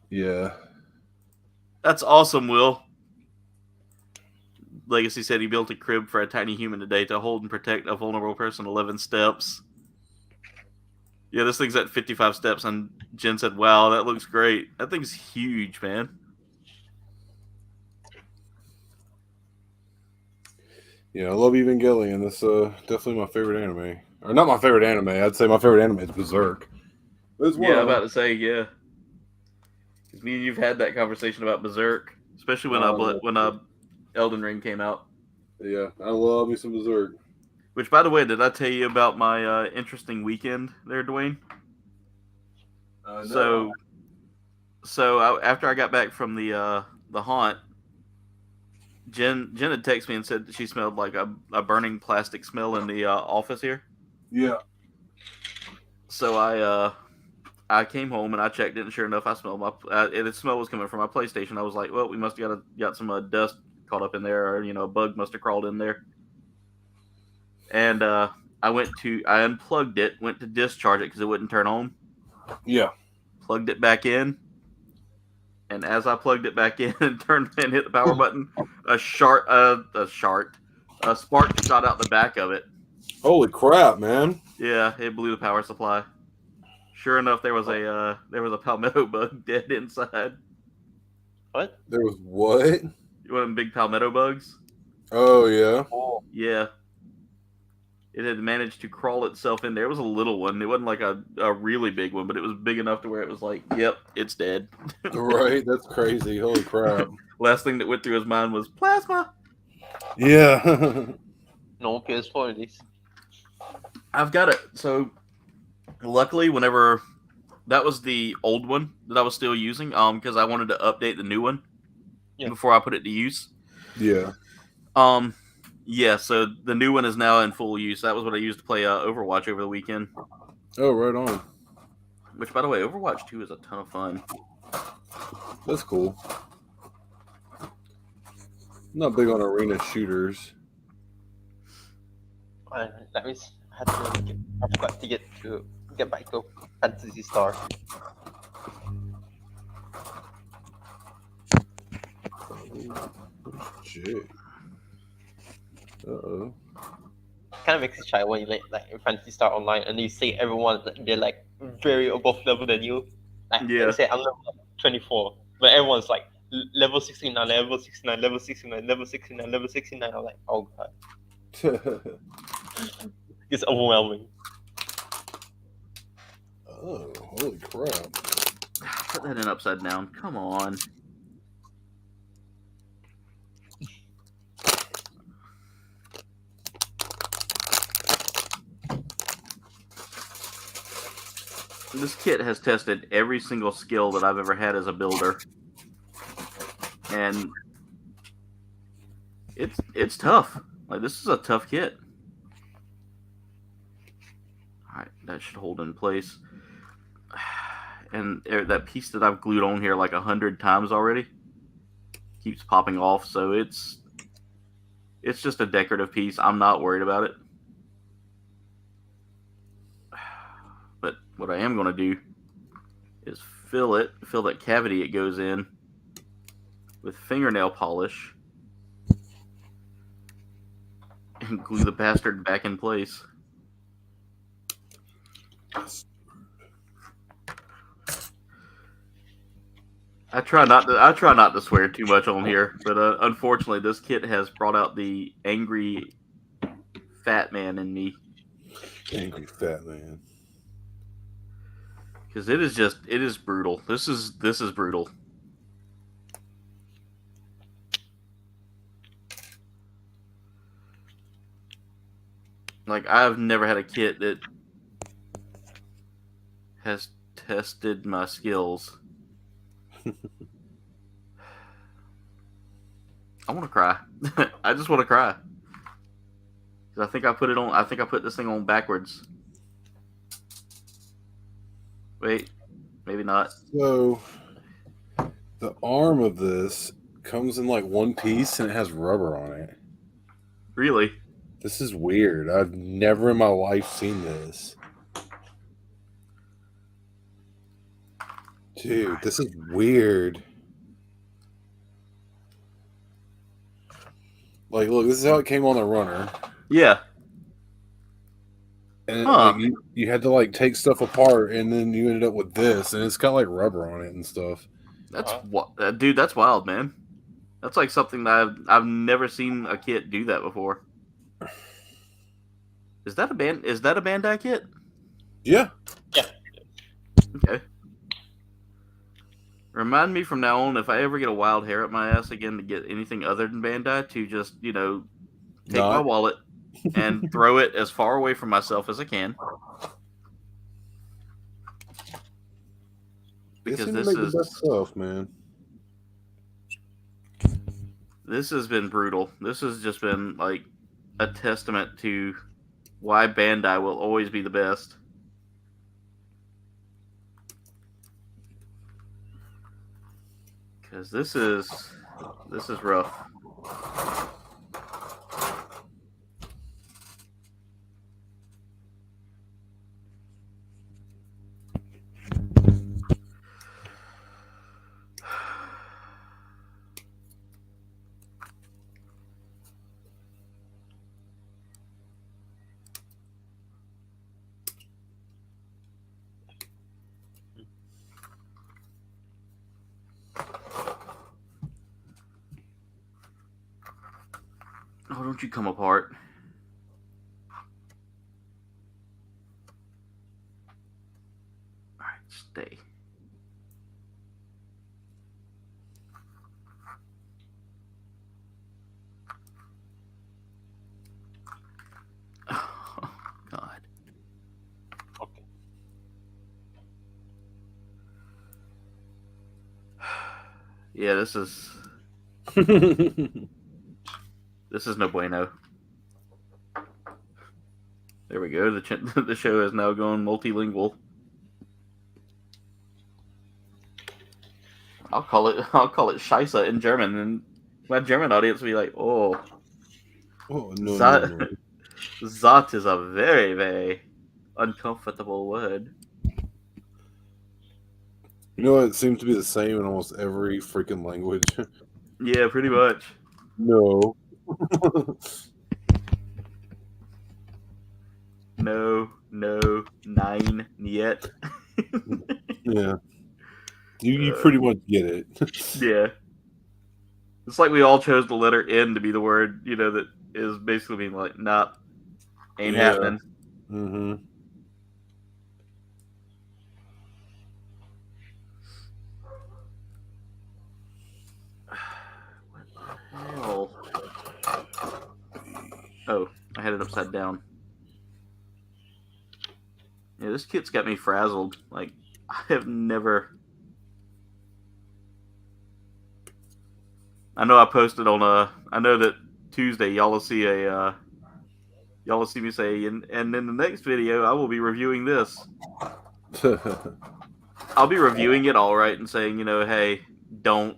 Yeah. That's awesome, Will. Legacy said he built a crib for a tiny human today to hold and protect a vulnerable person 11 steps. Yeah, this thing's at 55 steps, and Jen said, wow, that looks great. That thing's huge, man. Yeah, I love Evangelion. That's definitely my favorite anime. Or not my favorite anime. I'd say my favorite anime is Berserk. But Yeah, I'm about to say, yeah. Because me and you've had that conversation about Berserk, especially when Elden Ring came out. Yeah, I love me some Berserk. Which, by the way, did I tell you about my interesting weekend there, Dwayne? No. So after I got back from the haunt, Jen had texted me and said that she smelled like a burning plastic smell in the office here. Yeah. So I came home and I checked it, and sure enough, I smelled the smell was coming from my PlayStation. I was like, well, we must have got some dust caught up in there, or a bug must have crawled in there. And I unplugged it, went to discharge it because it wouldn't turn on. Yeah. Plugged it back in, and as I plugged it back in and hit the power button, a spark shot out the back of it. Holy crap, man. Yeah, it blew the power supply. Sure enough, there was a palmetto bug dead inside. What? There was what? You want them big palmetto bugs? Oh, yeah. Oh, Yeah. it had managed to crawl itself in there. It was a little one. It wasn't like a really big one, but it was big enough to where it was like, yep, it's dead. Right, that's crazy. Holy crap. Last thing that went through his mind was plasma. Yeah. No PS4 at least. I've got it. So, luckily, whenever that was the old one that I was still using, because I wanted to update the new one before I put it to use. Yeah. Yeah. So the new one is now in full use. That was what I used to play Overwatch over the weekend. Oh, right on. Which, by the way, Overwatch 2 is a ton of fun. That's cool. I'm not big on arena shooters. That means I forgot to get back to Fantasy Star. Shit. Uh-oh. Kind of makes you shy when you like in Fantasy Star Online and you see everyone they're like very above level than you. Like Yeah. let's say I'm level 24, but everyone's like level 69, level 69, level 69, level 69, level 69. I'm like, oh god, it's overwhelming. Oh, holy crap. Put that in upside down. Come on. This kit has tested every single skill that I've ever had as a builder. And it's tough. Like, this is a tough kit. Alright, that should hold in place. And that piece that I've glued on here like 100 times already keeps popping off, so it's just a decorative piece. I'm not worried about it. But what I am going to do is fill that cavity it goes in with fingernail polish and glue the bastard back in place. I try not to swear too much on here, but unfortunately this kit has brought out the angry fat man in me. Angry fat man. Because it is brutal. This is brutal. Like, I've never had a kit that has tested my skills. I want to cry. I just want to cry. 'Cause I think I put this thing on backwards. Wait, maybe not. So, the arm of this comes in like one piece and it has rubber on it. Really? This is weird. I've never in my life seen this. Dude, this is weird. Like, look, this is how it came on the runner. Yeah. And Huh. like, you had to like take stuff apart, and then you ended up with this, and it's got like rubber on it and stuff. That's what, dude. That's wild, man. That's like something that I've never seen a kit do that before. Is that a Bandai kit? Yeah. Yeah. Okay. Remind me from now on, if I ever get a wild hair up my ass again to get anything other than Bandai, to just, take my wallet and throw it as far away from myself as I can. Because this is the best stuff, man. This has been brutal. This has just been like a testament to why Bandai will always be the best. Because this is rough. Oh, don't you come apart. Yeah, this is no bueno. There we go. The show is now going multilingual. I'll call it Scheisse in German, and my German audience will be like, "Oh, Oh no, that no, no. that is a very very uncomfortable word." You know, it seems to be the same in almost every freaking language. Yeah, pretty much. No. No, nine, yet. Yeah. You pretty much get it. Yeah. It's like we all chose the letter N to be the word, that is basically being like, nah, ain't Yeah. happening. Mm-hmm. What the hell? Oh, I had it upside down. Yeah, this kit's got me frazzled. Like, I have never. I know I posted on I know that Tuesday y'all will see me say, and in the next video I will be reviewing this. I'll be reviewing it all right and saying, hey, don't.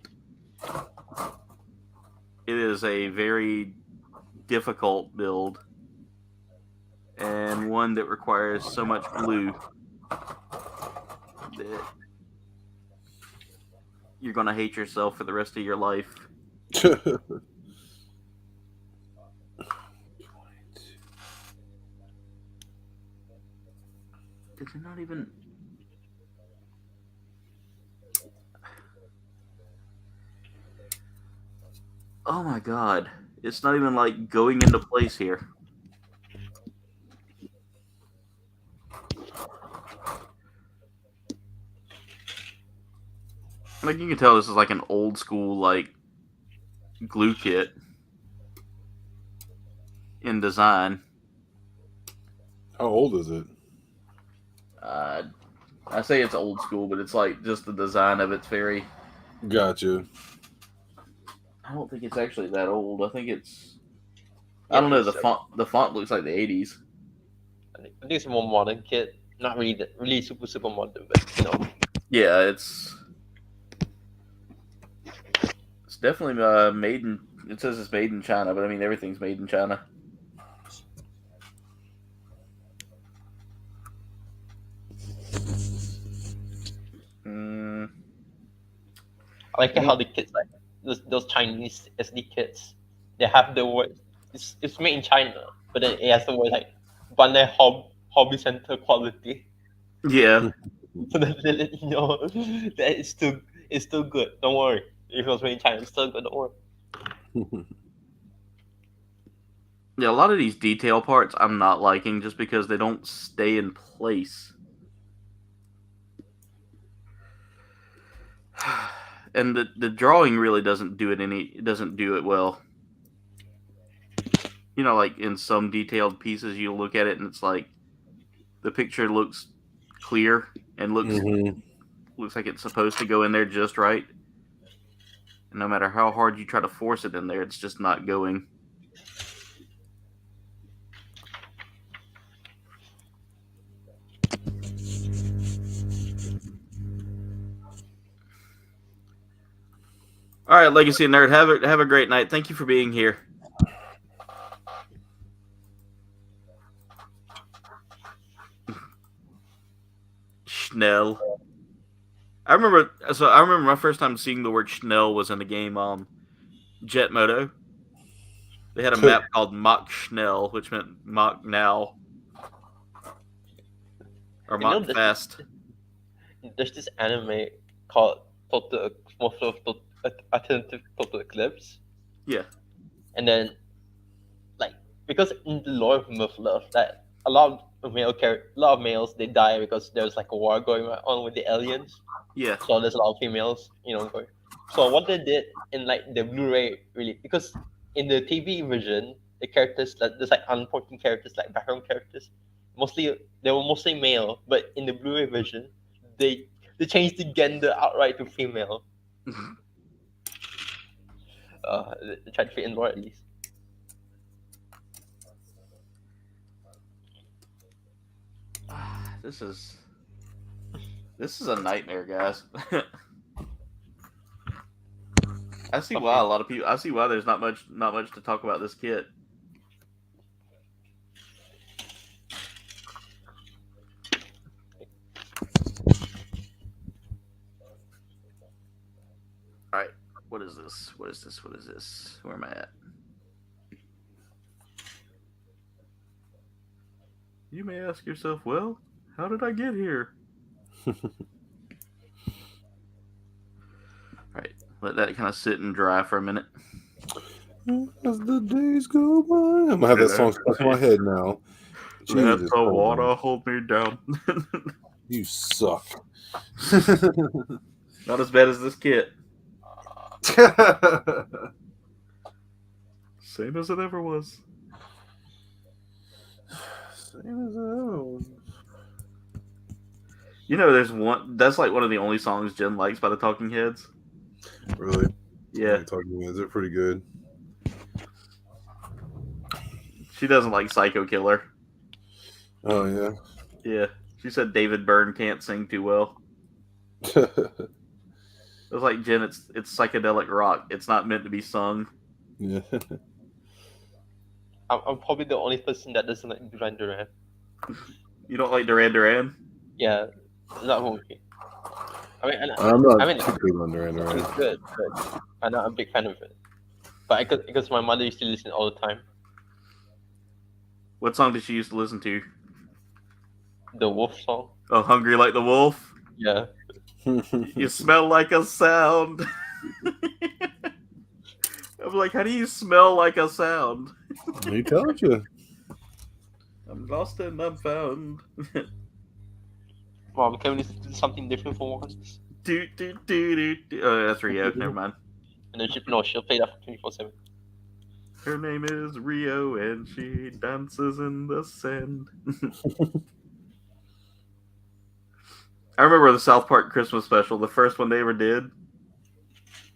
It is a very difficult build and one that requires so much glue that you're gonna hate yourself for the rest of your life. Is it not even? Oh my god! It's not even like going into place here. Like, you can tell this is like an old school like glue kit in design. How old is it? I say it's old school, but it's like just the design of it's very. Gotcha. I don't think it's actually that old. I think it's. Yeah, I don't know. it's The font looks like the 80s. I think it's a more modern kit. Not really super modern, but Yeah, it's definitely made in. It says it's made in China, but I mean everything's made in China. I like how the kids like those Chinese SD kits. They have the word. It's made in China, but then it has the word like Bandai Hobby Center quality. Yeah, So that they let you know that it's still good. Don't worry. If it was made in China, it's still good. Don't worry. yeah. A lot of these detail parts I'm not liking just because they don't stay in place. And the drawing really doesn't do it well. Like in some detailed pieces, you look at it and it's like the picture looks clear and looks like it's supposed to go in there just right. And no matter how hard you try to force it in there, it's just not going. All right, Legacy Nerd, have a great night. Thank you for being here. Schnell. I remember my first time seeing the word Schnell was in the game Jet Moto. They had a map called Mach Schnell, which meant Mach Now. Or Mach Fast. There's this anime called Alternative Total Eclipse. Yeah. And then, like, because in the lore of Myth Love, that a lot of males they die because there's like a war going on with the aliens. Yeah. So there's a lot of females, going. So what they did in like the Blu-ray really, because in the TV version, the characters there's like unimportant characters, like background characters, they were mostly male, but in the Blu-ray version, they changed the gender outright to female. try to fit in lore at least. This is a nightmare, guys. I see why a lot of people. I see why there's not much to talk about this kit. All right, what is this? What is this? What is this? Where am I at? You may ask yourself, well, how did I get here? All right, let that kind of sit and dry for a minute. As the days go by, I'm gonna have that song stuck in my head now. Let Jesus the Christ. water hold me down. You suck. Not as bad as this kit. Same as it ever was. Same as hell. You know, there's one. That's like one of the only songs Jen likes by the Talking Heads. Really? Yeah, Talking Heads, they're pretty good. she doesn't like Psycho Killer. Oh yeah. Yeah, she said David Byrne can't sing too well. It was like, Jen, it's psychedelic rock. It's not meant to be sung. Yeah. I'm probably the only person that doesn't like Duran Duran. You don't like Duran Duran? Yeah, not movie. I'm not I mean, too big on Duran Duran. it's good, but I'm not a big fan of it. But because my mother used to listen all the time. What song did she used to listen to? The Wolf song. Oh, Hungry Like the Wolf? Yeah. You smell like a sound. I'm like, how do you smell like a sound? He told you. I'm lost and I'm found. Mom, can we listen to something different for once? Do, do, do, do, do. Oh, that's Rio. Never mind. And then she'll play that for 24/7. Her name is Rio and she dances in the sand. I remember the South Park Christmas special, the first one they ever did.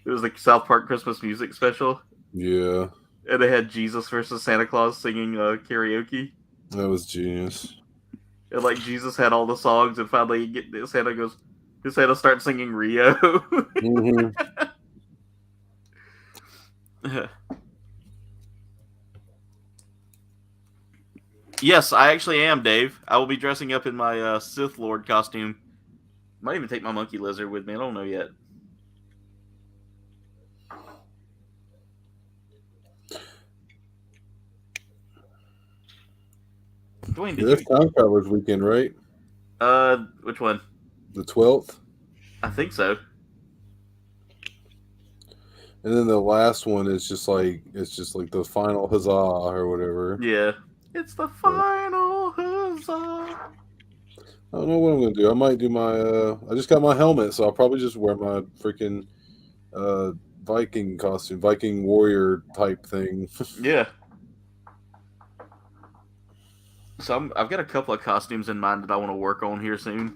It was the South Park Christmas music special. Yeah. And they had Jesus versus Santa Claus singing karaoke. That was genius. And like Jesus had all the songs, and finally Santa starts singing Rio. Mm-hmm. Yes, I actually am, Dave. I will be dressing up in my Sith Lord costume. Might even take my monkey lizard with me. I don't know yet. Dwayne, did That's you? Time Travelers Weekend, right? Which one? The 12th. I think so. And then the last one is just like the final huzzah or whatever. Yeah. It's the final huzzah. I don't know what I'm gonna do. I might do my I just got my helmet, so I'll probably just wear my freaking Viking costume, Viking warrior type thing. Yeah. So I've got a couple of costumes in mind that I want to work on here soon.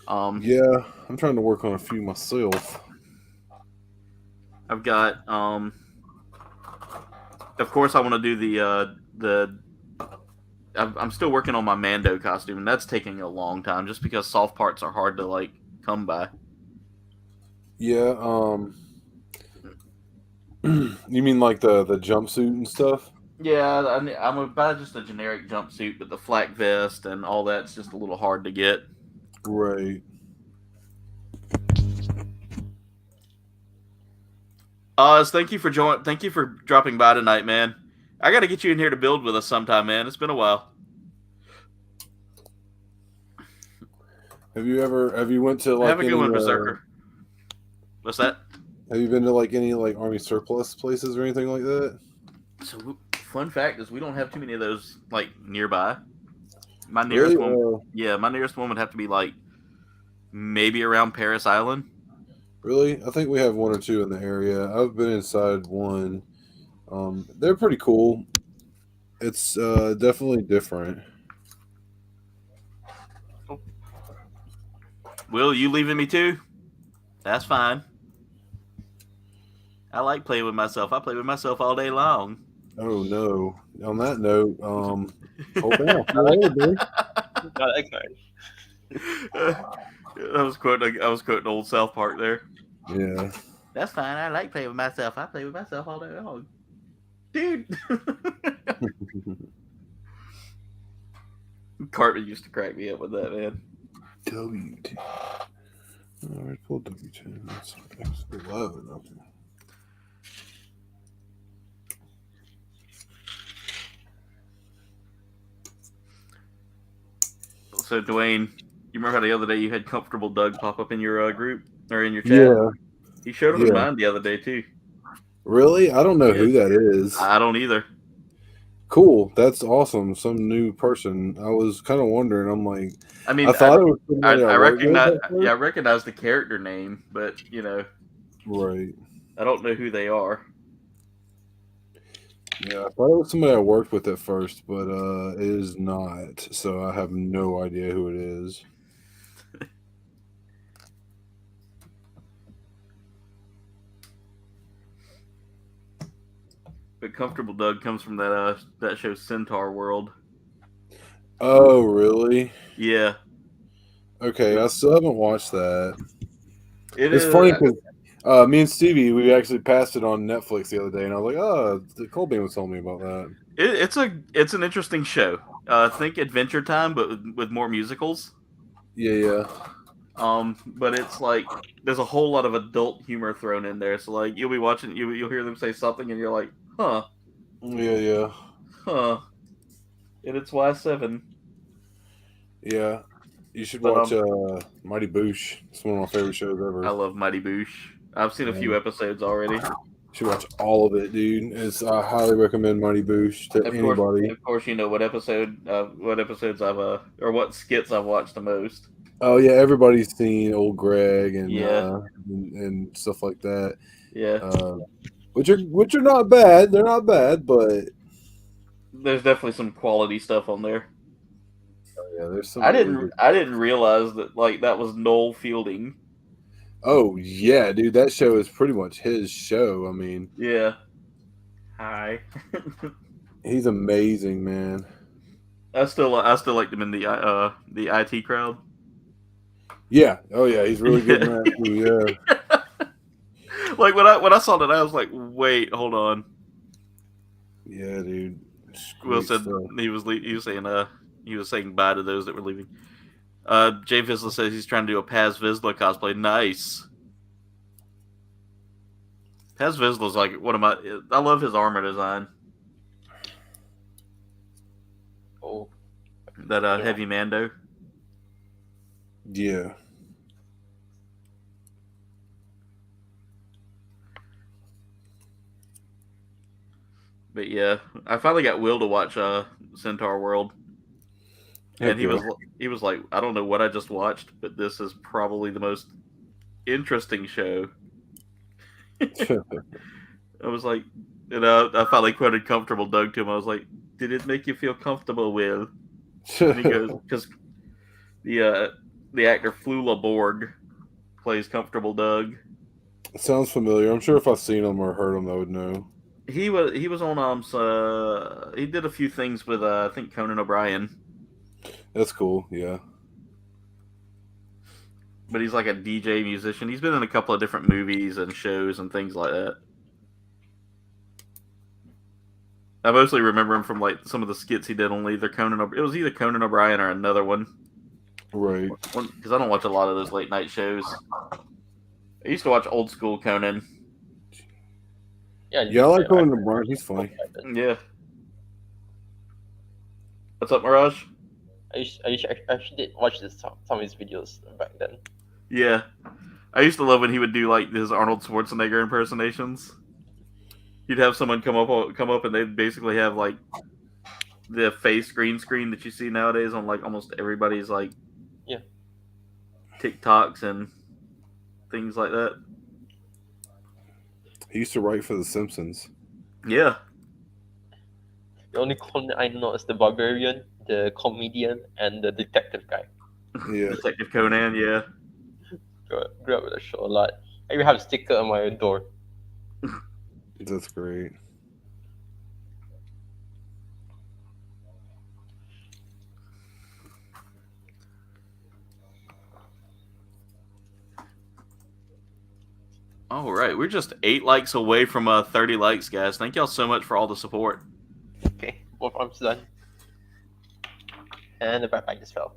Yeah, I'm trying to work on a few myself. I've got of course I want to do I'm still working on my Mando costume, and that's taking a long time just because soft parts are hard to like come by. Yeah, you mean like the jumpsuit and stuff? Yeah, I'm gonna buy just a generic jumpsuit, but the flak vest and all that's just a little hard to get. Right. Thank you for dropping by tonight, man. I got to get you in here to build with us sometime, man. It's been a while. Have you went to like Have a good any, one, Berserker. What's that? have you been to like any like army surplus places or anything like that? So, fun fact is we don't have too many of those like nearby. My nearest one, my nearest one would have to be like maybe around Paris Island. Really? I think we have one or two in the area. I've been inside one. They're pretty cool. It's definitely different. Will, you leaving me too? That's fine. I like playing with myself. I play with myself all day long. Oh no! On that note, Kouldbayne, I'll see you later, dude. No, that's fine. I was quoting old South Park there. Yeah. That's fine. I like playing with myself. I play with myself all day long, dude. Cartman used to crack me up with that, man. W2. All right, pull W10. That's X11. Okay. So, Dwayne, you remember how the other day you had Comfortable Doug pop up in your group or in your chat? Yeah. He showed up in Yeah. mine the other day too. Really? I don't know Yeah. who that is. I don't either. Cool. That's awesome. Some new person. I was kind of wondering. I'm like, I mean, I thought it was somebody I worked with recognize. at first. Yeah, I recognize the character name, but you know, Right. I don't know who they are. Yeah, I thought it was somebody I worked with at first, but it is not. So I have no idea who it is. But Comfortable Doug comes from that show Centaur World. Oh, really? Yeah. Okay, I still haven't watched that. It's funny because me and Stevie, we actually passed it on Netflix the other day, and I was like, "Oh, Kouldbayne was telling me about that." It's an interesting show. Think Adventure Time, but with more musicals. Yeah. But it's like there's a whole lot of adult humor thrown in there. So like you'll be watching, you'll hear them say something, and you're like, huh, Yeah. and it's Y7. Yeah. You should But, watch Mighty Boosh. It's one of my favorite shows ever. I love Mighty Boosh. I've seen a few episodes already. You should watch all of it, dude. I highly recommend Mighty Boosh to anybody. Of course, you know what episodes I've or what skits I've watched the most. Oh yeah, everybody's seen Old Greg and Yeah. and stuff like that. Yeah, Which are not bad. They're not bad, but there's definitely some quality stuff on there. yeah, there's some. I didn't realize that like that was Noel Fielding. Oh yeah, dude, that show is pretty much his show. I mean, Yeah. Hi. he's amazing, man. I still like them in the IT crowd. Yeah. Oh yeah, he's really good in that too. Yeah. Like when I saw that, I was like, wait, hold on. Yeah, dude. Will Great said stuff. he was saying bye to those that were leaving. Jay Vizsla says he's trying to do a Paz Vizsla cosplay. Nice. Paz Vizsla's like one of my. I love his armor design. Oh, That heavy Mando. Yeah. But yeah, I finally got Will to watch Centaur World, and he was like, I don't know what I just watched, but this is probably the most interesting show. I was like, and I finally quoted "Comfortable Doug" to him. I was like, "Did it make you feel comfortable, Will?" And he goes, "Because the actor Flula Borg plays Comfortable Doug." Sounds familiar. I'm sure if I've seen him or heard him, I would know. He was on he did a few things with I think Conan O'Brien. That's cool. Yeah. But he's like a DJ musician. He's been in a couple of different movies and shows and things like that. I mostly remember him from like some of the skits he did on either it was either Conan O'Brien or another one. Right. Because I don't watch a lot of those late night shows. I used to watch old school Conan. Yeah, I like Conan O'Brien. He's funny. Yeah. What's up, Mirage? I actually did watch some of his videos back then. Yeah. I used to love when he would do like his Arnold Schwarzenegger impersonations. You'd have someone come up and they'd basically have like the face green screen that you see nowadays on like almost everybody's like TikToks and things like that. He used to write for The Simpsons. Yeah. The only Conan I know is the Barbarian, the comedian, and the detective guy. Yeah. Detective Conan, yeah. Grew up with the show a lot. I even have a sticker on my door. That's great. All right, we're just 8 likes away from 30 likes, guys. Thank y'all so much for all the support. Okay, both arms done. And the backpack just fell.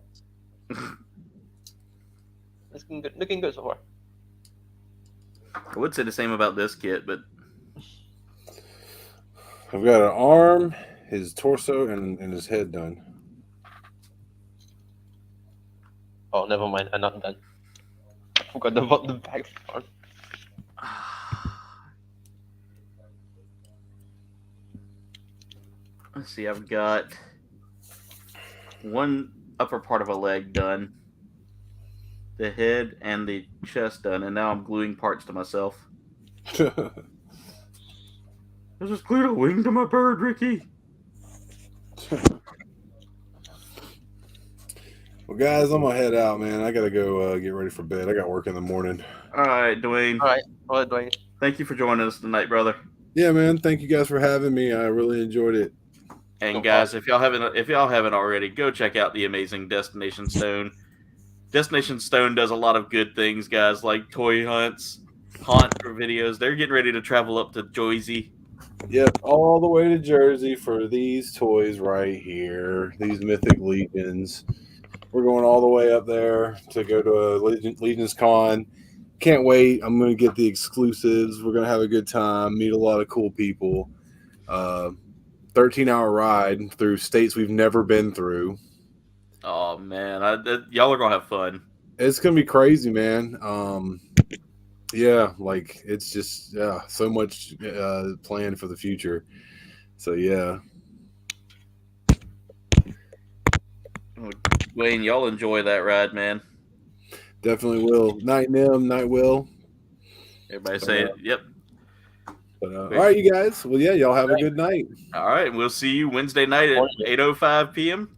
Looking good so far. I would say the same about this kit, but I've got an arm, his torso, and his head done. Oh, never mind. I'm not done. I forgot about the back arm. let's see. I've got one upper part of a leg done, the head and the chest done, and now I'm gluing parts to myself. I just glued a wing to my bird, Ricky. Well, guys, I'm gonna head out, man. I gotta go get ready for bed. I got work in the morning. All right, Dwayne. All right, Dwayne. Thank you for joining us tonight, brother. Yeah, man. Thank you guys for having me. I really enjoyed it. And guys, if y'all haven't already, go check out the amazing Destination Stone. Destination Stone does a lot of good things, guys, like toy hunts, haunt videos. They're getting ready to travel up to Jersey. Yep, all the way to Jersey for these toys right here. These Mythic Legions. We're going all the way up there to go to a Legions Con. Can't wait. I'm going to get the exclusives. We're going to have a good time, meet a lot of cool people. 13-hour ride through states we've never been through. Oh, man. Y'all are going to have fun. It's going to be crazy, man. Yeah, like it's just so much planned for the future. So, yeah. Wayne, y'all enjoy that ride, man. Definitely will. Night, Nim. Night, Will. Everybody say it. Yep. But, all right, you guys. Well, yeah, y'all have a good night. All right. We'll see you Wednesday night at 8:05 p.m.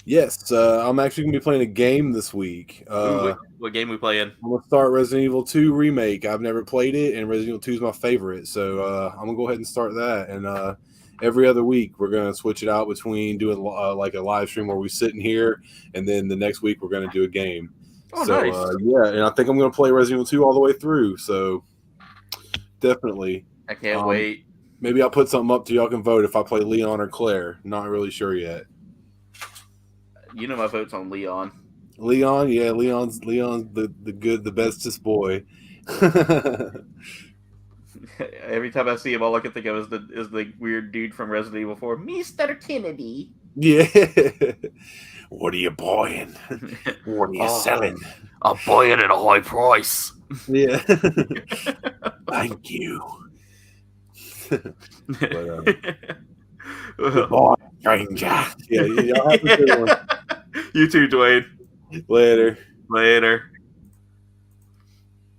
Yes, I'm actually going to be playing a game this week. What game we playing? I'm going to start Resident Evil 2 Remake. I've never played it, and Resident Evil 2 is my favorite. So I'm going to go ahead and start that. And every other week, we're going to switch it out between doing like a live stream where we sit in here, and then the next week, we're going to do a game. Oh, so, nice. Yeah, and I think I'm going to play Resident Evil 2 all the way through. So definitely. I can't wait. Maybe I'll put something up so y'all can vote if I play Leon or Claire. Not really sure yet. You know my vote's on Leon. Leon, yeah, Leon's the bestest boy. Every time I see him, all I can think of is the weird dude from Resident Evil 4, Mr. Kennedy. Yeah. What are you buying? What are you selling? I'm buying at a high price. Yeah. Thank you. Goodbye, stranger. Yeah, y'all have a good one. You too, Dwayne. Later.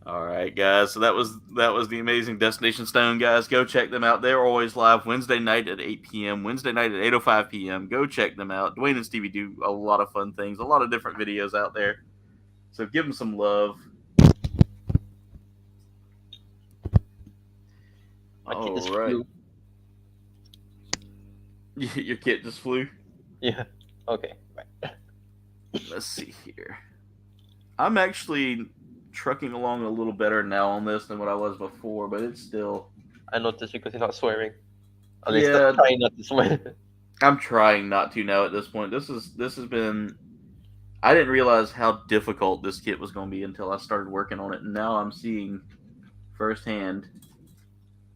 All right, guys. So that was the amazing Destination Stone, guys. Go check them out. They're always live Wednesday night at 8 p.m., Wednesday night at 8:05 p.m. Go check them out. Dwayne and Stevie do a lot of fun things, a lot of different videos out there. So give them some love. All right. Your kit just flew? Yeah. Okay. Right. Let's see here. I'm actually trucking along a little better now on this than what I was before, but it's still... I noticed because you're not swearing. At least Yeah. I'm trying not to swear. I'm trying not to now at this point. This has been... I didn't realize how difficult this kit was going to be until I started working on it, and now I'm seeing firsthand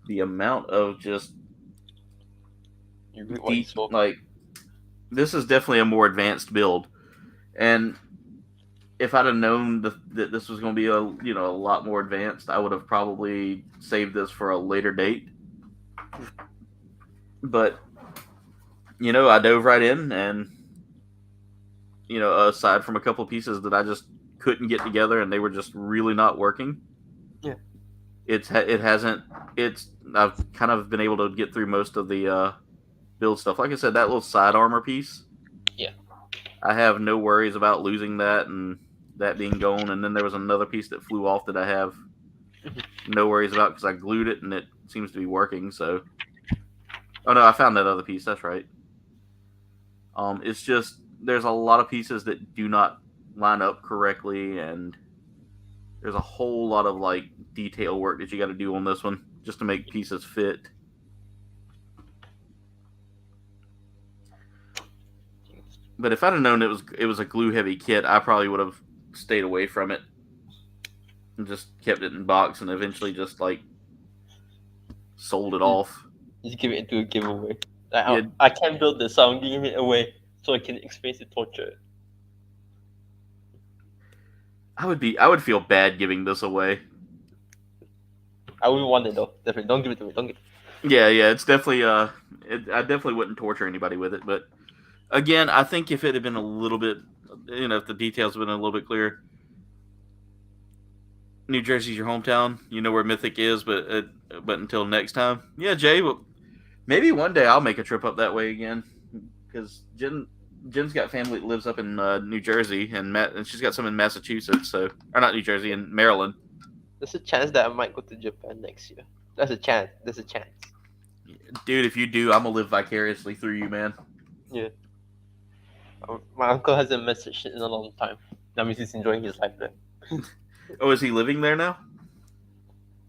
the amount of just deep, like, this is definitely a more advanced build. And if I'd have known that this was going to be a lot more advanced, I would have probably saved this for a later date. But I dove right in, and aside from a couple of pieces that I just couldn't get together, and they were just really not working. Yeah, I've kind of been able to get through most of the build stuff. Like I said, that little side armor piece. Yeah, I have no worries about losing that and that being gone. And then there was another piece that flew off that I have no worries about because I glued it and it seems to be working. So, oh no, I found that other piece. That's right. It's just there's a lot of pieces that do not line up correctly, and there's a whole lot of like detail work that you got to do on this one just to make pieces fit. But if I'd have known it was a glue heavy kit, I probably would have stayed away from it and just kept it in box and eventually just like sold it off. Just give it to a giveaway. Like, Yeah. I can't build this, so I'm giving it away so I can experience the torture. I would feel bad giving this away. I wouldn't want it though. Definitely, don't give it to me. Don't give. Yeah, it's definitely I definitely wouldn't torture anybody with it. But again, I think if it had been a little bit, if the details had been a little bit clearer. New Jersey's your hometown. You know where Mythic is, but until next time, yeah, Jay. Well, maybe one day I'll make a trip up that way again because Jen's got family that lives up in New Jersey, and she's got some in Massachusetts. So, or not New Jersey, in Maryland. There's a chance that I might go to Japan next year. There's a chance. Dude, if you do, I'm gonna live vicariously through you, man. Yeah. My uncle hasn't messaged in a long time. That means he's enjoying his life there. Oh, is he living there now?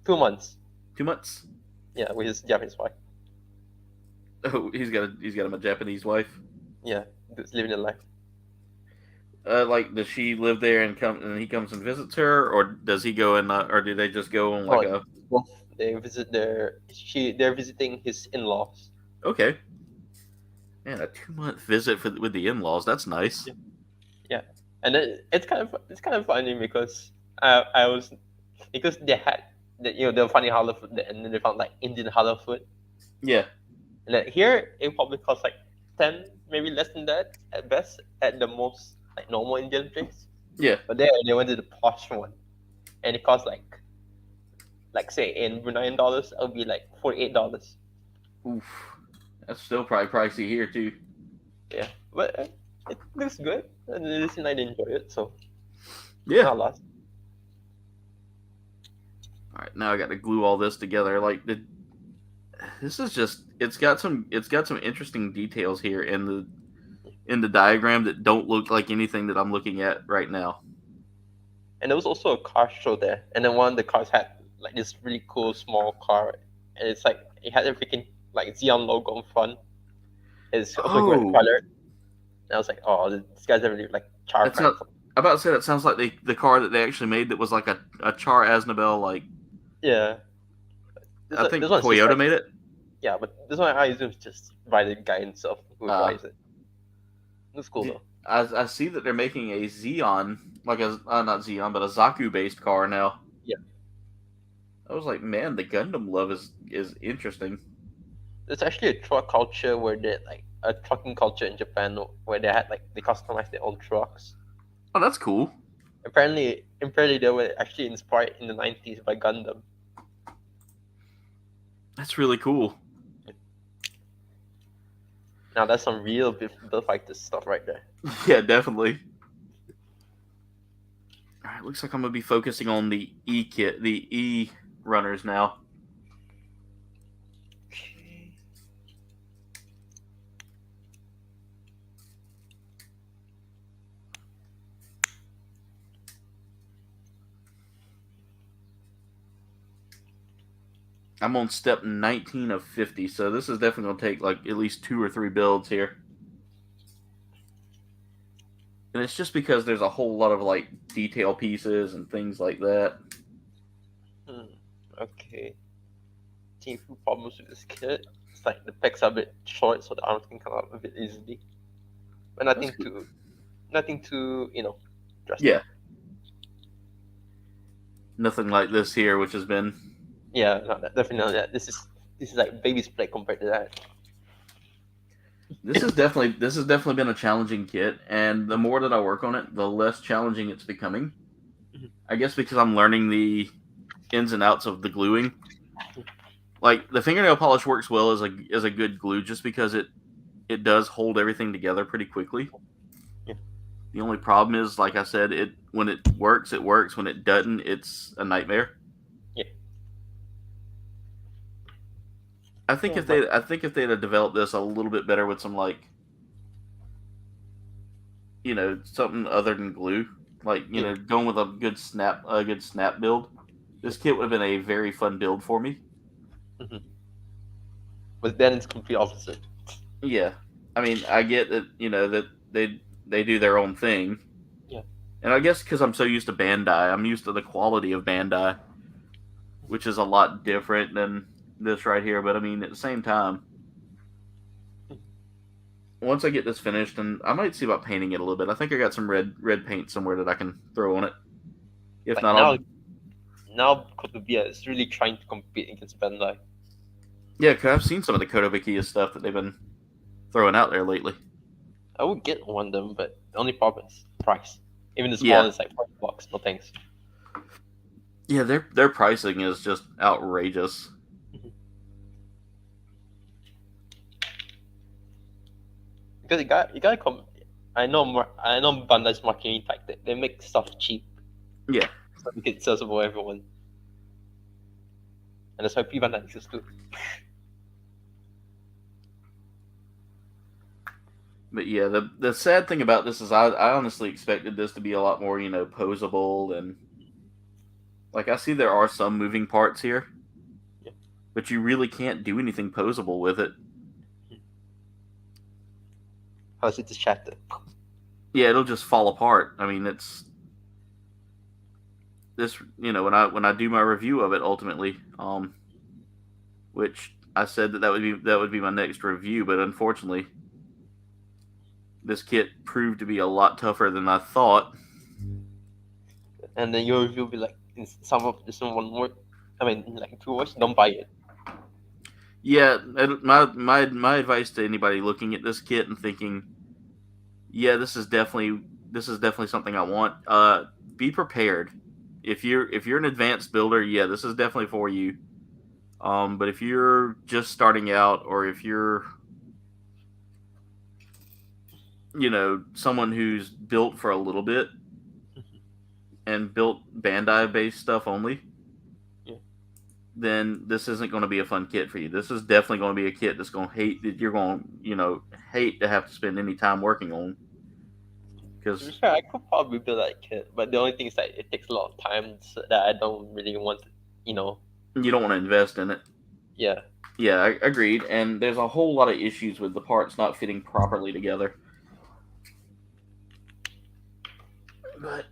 2 months. 2 months? Yeah, with his Japanese wife. Oh, he's got a Japanese wife. Yeah, he's living a life. Like, does she live there and he comes and visits her, or does he go and or do they just go on like a? Well, they visit they're visiting his in-laws. Okay. Man, a 2-month visit with the in-laws. That's nice. Yeah, and then it's kind of funny because because they had the funny halal food there, and then they found like Indian halal food. Yeah. And then here it probably costs like 10, maybe less than that at best, at the most like normal Indian place. Yeah. But there they went to the posh one, and it costs like say in Bruneian dollars, it'll be like $48. Oof. That's still probably pricey here too. Yeah, but it looks good, and listen, I enjoy it, so Yeah. not lost. All right, now I got to glue all this together. Like this is just it's got some interesting details here in the diagram that don't look like anything that I'm looking at right now. And there was also a car show there, and then one of the cars had like this really cool small car, and it's like it had a freaking like Xeon logo in front. It's also red color. And I was like, oh, this guy's definitely like Char. I'm about to say that sounds like the car that they actually made that was like a Char Aznabel, like. Yeah. I think Toyota made it. Yeah, but this one I assume is just by the guy himself who buys it. It's cool though. I see that they're making a Xeon, like not Xeon, but a Zaku based car now. Yeah. I was like, man, the Gundam love is interesting. There's actually a truck culture where they like a trucking culture in Japan where they had like they customize their own trucks. Oh, that's cool. Apparently they were actually inspired in the 90s by Gundam. That's really cool. Now that's some real Build Fighter stuff right there. Yeah, definitely. All right, looks like I'm gonna be focusing on the E runners now. I'm on step 19 of 50, so this is definitely going to take like at least 2 or 3 builds here. And it's just because there's a whole lot of like detail pieces and things like that. Okay. See a few problems with this kit. It's like the pecs are a bit short, so the arms can come out a bit easily. But nothing too drastic. Yeah. Nothing like this here, which has been. Yeah, no, definitely not that. This is like baby's play compared to that. This has definitely been a challenging kit, and the more that I work on it, the less challenging it's becoming. I guess because I'm learning the ins and outs of the gluing. Like the fingernail polish works well as a good glue, just because it does hold everything together pretty quickly. Yeah. The only problem is, like I said, when it works, it works. When it doesn't, it's a nightmare. Yeah. I think Yeah, if they'd have developed this a little bit better with some like, something other than glue, like going with a good snap build, this kit would have been a very fun build for me. But then it's complete opposite. Yeah, I mean, I get that that they do their own thing. Yeah. And I guess because I'm so used to Bandai, I'm used to the quality of Bandai, which is a lot different than this right here. But I mean, at the same time, once I get this finished, and I might see about painting it a little bit. I think I got some red paint somewhere that I can throw on it. If Like not, now Kouldbayne is really trying to compete against Bandai. yeah, because I've seen some of the Kotobukiya stuff that they've been throwing out there lately. I would get one of them, but the only problem is price. Even the small Yeah. is like $40. No thanks. Yeah, their pricing is just outrageous. Because you gotta come. I know Bandai's marketing tactic. They make stuff cheap. Yeah. So we can sell for everyone. And that's why Bandai exists too. But yeah, the sad thing about this is I honestly expected this to be a lot more, posable, and like I see there are some moving parts here. Yeah. But you really can't do anything posable with it. How's it distracted? Yeah, it'll just fall apart. I mean, it's this, when I do my review of it ultimately, which I said that would be my next review, but unfortunately this kit proved to be a lot tougher than I thought. And then your review will be like, some of this one more. I mean, like 2 hours, don't buy it. Yeah, my advice to anybody looking at this kit and thinking, yeah, this is definitely something I want. Be prepared. If you're an advanced builder, yeah, this is definitely for you. But if you're just starting out, or if you're someone who's built for a little bit and built Bandai based stuff only, then this isn't going to be a fun kit for you. This is definitely going to be a kit that's going to hate that you're going to hate to have to spend any time working on. Because To be fair, I could probably build that kit, but the only thing is that it takes a lot of time that I don't really want. You don't want to invest in it. Yeah. Yeah, I agreed. And there's a whole lot of issues with the parts not fitting properly together. But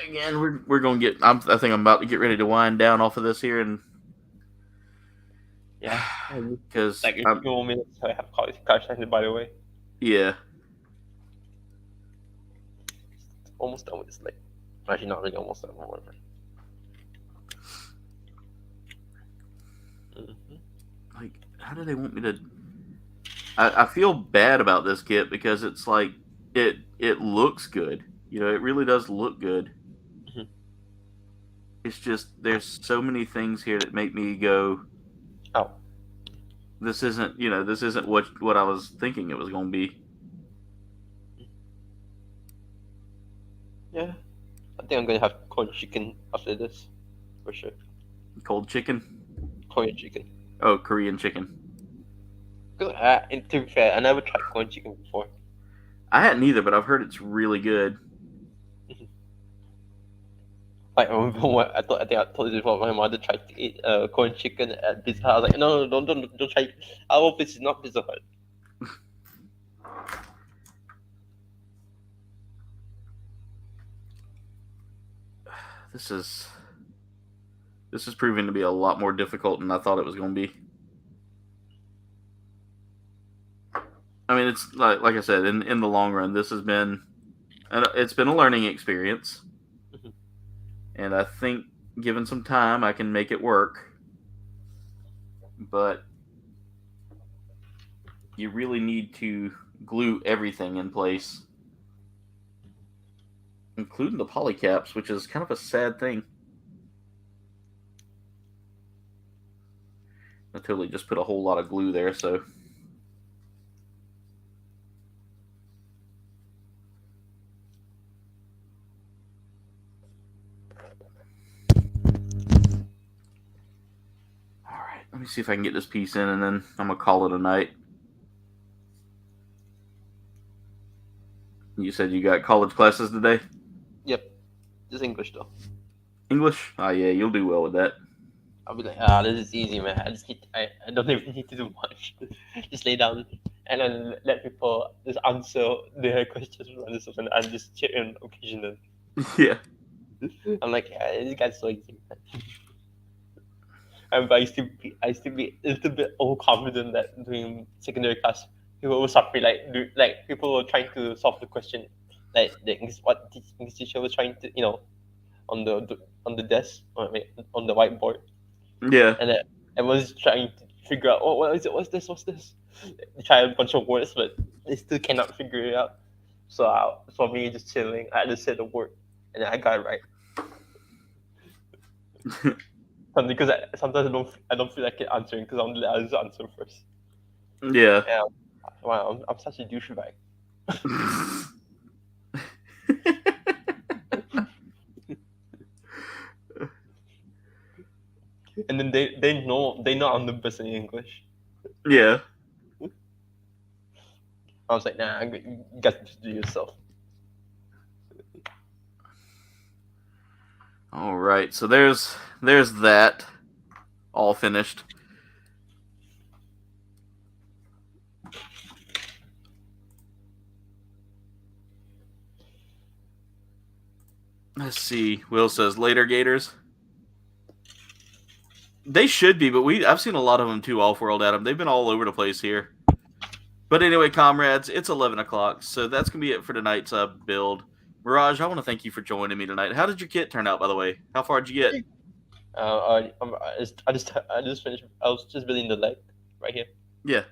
again, we're going to get. I think I'm about to get ready to wind down off of this here, and Yeah. because Like in a few more minutes, I have college session, by the way. Yeah. Almost done with this. Like, actually, not really almost done. Whatever. Like, how do they want me to? I feel bad about this kit because it's like it looks good. It really does look good. Mhm. It's just there's so many things here that make me go, Oh. This isn't what I was thinking it was going to be. Yeah. I think I'm gonna have corn chicken after this, for sure. Cold chicken? Korean chicken. Oh, Korean chicken. Good. And to be fair, I never tried corn chicken before. I hadn't either, but I've heard it's really good. Like, I remember I think I told you before, my mother tried to eat corn chicken at Pizza Hut. I was like, no, don't try it. Our place is not Pizza Hut. This is proving to be a lot more difficult than I thought it was going to be. I mean, it's like I said, in the long run, it's been a learning experience, and I think given some time, I can make it work. But you really need to glue everything in place, including the polycaps, which is kind of a sad thing. I totally just put a whole lot of glue there, so. Alright. Let me see if I can get this piece in, and then I'm gonna call it a night. You said you got college classes today? Yep. Just English though. English? Oh yeah, you'll do well with that. I'll be like, this is easy, man. I don't even need to do much. Just lay down and then let people just answer their questions and stuff, and I just chip in occasionally. Yeah. I'm like, this guy's so easy, man. And I used to be a little bit overconfident that during secondary class, people were suffering like people were trying to solve the question, like what the English teacher was trying to, on the desk, on the whiteboard. Yeah. And then everyone's trying to figure out, what is it? What's this? They try a bunch of words, but they still cannot figure it out. So for me, just chilling, I just said the word, and then I got it right. Because sometimes I don't feel like answering because I just answer first. Yeah. Wow, I'm such a douchebag. And then they know I'm the best in English. Yeah. I was like, nah, you guys just do yourself. All right, so there's that all finished. Let's see. Will says later Gators. They should be, but I've seen a lot of them too off-world, Adam. They've been all over the place here. But anyway, comrades, it's 11 o'clock, so that's going to be it for tonight's build. Mirage, I want to thank you for joining me tonight. How did your kit turn out, by the way? How far did you get? I just finished. I was just building the leg right here. Yeah.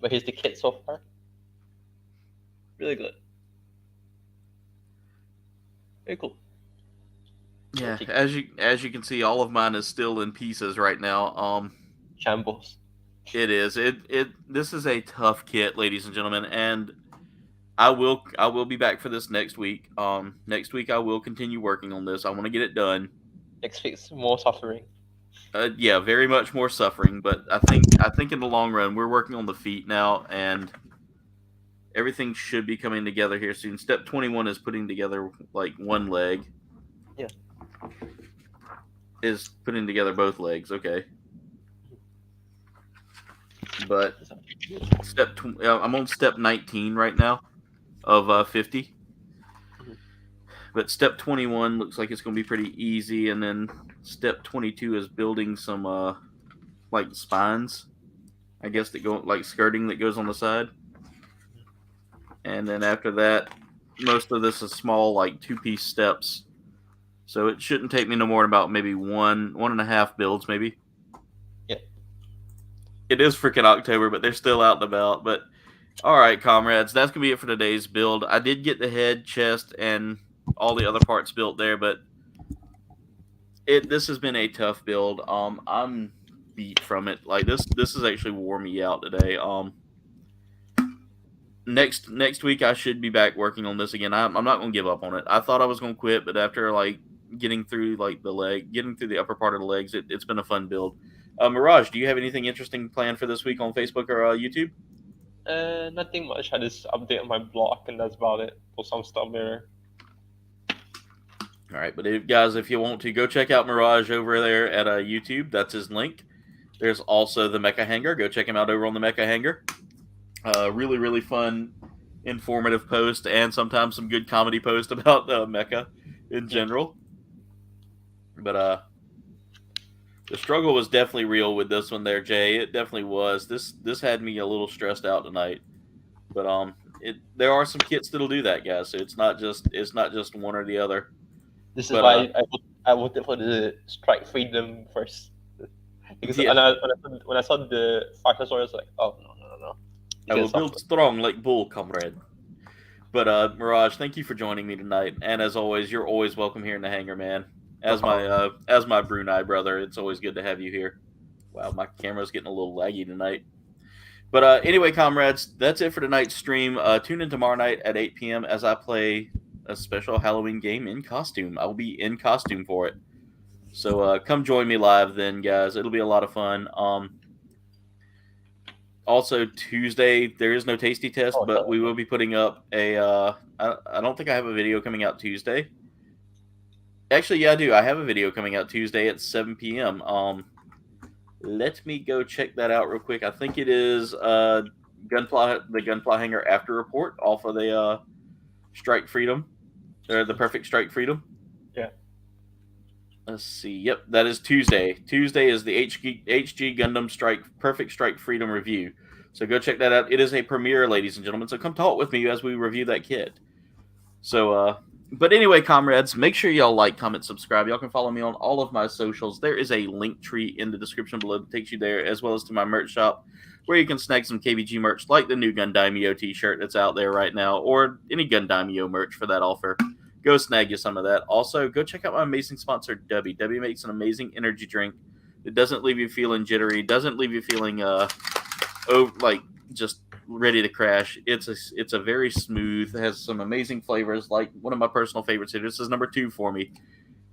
But here's the kit so far. Really good. Very cool. Yeah, as you can see, all of mine is still in pieces right now. Shambles. It is. This is a tough kit, ladies and gentlemen, and I will be back for this next week. Next week I will continue working on this. I want to get it done. Next week's more suffering. Yeah, very much more suffering, but I think in the long run we're working on the feet now, and everything should be coming together here soon. Step 21 is putting together like one leg. Yeah. Is putting together both legs. Okay. But I'm on step 19 right now of 50. But step 21 looks like it's going to be pretty easy, and then step 22 is building some like spines, I guess, that go like skirting that goes on the side. And then after that, most of this is small, like 2-piece steps. So it shouldn't take me no more than about maybe one and a half builds, maybe. Yeah. It is freaking October, but they're still out and about. But all right, comrades, that's gonna be it for today's build. I did get the head, chest, and all the other parts built there, but this has been a tough build. I'm beat from it. Like this has actually wore me out today. Next week I should be back working on this again. I'm not gonna give up on it. I thought I was gonna quit, but after like getting through the upper part of the legs, it's been a fun build. Mirage, do you have anything interesting planned for this week on Facebook or YouTube? Nothing much. I just update my blog, and that's about it. Post some stuff there. All right, but if you want to, go check out Mirage over there at YouTube. That's his link. There's also the Mecha Hangar. Go check him out over on the Mecha Hangar. Really, really fun, informative post, and sometimes some good comedy post about Mecha in general. But the struggle was definitely real with this one there, Jay. It definitely was. This had me a little stressed out tonight. But there are some kits that'll do that, guys. So it's not just one or the other. This is why I voted for the strike freedom first. Because when I saw the 5 story, I was like, oh no. I will build strong like bull, comrade. But Mirage, thank you for joining me tonight. And as always, you're always welcome here in the hangar, man. As my Brunei brother, it's always good to have you here. Wow, my camera's getting a little laggy tonight. But anyway, comrades, that's it for tonight's stream. Tune in tomorrow night at 8 p.m. as I play a special Halloween game in costume. I will be in costume for it. So come join me live then, guys. It'll be a lot of fun. Also, Tuesday, there is no tasty test, Oh, but we will be putting up a. I don't think I have a video coming out Tuesday. Actually, yeah, I do. I have a video coming out Tuesday at 7 p.m. Let me go check that out real quick. I think it is the Gunpla Hangar after report off of the Strike Freedom, or the Perfect Strike Freedom. Yeah. Let's see. Yep, that is Tuesday. Tuesday is the HG Gundam Perfect Strike Freedom review. So go check that out. It is a premiere, ladies and gentlemen. So come talk with me as we review that kit. So, but anyway, comrades, make sure y'all like, comment, subscribe. Y'all can follow me on all of my socials. There is a link tree in the description below that takes you there, as well as to my merch shop, where you can snag some KBG merch, like the new Gundaimyo t-shirt that's out there right now, or any Gundaimyo merch for that offer. Go snag you some of that. Also, go check out my amazing sponsor, Dubby. Dubby makes an amazing energy drink that doesn't leave you feeling jittery, doesn't leave you feeling just ready to crash. It's a very smooth, has some amazing flavors. Like one of my personal favorites here. This is number 2 for me.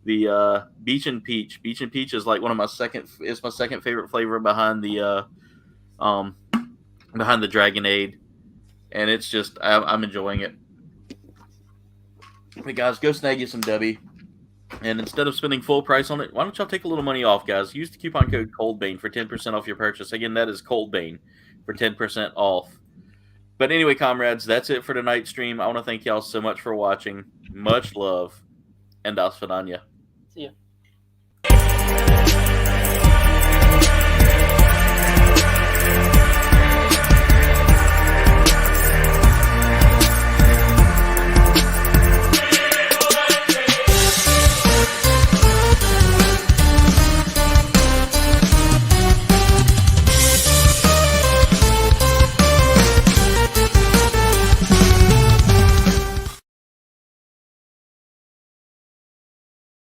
The Beach and Peach. Beach and Peach is like my second favorite flavor behind the Dragonade, and it's just I'm enjoying it. But guys, go snag you some Dubby. And instead of spending full price on it, why don't y'all take a little money off, guys? Use the coupon code Kouldbayne for 10% off your purchase. Again, that is Kouldbayne for 10% off. But anyway, comrades, that's it for tonight's stream. I want to thank y'all so much for watching. Much love, and das vidanya. See ya.